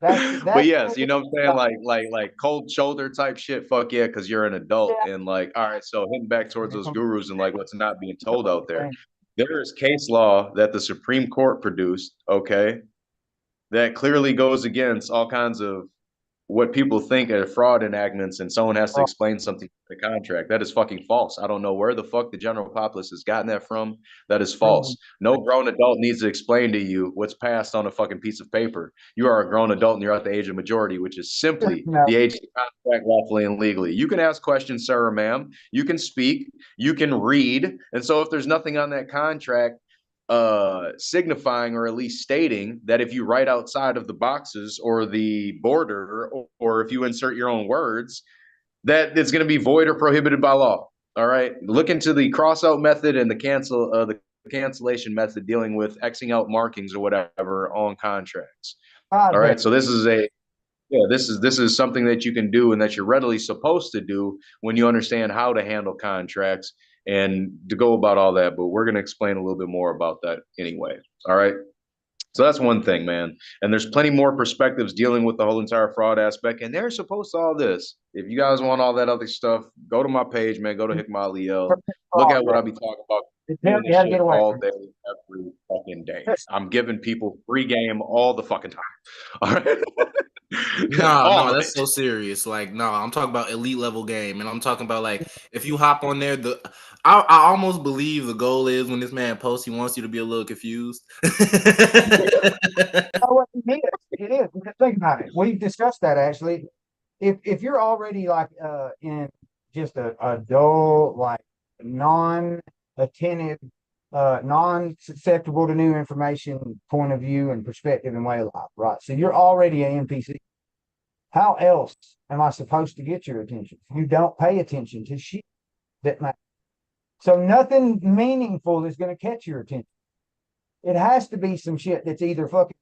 But yes, you know what I'm saying? Like cold shoulder type shit. Fuck yeah, because you're an adult. Yeah. And like, all right, so hitting back towards those gurus and like what's not being told out there. There is case law that the Supreme Court produced, okay, that clearly goes against all kinds of what people think are fraud enactments, and someone has to explain something to the contract. That is fucking false. I don't know where the fuck the general populace has gotten that from. That is false. No grown adult needs to explain to you what's passed on a fucking piece of paper. You are a grown adult and you're at the age of majority, which is simply the age to contract lawfully and legally. You can ask questions, sir or ma'am. You can speak. You can read. And so if there's nothing on that contract signifying or at least stating that if you write outside of the boxes or the border, or if you insert your own words, that it's going to be void or prohibited by law. All right. Look into the cross out method and the cancellation method dealing with Xing out markings or whatever on contracts. All right. So this is something that you can do and that you're readily supposed to do when you understand how to handle contracts and to go about all that. But we're going to explain a little bit more about that anyway. All right. So that's one thing, man. And there's plenty more perspectives dealing with the whole entire fraud aspect. And they're supposed to all this. If you guys want all that other stuff, go to my page, man. Go to Hikmah Aliel. Look at what I be talking about. Doing this shit all day, every fucking day. I'm giving people free game all the fucking time. All right. No, that's so serious. Like, no, I'm talking about elite level game, and I'm talking about like if you hop on there, I almost believe the goal is when this man posts, he wants you to be a little confused. It is. Think about it. We've discussed that actually. If you're already like in just a dull, like non-attentive, non-susceptible to new information point of view and perspective and way of life, right? So you're already an NPC. How else am I supposed to get your attention? You don't pay attention to shit that matters. So nothing meaningful is going to catch your attention. It has to be some shit that's either fucking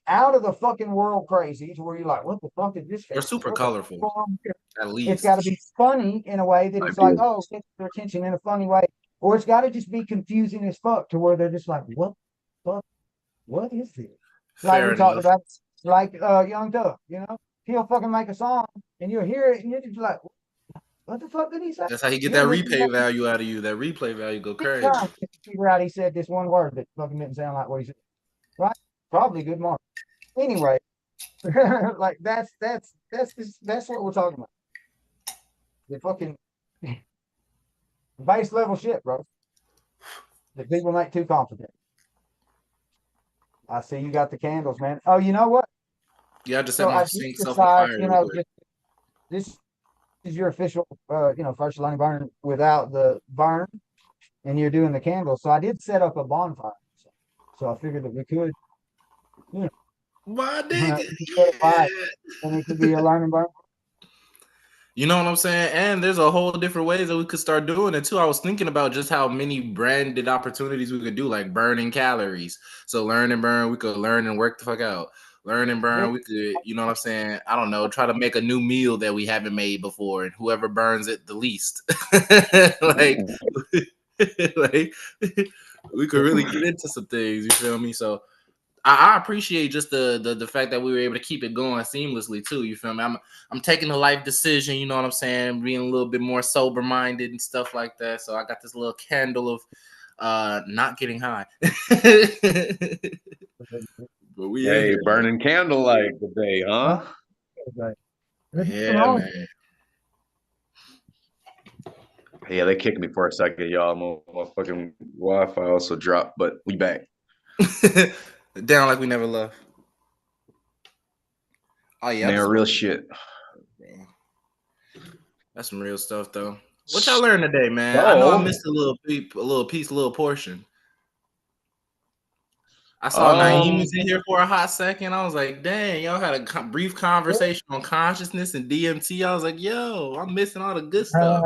out of the fucking world crazy to where you're like, what the fuck is this? They're super colorful. At least it's got to be funny in a way that it's like, oh, get their attention in a funny way, or it's got to just be confusing as fuck to where they're just like, what is this? Like we talked about, like Young Thug, you know, he'll fucking make a song and you'll hear it and you're just like, what the fuck did he say? That's how he get that replay value out of you. That replay value go crazy. Figure out he said this one word that fucking didn't sound like what he said. Right? Probably good mark. Anyway, like that's what we're talking about. The fucking base level shit, bro. The people make too complicated. I see you got the candles, man. Oh, you know what? Yeah, I just set my sink self on fire. You know, this is your official, first Lonnie burn without the burn, and you're doing the candles. So I did set up a bonfire. So I figured that we could, my nigga, and it could be a learning burn. You know what I'm saying? And there's a whole different ways that we could start doing it too. I was thinking about just how many branded opportunities we could do, like burning calories. So learn and burn, we could learn and work the fuck out. Learn and burn, we could, you know what I'm saying? I don't know, try to make a new meal that we haven't made before, and whoever burns it the least. like we could really get into some things, you feel me? So I appreciate just the fact that we were able to keep it going seamlessly too. You feel me? I'm taking a life decision. You know what I'm saying? Being a little bit more sober minded and stuff like that. So I got this little candle of not getting high. But we burning candlelight today, huh? Yeah, man. Yeah, they kicked me for a second, y'all. My fucking Wi-Fi also dropped, but we back. Down like we never left. Oh yeah, man, real shit. That's some real stuff, though. What y'all learned today, man? I know I missed a little piece, a little portion. I saw Naeem was in here for a hot second. I was like, dang, y'all had a brief conversation on consciousness and DMT. I was like, yo, I'm missing all the good stuff.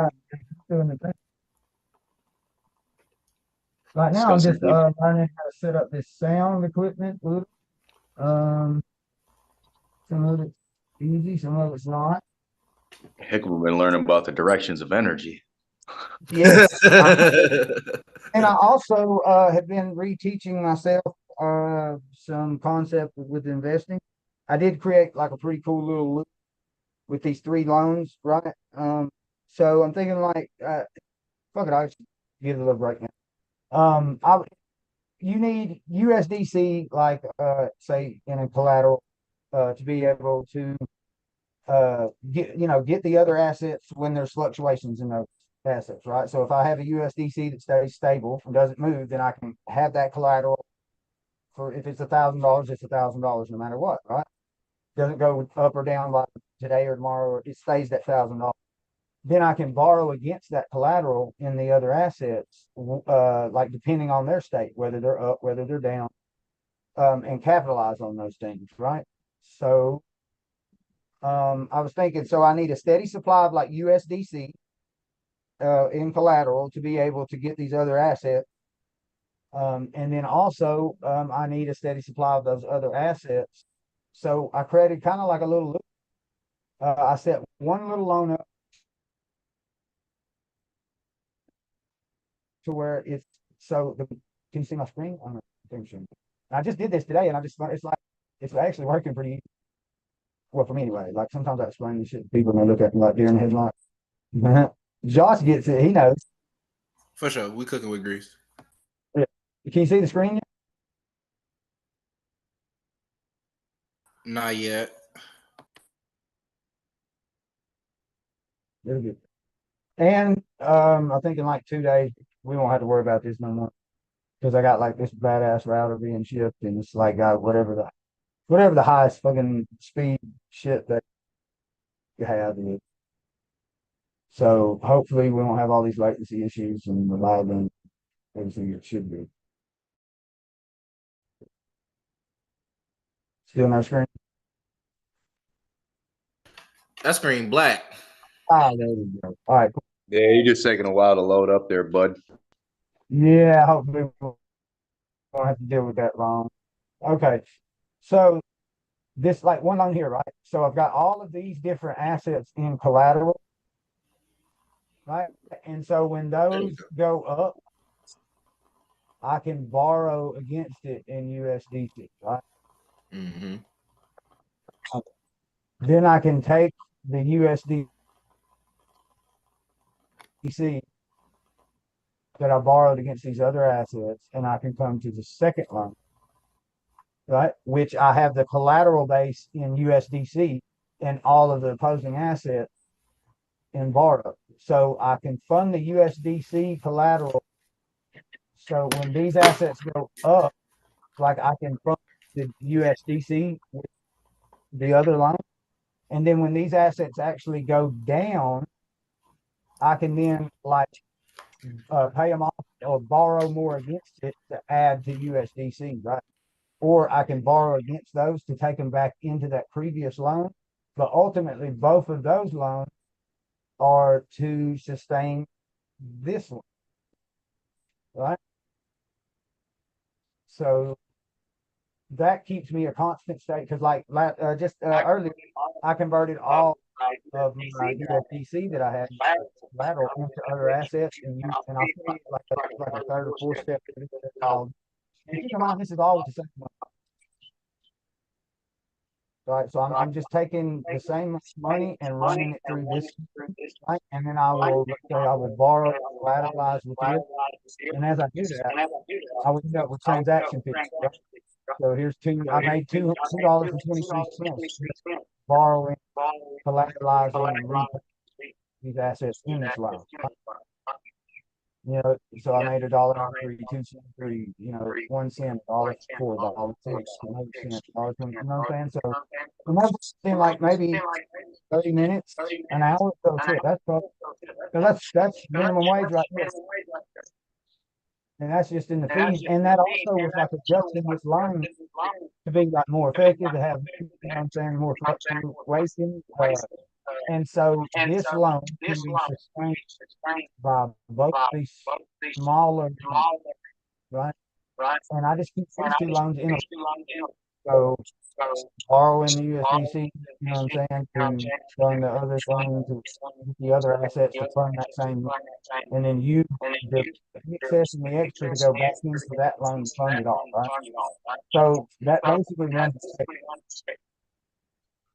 Right now, I'm just learning how to set up this sound equipment. Some of it's easy, some of it's not. Heck, we've been learning about the directions of energy. Yes. And I also have been reteaching myself some concept with investing. I did create like a pretty cool little loop with these 3 loans, right? So I'm thinking like, fuck it, I'll just give it a little breakdown. I you need USDC like say in a collateral to be able to get the other assets when there's fluctuations in those assets, right? So if I have a USDC that stays stable and doesn't move, then I can have that collateral for if it's $1,000, it's $1,000 no matter what, right? Doesn't go up or down like today or tomorrow, it stays that $1,000. Then I can borrow against that collateral in the other assets, like depending on their state, whether they're up, whether they're down, and capitalize on those things, right? So I was thinking, so I need a steady supply of like USDC in collateral to be able to get these other assets. And then also I need a steady supply of those other assets. So I created kind of like a little loop. I set one little loan up to where it's so the, can you see my screen? I don't know. I think so. I just did this today and it's actually working pretty easy. Well, for me anyway. Like sometimes I explain this shit to people and they look at me like deer in the headlights. Josh gets it, he knows. For sure. We cooking with grease. Yeah. Can you see the screen yet? Not yet. Very good. And I think in like 2 days we won't have to worry about this no more. Because I got like this badass router being shipped and it's like got whatever the highest fucking speed shit that you have is. So hopefully we won't have all these latency issues and reliability, everything it should be. Still no screen? That screen black. Ah, there we go. All right, cool. Yeah, you're just taking a while to load up there, bud. Yeah, hopefully we won't have to deal with that long. Okay, so this like one loan here, right? So I've got all of these different assets in collateral, right? And so when those go up, I can borrow against it in USDC, right? Mm-hmm. Then I can take the USDC that I borrowed against these other assets, and I can come to the second loan, right? Which I have the collateral base in USDC and all of the opposing assets in borrow. So I can fund the USDC collateral. So when these assets go up, like I can fund the USDC with the other loan. And then when these assets actually go down, I can then like pay them off or borrow more against it to add to USDC, right? Or I can borrow against those to take them back into that previous loan. But ultimately, both of those loans are to sustain this one, right? So that keeps me a constant state because like earlier, I converted all of my USDC that I had lateral into other assets and I'll show you like a third or fourth step. And keep in mind, this is all with the same one. Right, so I'm just taking the same money and running it through this, right? And then I will borrow, collateralize with it. And as I do that, I would end up with transaction fees. Right? So here's I made $2.23 borrowing, collateralizing, and repaying these assets in this loan. So I made $1.03, 2 cents, 3, 1 cent, $1.04, $1.06, $0.08, $1.20. You know what I'm saying? So it must seem like maybe 30 minutes, an hour. So shit, that's minimum wage right there. And that's just in the fees. And that also was like adjusting this loan to be like more effective, to have, more fluctuation. And so this loan can be sustained by both these smaller loans, right? And I just keep these 2 loans in. So borrowing the USDC, you know what I'm saying, to fund the other things, the other assets to fund that same, and then use the excess and the extra to go back into that loan to fund it all, right? So that basically runs the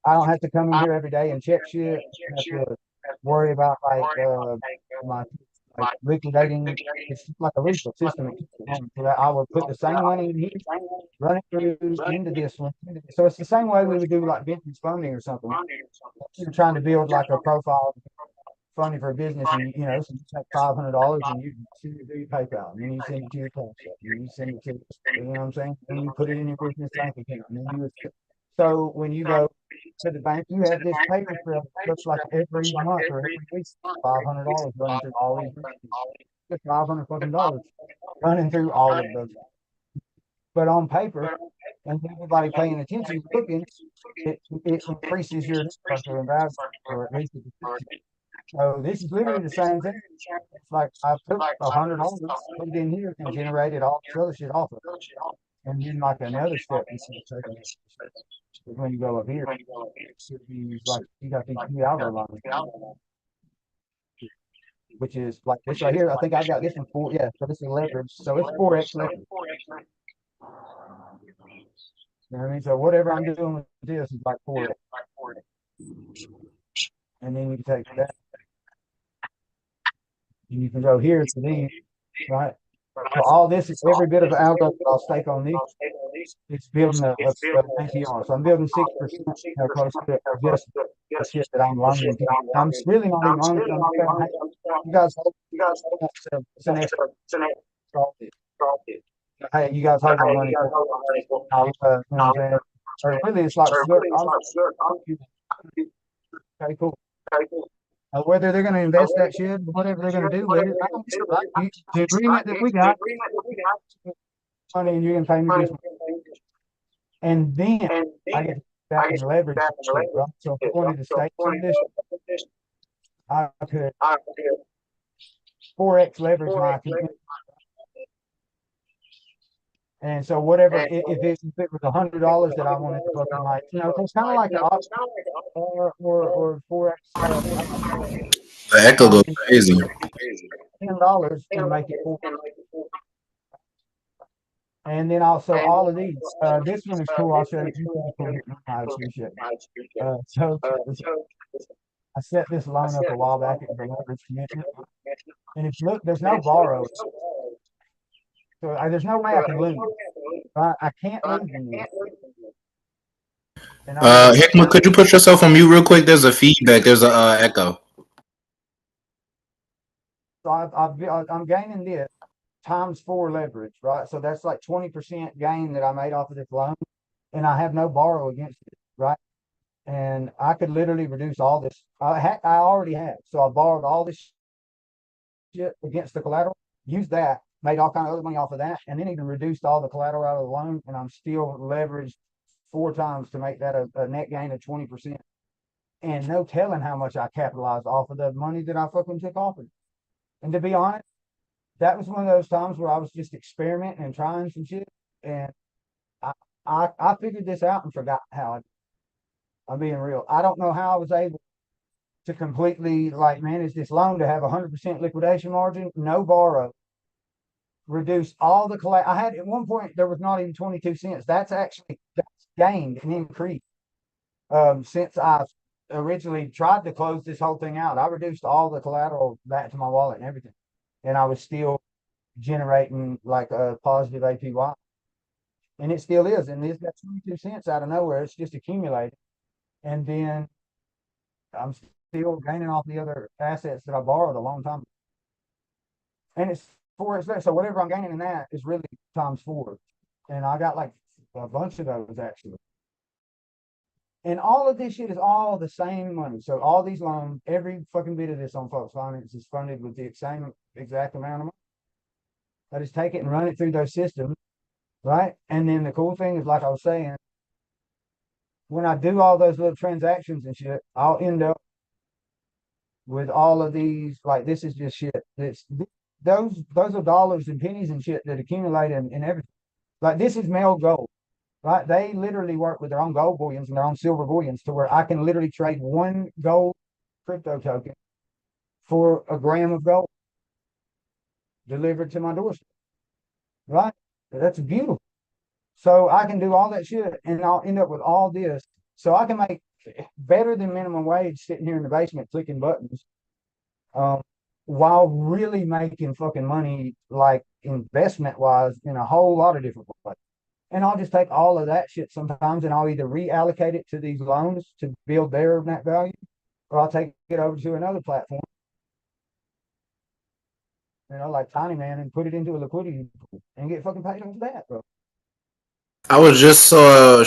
I don't have to come in here every day and check shit. I don't have to worry about my like liquidating. It's just like a lethal system. It keeps it going. So that I would put the same money in here, run it through into this one. So it's the same way we would do like business funding or something. You're trying to build like a profile funding for a business, and you know, so you take $500 and you send it to your PayPal, and then you send it to your cash app, and you send it to, you know what I'm saying? And you put it in your business bank account, and then so when you go to the bank, you have this paper trail that looks like every month or every week, $500 running through all these businesses. Just 500 fucking dollars running through all of those. But on paper, and everybody paying attention, looking, it increases your structure and value, or at least it decreases. So this is literally the same thing. It's like I took $100, put it in here, and generated all this other shit off of it. And then like another step you should take is when you go up here, should be like you got these new algo lines, which is like this right here. I think I got this one for, yeah. So this is leverage. So it's 4x leverage. You know what I mean? So whatever I'm doing with this is like 4x. And then you can take that. And you can go here to these, right? So all this is every bit of algo that I'll stake on these. It's building a APR. So I'm building 6%, you know, close to it, just the shit that I'm learning. I'm really not even learning. I'm saying, hey, you guys, it's an effort. Hey, you guys hold my money. I'll, you know what I'm saying? Or really, it's like, okay, cool. Whether they're going to invest that shit, whatever they're going to do with it, I don't care, right? The agreement that we got, money, and you're going to pay me this much. And then I get back and leverage that shit, right? So if I wanted to stake on this, I could 4x leverage my account. And so whatever, if it was $100 that I wanted to fucking like, you know, it's kind of like an option or 4x. The echo goes crazy. $10 and make it 4. And then also all of these. This one is cool. I'll show you how to see shit. So I set this loan up a while back at the leverage commitment. And if you look, there's no borrow. So there's no way I can lose. I can't lose in this. Hickman, could you put yourself on mute real quick? There's a feedback. There's a echo. So I'm gaining this times 4 leverage, right? So that's like 20% gain that I made off of this loan, and I have no borrow against it, right? And I could literally reduce all this. I already have. So I borrowed all this shit against the collateral, used that, made all kind of other money off of that, and then even reduced all the collateral out of the loan, and I'm still leveraged 4 times to make that a net gain of 20%. And no telling how much I capitalized off of the money that I fucking took off of it. And to be honest, that was one of those times where I was just experimenting and trying some shit, and I figured this out and forgot how I'm being real. I don't know how I was able to completely like manage this loan to have 100% liquidation margin, no borrow, reduce all the collateral. I had at one point there was not even 22 cents. That's gained and increased since I originally tried to close this whole thing out. I reduced all the collateral back to my wallet and everything, and I was still generating like a positive APY, and it still is. And it's got 22 cents out of nowhere. It's just accumulated, and then I'm still gaining off the other assets that I borrowed a long time ago. And it's 4x. So whatever I'm gaining in that is really times 4, and I got like a bunch of those actually. And all of this shit is all the same money. So all these loans, every fucking bit of this on Fox Finance is funded with the same exact amount of money. I just take it and run it through those systems, right? And then the cool thing is, like I was saying, when I do all those little transactions and shit, I'll end up with all of these. Like this is just shit. Those are dollars and pennies and shit that accumulate in everything. Like this is Mel Gold. Right, they literally work with their own gold bullions and their own silver bullions to where I can literally trade 1 gold crypto token for a gram of gold delivered to my doorstep. Right, that's beautiful. So I can do all that shit, and I'll end up with all this So I can make better than minimum wage sitting here in the basement clicking buttons, um, while really making fucking money, like investment wise, in a whole lot of different ways. And I'll just take all of that shit sometimes and I'll either reallocate it to these loans to build their net value, or I'll take it over to another platform, like Tiny Man, and put it into a liquidity pool and get fucking paid off that, bro. I was just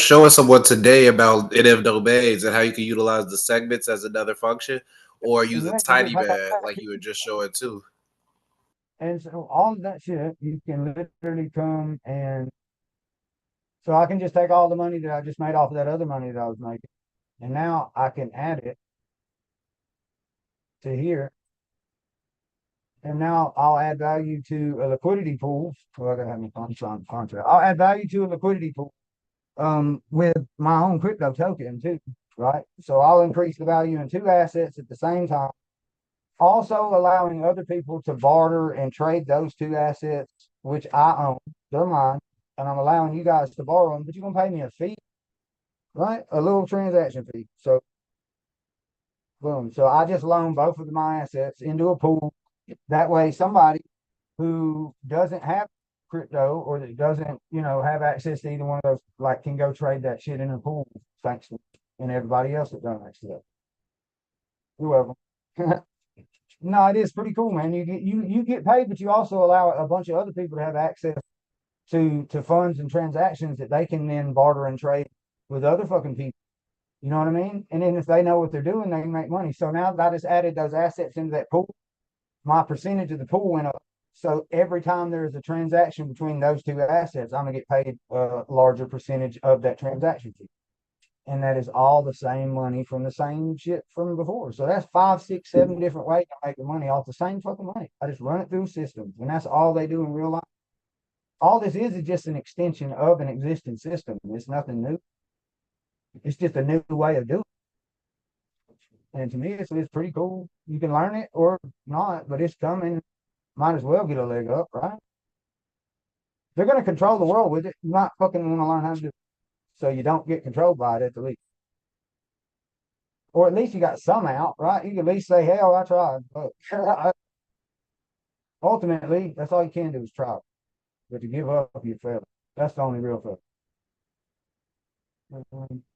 showing someone today about NFW Bays and how you can utilize the segments as another function, or use And a you ain't gonna tiny get paid off man that like shit. you were just showing too. And so all of that shit, you can literally come and so I can just take all the money that I just made off of that other money that I was making, and now I can add it to here. And now I'll add value to a liquidity pool. Well, I gotta have my contract. I'll add value to a liquidity pool, with my own crypto token too, right? So I'll increase the value in two assets at the same time, also allowing other people to barter and trade those two assets, which I own. They're mine, and I'm allowing you guys to borrow them, but you're gonna pay me a fee, right? A little transaction fee. So boom. So I just loan both of my assets into a pool. That way, somebody who doesn't have crypto or that doesn't, have access to either one of those, like, can go trade that shit in a pool, thanks to and everybody else that donates to that. Whoever. No, it is pretty cool, man. You get paid, but you also allow a bunch of other people to have access to funds and transactions that they can then barter and trade with other fucking people. You know what I mean? And then if they know what they're doing, they can make money. So now that I just added those assets into that pool, my percentage of the pool went up. So every time there's a transaction between those two assets, I'm gonna get paid a larger percentage of that transaction fee. And that is all the same money from the same shit from before. So that's 5, 6, 7 different ways to make the money off the same fucking money. I just run it through systems, and that's all they do in real life. All this is just an extension of an existing system. It's nothing new. It's just a new way of doing it. And to me, it's pretty cool. You can learn it or not, but it's coming. Might as well get a leg up, right? They're going to control the world with it. You might fucking want to learn how to do it so you don't get controlled by it at the least. Or at least you got some out, right? You can at least say, hell, I tried. But ultimately, that's all you can do is try. But to give up, you fail. That's the only real fail.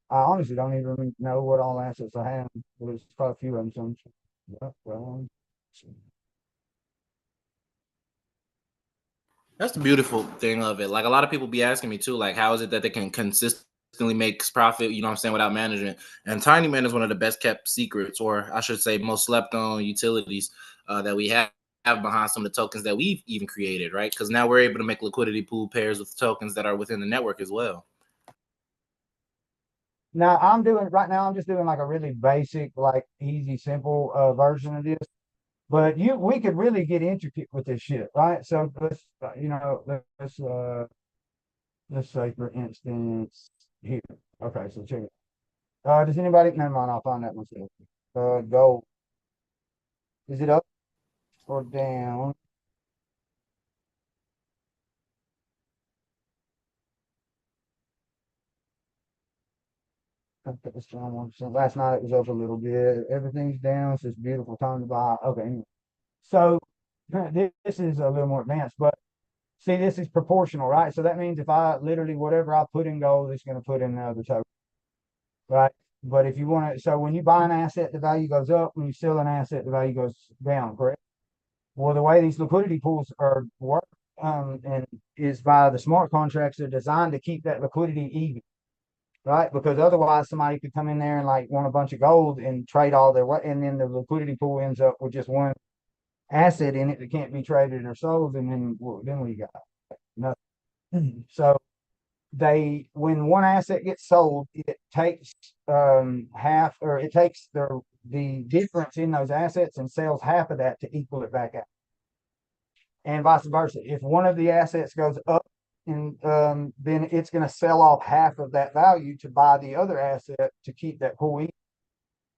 I honestly don't even know what all assets I have. But it's quite a few of them. Yeah, well, That's the beautiful thing of it. Like a lot of people be asking me too, like how is it that they can consistently make profit, you know what I'm saying, without management? And Tiny Man is one of the best kept secrets, or I should say most slept on utilities that we have behind some of the tokens that we've even created, right? Because now we're able to make liquidity pool pairs with tokens that are within the network as well. now I'm just doing like a really basic, like easy, simple version of this. But we could really get intricate with this shit, right? So let's say for instance here. Okay, so check it. Does anybody? Never mind. I'll find that myself. Gold. Is it up or down? It's down 1%. Last night it was up a little bit. Everything's down. So it's a beautiful time to buy. Okay. Anyway. So this is a little more advanced, but see, this is proportional, right? So that means if I literally whatever I put in gold, it's going to put in another token, right? But if you want to, so when you buy an asset, the value goes up. When you sell an asset, the value goes down, correct? Well, the way these liquidity pools are work, and is by the smart contracts are designed to keep that liquidity even, right? Because otherwise, somebody could come in there and like want a bunch of gold and trade all their what, and then the liquidity pool ends up with just one asset in it that can't be traded or sold, and then we got nothing. So when one asset gets sold, it takes half, or it takes the difference in those assets and sells half of that to equal it back out, and vice versa. If one of the assets goes up, and then it's going to sell off half of that value to buy the other asset to keep that pool even.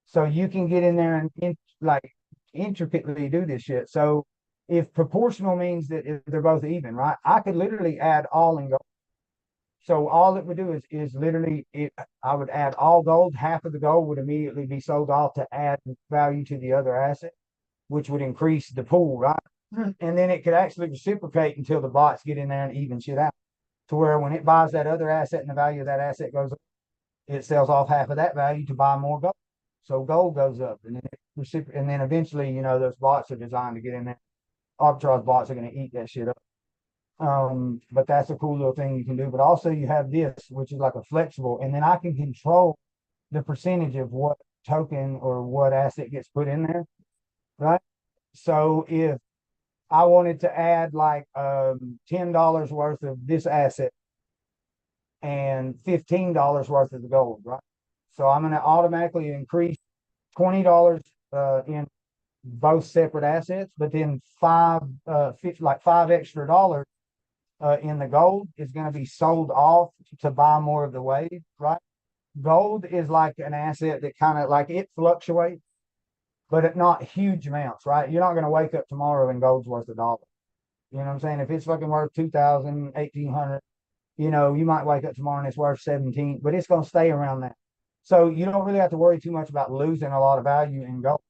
So you can get in there and like intricately do this shit. So if proportional means that if they're both even, right? I could literally add all and go. So all it would do is literally I would add all gold. Half of the gold would immediately be sold off to add value to the other asset, which would increase the pool, right? And then it could actually reciprocate until the bots get in there and even shit out. To where when it buys that other asset and the value of that asset goes up, it sells off half of that value to buy more gold. So gold goes up, and then and then eventually, you know, those bots are designed to get in there. Arbitrage bots are going to eat that shit up. But that's a cool little thing you can do. But also you have this, which is like a flexible, and then I can control the percentage of what token or what asset gets put in there, right? So if I wanted to add like $10 worth of this asset and $15 worth of the gold, right? So I'm going to automatically increase $20 in both separate assets, but then five extra dollars in the gold is going to be sold off to buy more of the wave, right? Gold is like an asset that kind of like it fluctuates, but at not huge amounts, right? You're not going to wake up tomorrow and gold's worth $1. You know what I'm saying? If it's fucking worth 2,000, 1,800, you know, you might wake up tomorrow and it's worth 17, but it's going to stay around that. So you don't really have to worry too much about losing a lot of value in gold,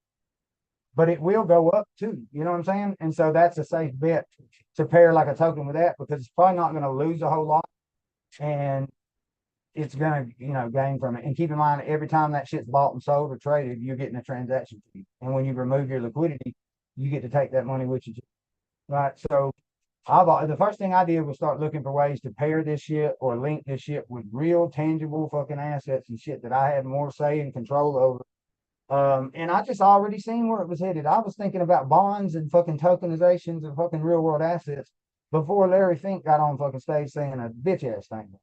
but it will go up too. You know what I'm saying? And so that's a safe bet to pair like a token with that, because it's probably not going to lose a whole lot, and it's going to, you know, gain from it. And keep in mind, every time that shit's bought and sold or traded, you're getting a transaction fee. And when you remove your liquidity, you get to take that money with you, right? So the first thing I did was start looking for ways to pair this shit or link this shit with real tangible fucking assets and shit that I had more say and control over. And I just already seen where it was headed. I was thinking about bonds and fucking tokenizations of fucking real world assets before Larry Fink got on fucking stage saying a bitch ass thing.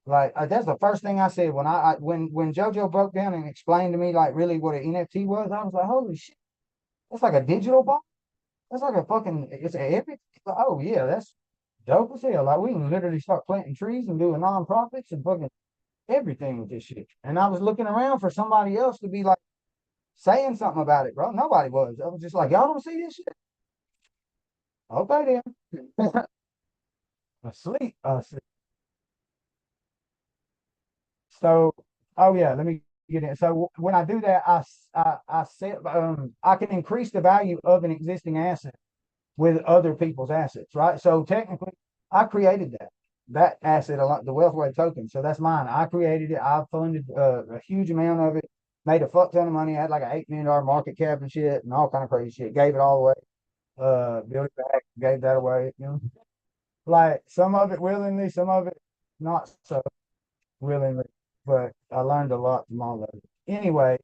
Like that's the first thing I said when when JoJo broke down and explained to me like really what an NFT was. I was like, holy shit, that's like a digital bond. That's like a fucking, it's an epic. Oh yeah, that's dope as hell. Like we can literally start planting trees and doing nonprofits and fucking everything with this shit. And I was looking around for somebody else to be like saying something about it, bro. Nobody was. I was just like, y'all don't see this shit? Okay then. Asleep. So, oh yeah, let me get in. So when I do that, I set I can increase the value of an existing asset with other people's assets, right? So technically, I created that asset, the Wealth Wave token. So that's mine. I created it. I funded a huge amount of it. Made a fuck ton of money. I had like an $8 million market cap and shit, and all kind of crazy shit. Gave it all away. Built it back. Gave that away. You know, like some of it willingly, some of it not so willingly. But I learned a lot from all of it. Anyway,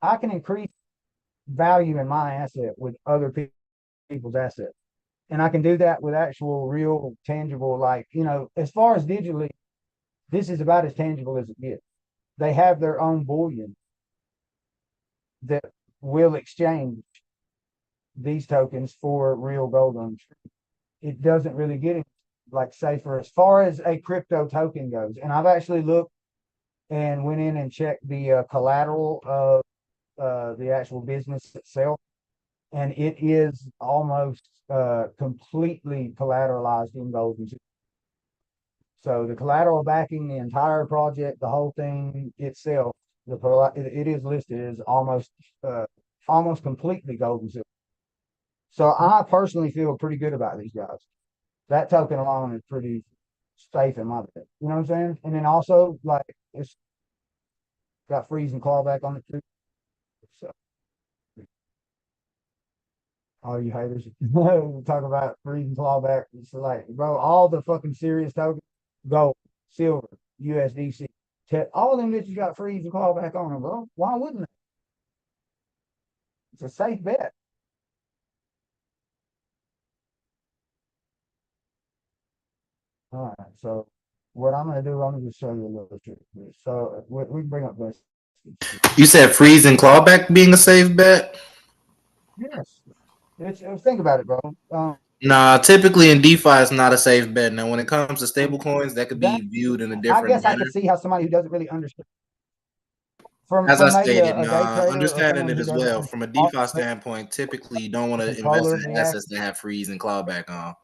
I can increase value in my asset with other people's assets. And I can do that with actual, real, tangible, like, you know, as far as digitally, this is about as tangible as it gets. They have their own bullion that will exchange these tokens for real gold on the street. It doesn't really get it, like, safer as far as a crypto token goes. And I've actually looked and went in and checked the collateral of the actual business itself, and it is almost completely collateralized in gold and silver. So the collateral backing the entire project, the whole thing itself, it is listed as almost completely gold and silver. So I personally feel pretty good about these guys. That token alone is pretty safe in my opinion. You know what I'm saying? And then also, like, it's got freeze and clawback on it too. So all you haters talk about freeze and clawback. It's like, bro, all the fucking serious tokens, gold, silver, USDC, all of them that you got freeze and clawback on them, bro. Why wouldn't they? It's a safe bet. All right, so what I'm gonna do, I'm gonna just show you a little trick. So we can bring up this. You said freeze and clawback being a safe bet? Yes. Think about it, bro. Nah, typically in DeFi, it's not a safe bet. Now, when it comes to stable coins, that could be viewed in a different I guess manner. I could see how somebody who doesn't really understand. As I maybe stated, a day trader or understanding someone it who as doesn't well. From a understand DeFi standpoint, typically you don't want to controller invest of in the assets that have freeze and clawback on.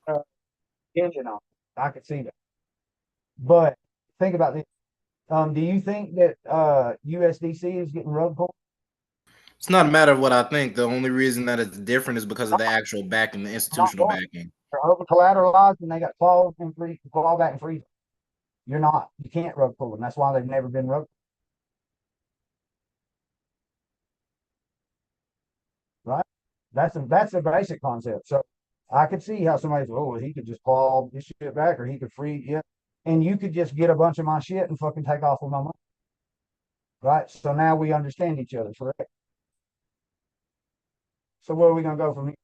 engine on. I could see that. But think about this. Do you think that USDC is getting rug pulled? It's not a matter of what I think. The only reason that it's different is because of the actual backing, the institutional backing. They're over collateralized and they got clawback and freeze. You're not. You can't rug pull them. That's why they've never been rug. Right? That's a basic concept. So I could see how somebody's, oh, he could just claw this shit back, or he could free, yeah. And you could just get a bunch of my shit and fucking take off with my money. Right? So now we understand each other, correct? So where are we gonna go from here?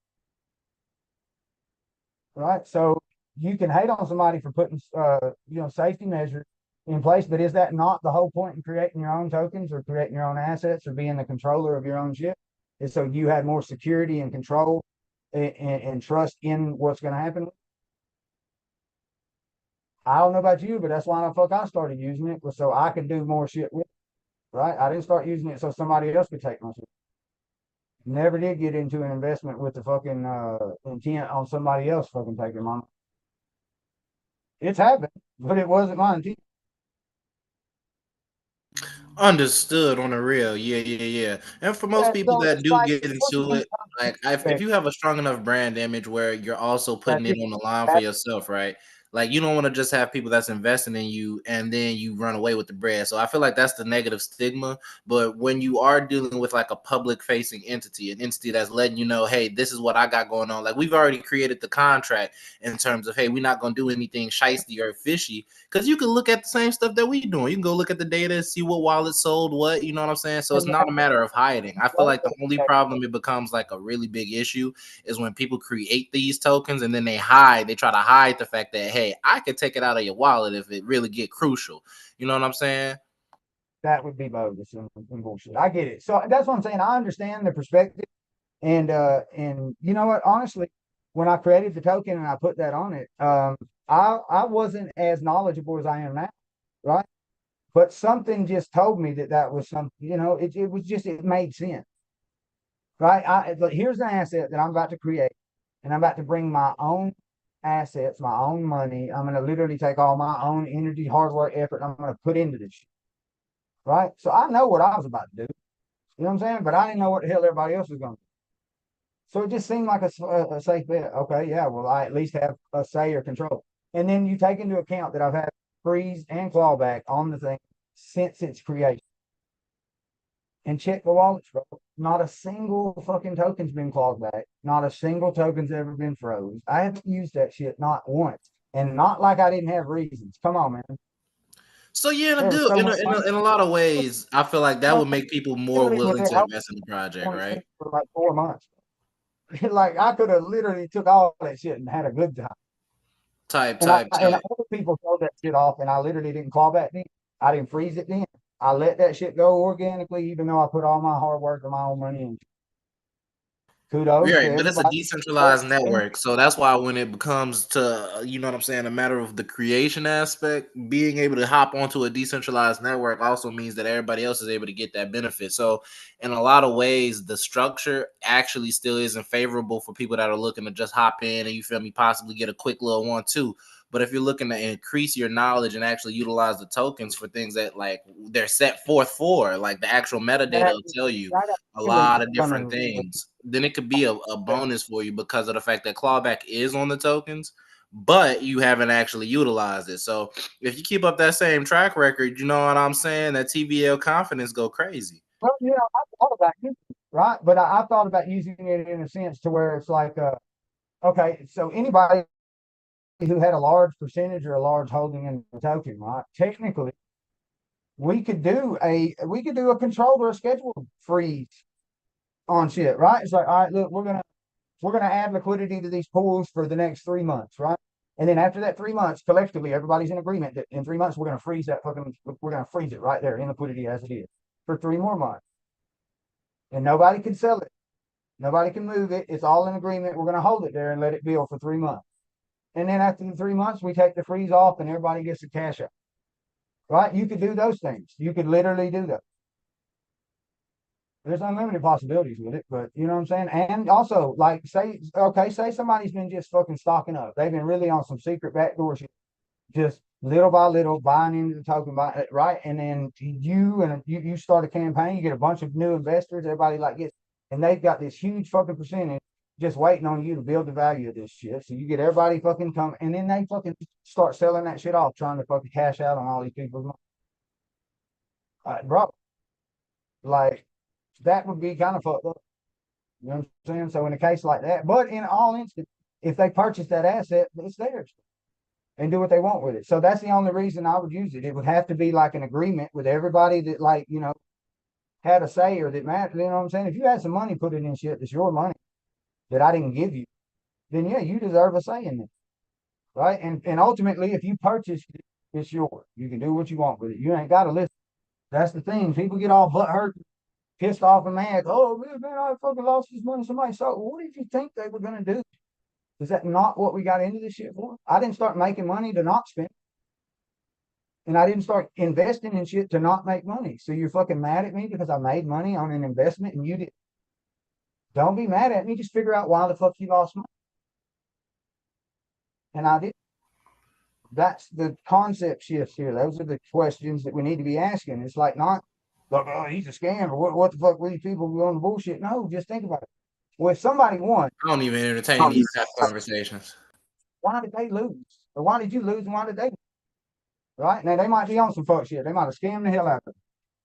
Right? So you can hate on somebody for putting safety measures in place, but is that not the whole point in creating your own tokens or creating your own assets or being the controller of your own shit? Is so you have more security and control and trust in what's going to happen. I don't know about you, but that's why the fuck I started using it, was so I could do more shit with it, right? I didn't start using it so somebody else could take my shit. Never did get into an investment with the fucking intent on somebody else fucking taking money. It's happened, but it wasn't my intent. Understood on the real, yeah. And for most people that do get into it, like if you have a strong enough brand image where you're also putting it on the line for yourself, right? Like you don't want to just have people that's investing in you and then you run away with the bread. So I feel like that's the negative stigma. But when you are dealing with like a public facing entity, an entity that's letting you know, hey, this is what I got going on. Like we've already created the contract in terms of, hey, we're not gonna do anything shisty or fishy, because you can look at the same stuff that we doing. You can go look at the data and see what wallet sold what, you know what I'm saying? So it's not a matter of hiding. I feel like the only problem it becomes like a really big issue is when people create these tokens and then they try to hide the fact that, hey, I could take it out of your wallet if it really get crucial. You know what I'm saying? That would be bogus and bullshit. I get it. So that's what I'm saying. I understand the perspective. And you know what? Honestly, when I created the token and I put that on it, I wasn't as knowledgeable as I am now, right? But something just told me that was something, it was just, it made sense, right? Here's an asset that I'm about to create, and I'm about to bring my own assets, my own money. I'm going to literally take all my own energy, hard work, effort, I'm going to put into this shit, right? So I know what I was about to do, you know what I'm saying? But I didn't know what the hell everybody else was going to do. So it just seemed like a safe bet. Okay, yeah, well, I at least have a say or control. And then you take into account that I've had freeze and clawback on the thing since its creation. And check the wallets, bro. Not a single fucking token's been clawed back. Not a single token's ever been froze. I haven't used that shit not once. And not like I didn't have reasons. Come on, man. So yeah, in a lot of ways, I feel like that would make people more willing to invest in the project, right? For like 4 months. Like I could have literally took all that shit and had a good time. And other people sold that shit off, and I literally didn't claw back then. I didn't freeze it then. I let that shit go organically, even though I put all my hard work and my own money in. Kudos. Right, but it's a decentralized network. So that's why when it becomes to, you know what I'm saying, a matter of the creation aspect, being able to hop onto a decentralized network also means that everybody else is able to get that benefit. So in a lot of ways, the structure actually still isn't favorable for people that are looking to just hop in and, you feel me, possibly get a quick little 1-2. But if you're looking to increase your knowledge and actually utilize the tokens for things that like they're set forth for, like the actual metadata will tell you a lot of different things, then it could be a bonus for you because of the fact that clawback is on the tokens, but you haven't actually utilized it. So if you keep up that same track record, you know what I'm saying, that TVL confidence go crazy. Well, I thought about using it, right? But I thought about using it in a sense to where it's like, okay, so anybody who had a large percentage or a large holding in the token, right? Technically, we could do a control or a scheduled freeze on shit, right? It's like, all right, look, we're gonna add liquidity to these pools for the next 3 months, right? And then after that 3 months, collectively, everybody's in agreement that in 3 months we're gonna freeze it right there in liquidity as it is for 3 more months. And nobody can sell it. Nobody can move it. It's all in agreement. We're gonna hold it there and let it build for 3 months. And then after the 3 months, we take the freeze off and everybody gets the cash out. Right? You could do those things. You could literally do that. There's unlimited possibilities with it, but you know what I'm saying? And also, like, say somebody's been just fucking stocking up. They've been really on some secret backdoor shit, just little by little, buying into the token, right? And then you start a campaign, you get a bunch of new investors, everybody like gets, and they've got this huge fucking percentage just waiting on you to build the value of this shit. So you get everybody fucking come, and then they fucking start selling that shit off, trying to fucking cash out on all these people's money. Bro, like that would be kind of fucked up. You know what I'm saying? So in a case like that, but in all instances, if they purchase that asset, it's theirs and do what they want with it. So that's the only reason I would use it. It would have to be like an agreement with everybody that, like, you know, had a say or that mattered. You know what I'm saying? If you had some money put it in shit that's your money that I didn't give you, then yeah, you deserve a say in it. Right. And ultimately, if you purchase it, it's yours. You can do what you want with it. You ain't got to listen. That's the thing. People get all butthurt, pissed off and mad. Oh man, I fucking lost this money. Somebody saw. What did you think they were gonna do? Is that not what we got into this shit for? I didn't start making money to not spend. And I didn't start investing in shit to not make money. So you're fucking mad at me because I made money on an investment and you did. Don't be mad at me. Just figure out why the fuck you lost money. And I did. That's the concept shift here. Those are the questions that we need to be asking. It's like not like, oh, he's a scam, or what the fuck were these people on the bullshit? No, just think about it. Well, if somebody won, I don't even entertain these type of conversations. why did they lose? Or why did you lose and why did they? Right? Now they might be on some fuck shit. They might have scammed the hell out of it.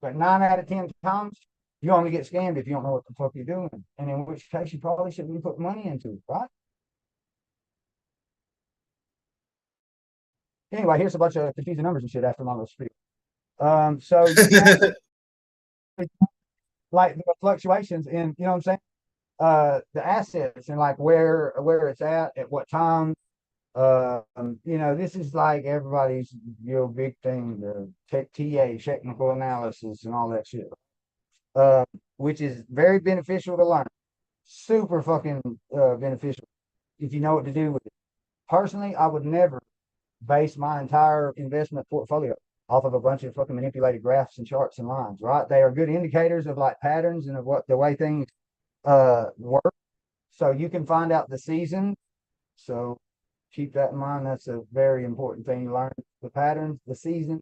But 9 out of 10 times, you only get scammed if you don't know what the fuck you're doing. And in which case you probably shouldn't be putting money into it, right? Anyway, here's a bunch of confusing numbers and shit after my little spiel. So you can actually like the fluctuations in, you know what I'm saying? The assets and like where it's at what time. You know, this is like everybody's big thing, the TA, technical analysis and all that shit. Which is very beneficial to learn. Super fucking beneficial if you know what to do with it. Personally, I would never base my entire investment portfolio off of a bunch of fucking manipulated graphs and charts and lines, right? They are good indicators of like patterns and of what the way things work. So you can find out the season. So keep that in mind. That's a very important thing to learn. The patterns, the season,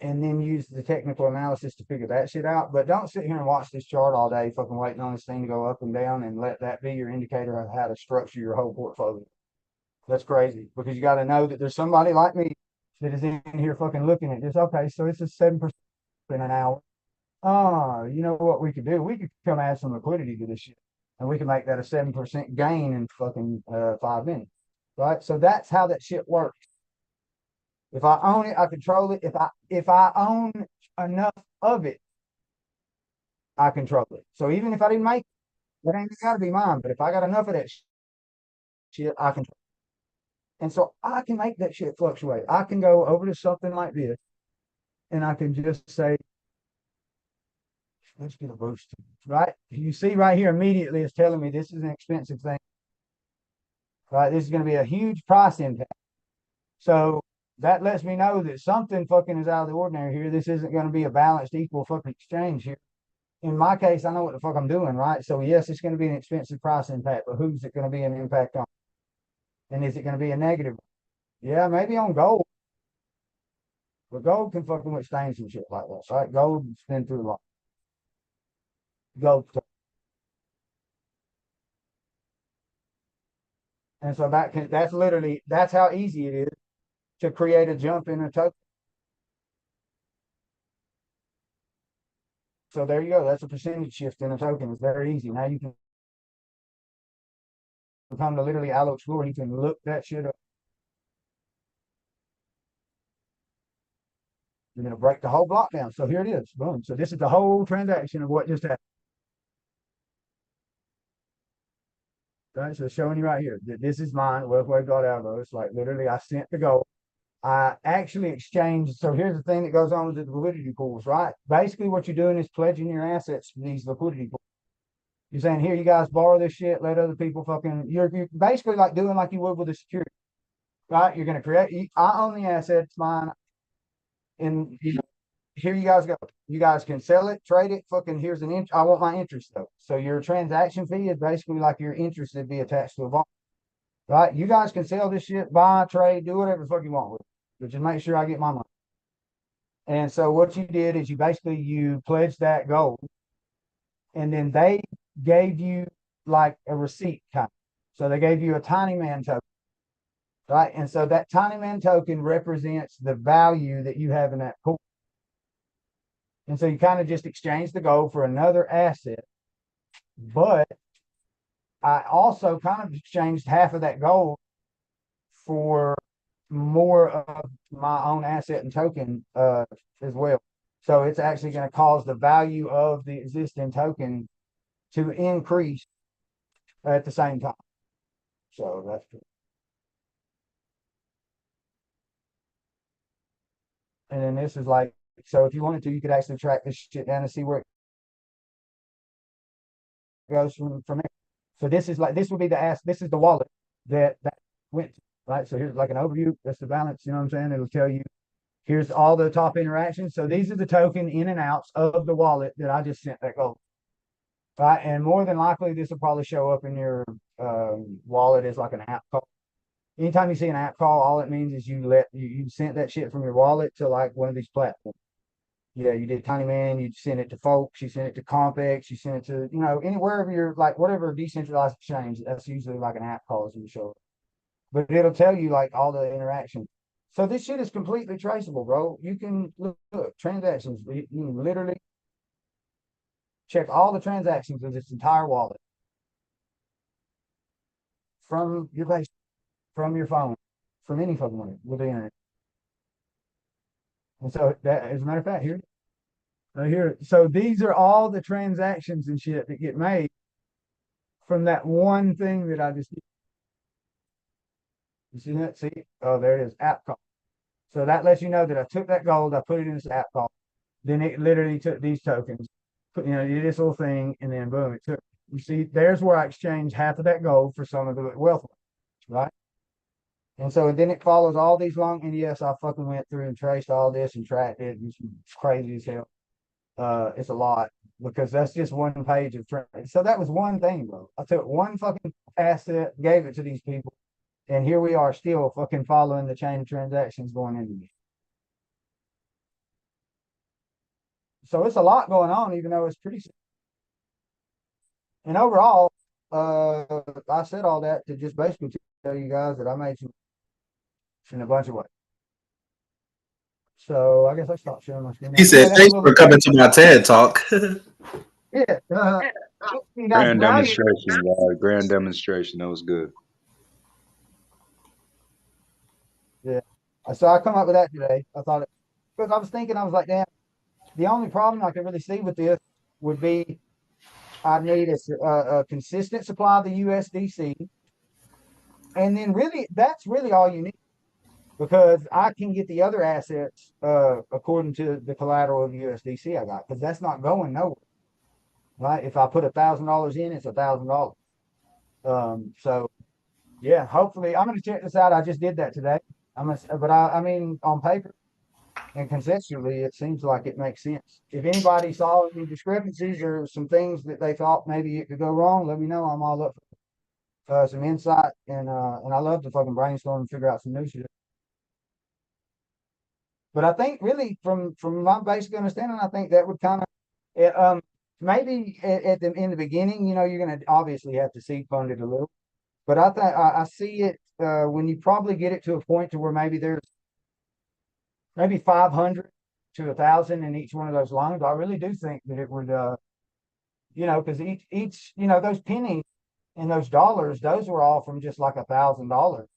and then use the technical analysis to figure that shit out. But don't sit here and watch this chart all day, fucking waiting on this thing to go up and down and let that be your indicator of how to structure your whole portfolio. That's crazy because you got to know that there's somebody like me that is in here fucking looking at this. Okay, so it's a 7% in an hour. You know what we could do? We could come add some liquidity to this shit, and we can make that a 7% gain in fucking 5 minutes, right? So that's how that shit works. If I own it, I control it. If I own enough of it, I control it. So even if I didn't make it, that ain't gotta be mine. But if I got enough of that shit, I control it. And so I can make that shit fluctuate. I can go over to something like this, and I can just say, let's get a boost, right? You see right here immediately it's telling me this is an expensive thing, right? This is going to be a huge price impact. So that lets me know that something fucking is out of the ordinary here. This isn't going to be a balanced, equal fucking exchange here. In my case, I know what the fuck I'm doing, right? So yes, it's going to be an expensive price impact, but who's it going to be an impact on? And is it going to be a negative? Yeah, maybe on gold. But gold can fucking withstand some shit like that, right? Gold's been through a lot. Gold. And so that's literally, that's how easy it is to create a jump in a token. So there you go. That's a percentage shift in a token. It's very easy. Now you can come to literally Allo Explorer. You can look that shit up. You're going to break the whole block down. So here it is. Boom. So this is the whole transaction of what just happened. Right, so showing you right here that this is mine, wealthwave.algo. It's like literally I sent the gold. I actually exchanged. So here's the thing that goes on with the liquidity pools, right? Basically, what you're doing is pledging your assets to these liquidity pools. You're saying, here, you guys borrow this shit, let other people fucking, you're basically like doing like you would with a security, right? You're going to create, I own the asset, it's mine. And here you guys go. You guys can sell it, trade it. Fucking here's an I want my interest though. So your transaction fee is basically like your interest would be attached to a bond. right? You guys can sell this shit, buy, trade, do whatever the fuck you want with it, but just make sure I get my money. And so what you did is you pledged that gold, and then they gave you like a receipt kind of. So they gave you a tiny man token, right? And so that tiny man token represents the value that you have in that pool. And so you kind of just exchange the gold for another asset. But I also kind of exchanged half of that gold for more of my own asset and token as well. So it's actually going to cause the value of the existing token to increase at the same time. So that's true. And then this is like, so if you wanted to, you could actually track this shit down and see where it goes from there. So this is like, this would be this is the wallet that went to, right? So here's like an overview. That's the balance. You know what I'm saying? It'll tell you, here's all the top interactions. So these are the token in and outs of the wallet that I just sent that gold. Right. And more than likely, this will probably show up in your wallet as like an app call. Anytime you see an app call, all it means is you sent that shit from your wallet to like one of these platforms. Yeah, you did Tiny Man, you sent it to Folks, you sent it to Compex, you sent it to, anywhere you're like whatever decentralized exchange, that's usually like an app call as you show up. But it'll tell you like all the interactions. So this shit is completely traceable, bro. You can look transactions. You can literally check all the transactions of this entire wallet from your base, from your phone, from any fucking way with the internet. And so that, as a matter of fact, here, so these are all the transactions and shit that get made from that one thing that I just did. You see that? See? Oh, there it is. App call. So that lets you know that I took that gold, I put it in this app call. Then it literally took these tokens, did this little thing, and then boom, it took. You see, there's where I exchanged half of that gold for some of the wealth, right? And so then it follows all these long, and yes, I fucking went through and traced all this and tracked it. It's crazy as hell. It's a lot because that's just one page of so that was one thing, bro. I took one fucking asset, gave it to these people, and here we are still fucking following the chain of transactions going into this. So it's a lot going on, even though it's pretty. And overall, I said all that to just basically tell you guys that I made some in a bunch of ways. So I guess I stopped sharing my screen. He said, "Thanks for coming to my TED Talk." Yeah. Grand demonstration, guys. Grand demonstration. That was good. Yeah. So I come up with that today. I thought it because I was thinking, I was like, damn, the only problem I could really see with this would be I need a consistent supply of the USDC. And then really, that's really all you need because I can get the other assets according to the collateral of the USDC I got because that's not going nowhere. Right? If I put $1,000 in, it's $1,000. So yeah, hopefully I'm going to check this out. I just did that today. But I mean, on paper and conceptually, it seems like it makes sense. If anybody saw any discrepancies or some things that they thought maybe it could go wrong, let me know. I'm all up for some insight, and I love to fucking brainstorm and figure out some new shit. But I think really from my basic understanding, I think that would kind of maybe in the beginning, you're going to obviously have to seed fund it a little. But I think I see it when you probably get it to a point to where maybe there's maybe 500 to 1,000 in each one of those loans. I really do think that it would, because each those pennies and those dollars, those were all from just like $1,000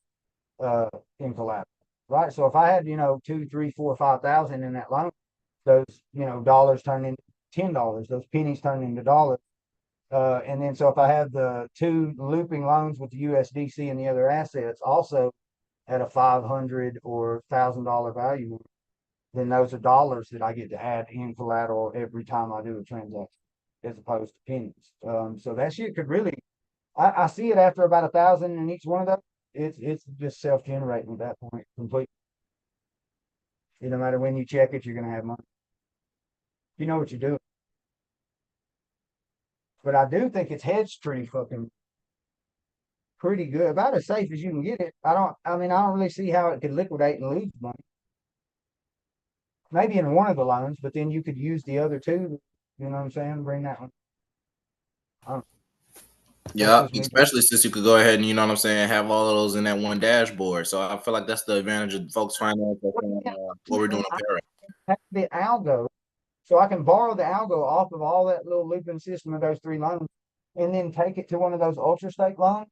in collateral, right? So if I had 2, 3, 4, 5,000 in that loan, those dollars turn into $10, those pennies turn into dollars. And then so if I have the two looping loans with the USDC and the other assets also at a $500 or $1,000 value, then those are dollars that I get to add in collateral every time I do a transaction, as opposed to pennies. So that shit could really, I see it after about 1,000 in each one of those. It's just self-generating at that point completely. No matter when you check it, you're gonna have money. You know what you're doing. But I do think it's hedged pretty fucking. pretty good, about as safe as you can get it. I mean, I don't really see how it could liquidate and lose money. Maybe in one of the loans, but then you could use the other two. You know what I'm saying? Bring that one. Yeah, just me. especially since you could go ahead and, you know what I'm saying, have all of those in that one dashboard. So I feel like that's the advantage of folks finance, what we're doing up here. Have the algo, so I can borrow the algo off of all that little looping system of those 3 loans, and then take it to one of those ultra state loans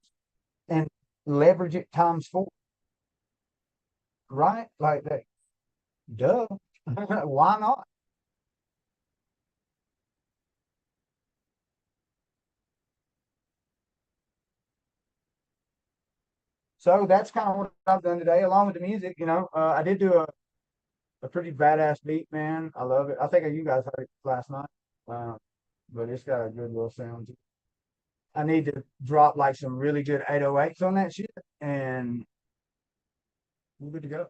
and leverage it times 4. Right? Like that. Duh. Why not? So that's kind of what I've done today, along with the music. You know, I did do a pretty badass beat, man. I love it. I think you guys heard it last night, but it's got a good little sound to it. I need to drop like some really good 808s on that shit, and we're good to go.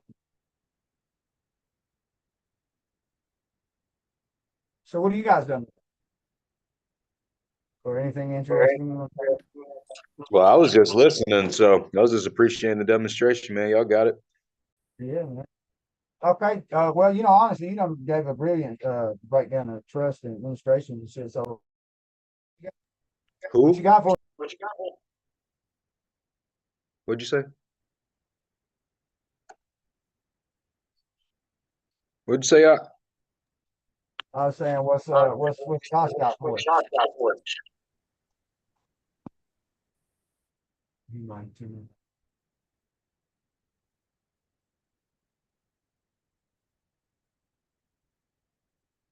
So, what have you guys done? Or anything interesting? Well, I was just listening, so I was just appreciating the demonstration, man. Y'all got it. Yeah, man. Okay. Well, you know, honestly, you done gave a brilliant breakdown of trust and administration and shit. So, what you Who? got for? What'd you say? What'd you say? I was saying, what's Josh got for? You mind too.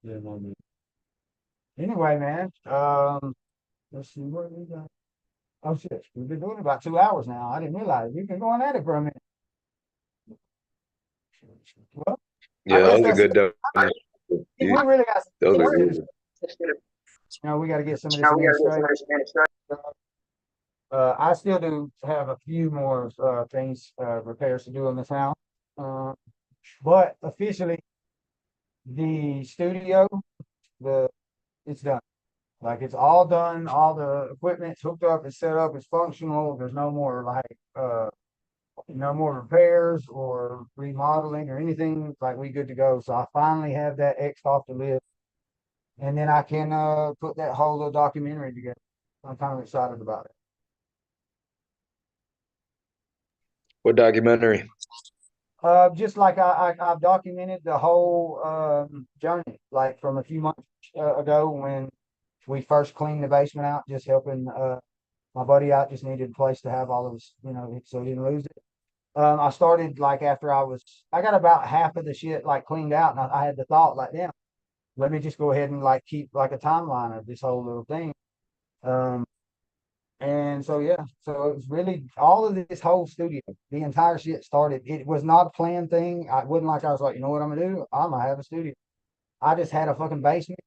Yeah, no, man. Anyway, man. Let's see what we got. Oh shit, we've been doing it about 2 hours now. I didn't realize we've been going at it for a minute. Well, I Yeah, guess that was a that's good it. We You- really got Those are some, good. you know, we got to get some of this administration. I still do have a few more things, repairs to do on this house. Uh, but officially, the studio, the it's done. Like it's all done. All the equipment's hooked up. It's set up. It's functional. There's no more like no more repairs or remodeling or anything. Like we good to go. So I finally have that X off the list, and then I can put that whole little documentary together. I'm kind of excited about it. What documentary? Just like I've documented the whole journey, like from a few months ago when we first cleaned the basement out, just helping my buddy out. Just needed a place to have all of his, you know, so he didn't lose it. I started like after I got about half of the shit like cleaned out, and I had the thought like, damn, let me just go ahead and like keep like a timeline of this whole little thing. Um, And so yeah, so it was really all of this whole studio, the entire shit started. It was not a planned thing. I wasn't like I was like, you know what I'm gonna do? I'm gonna have a studio. I just had a fucking basement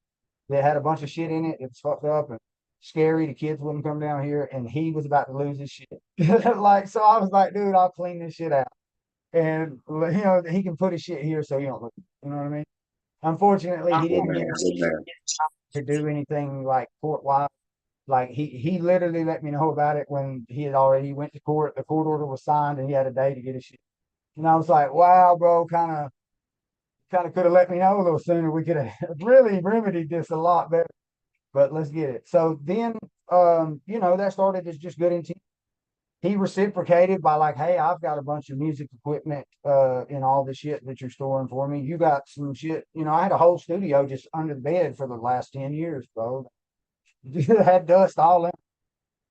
that had a bunch of shit in it. It was fucked up and scary. The kids wouldn't come down here, and he was about to lose his shit. Like so, I was like, dude, I'll clean this shit out, and you know he can put his shit here so you don't lose. You know what I mean? Unfortunately, he Good didn't man, get good man. to do anything like court wise. Like he literally let me know about it when he had already went to court. The court order was signed and he had a day to get his shit. And I was like, wow, bro, kind of could have let me know a little sooner. We could have really remedied this a lot better. But let's get it. So then you know, that started as just good intent. He reciprocated by like, hey, I've got a bunch of music equipment and all the shit that you're storing for me. You got some shit, you know, I had a whole studio just under the bed for the last 10 years, bro. Had dust all in.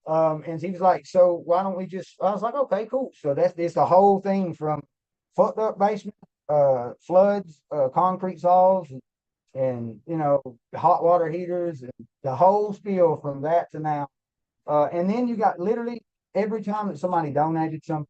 And he was like, so why don't we just, I was like, okay, cool. So it's the whole thing from fucked up basement, floods, concrete saws, and, you know, hot water heaters, and the whole spiel from that to now. And then you got literally every time that somebody donated something,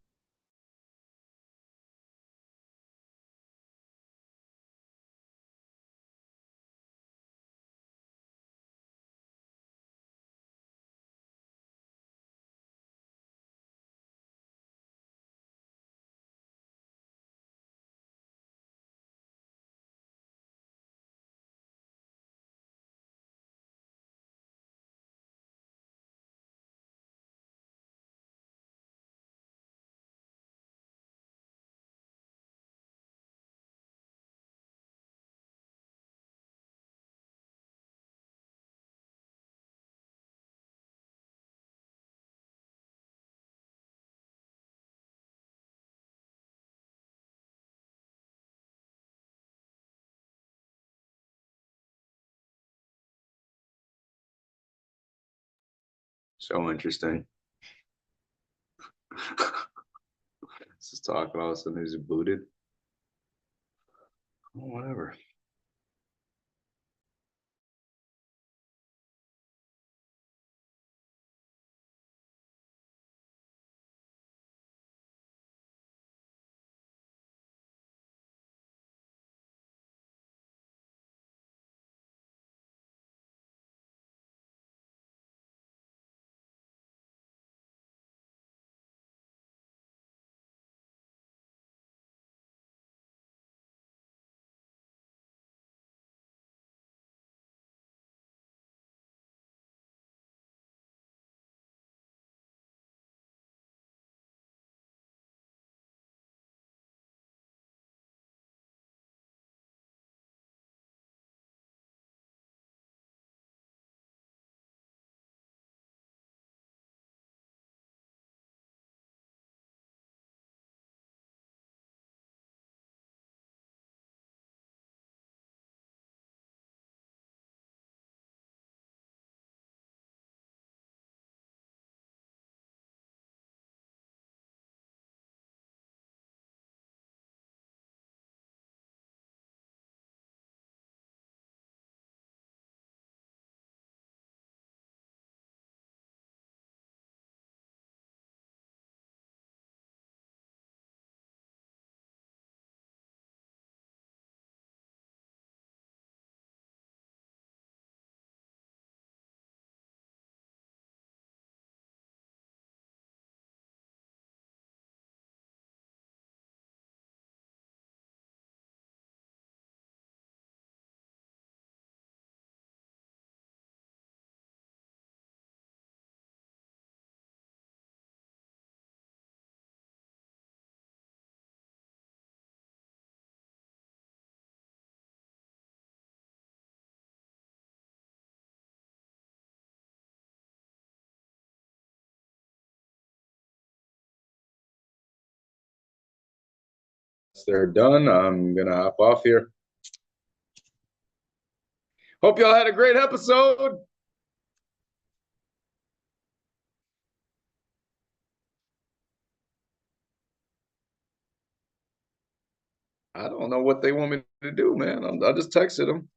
So interesting. Just talking, all of a sudden he's booted. Oh, whatever. They're done. I'm gonna hop off here. Hope y'all had a great episode. I don't know what they want me to do, man. I just texted them.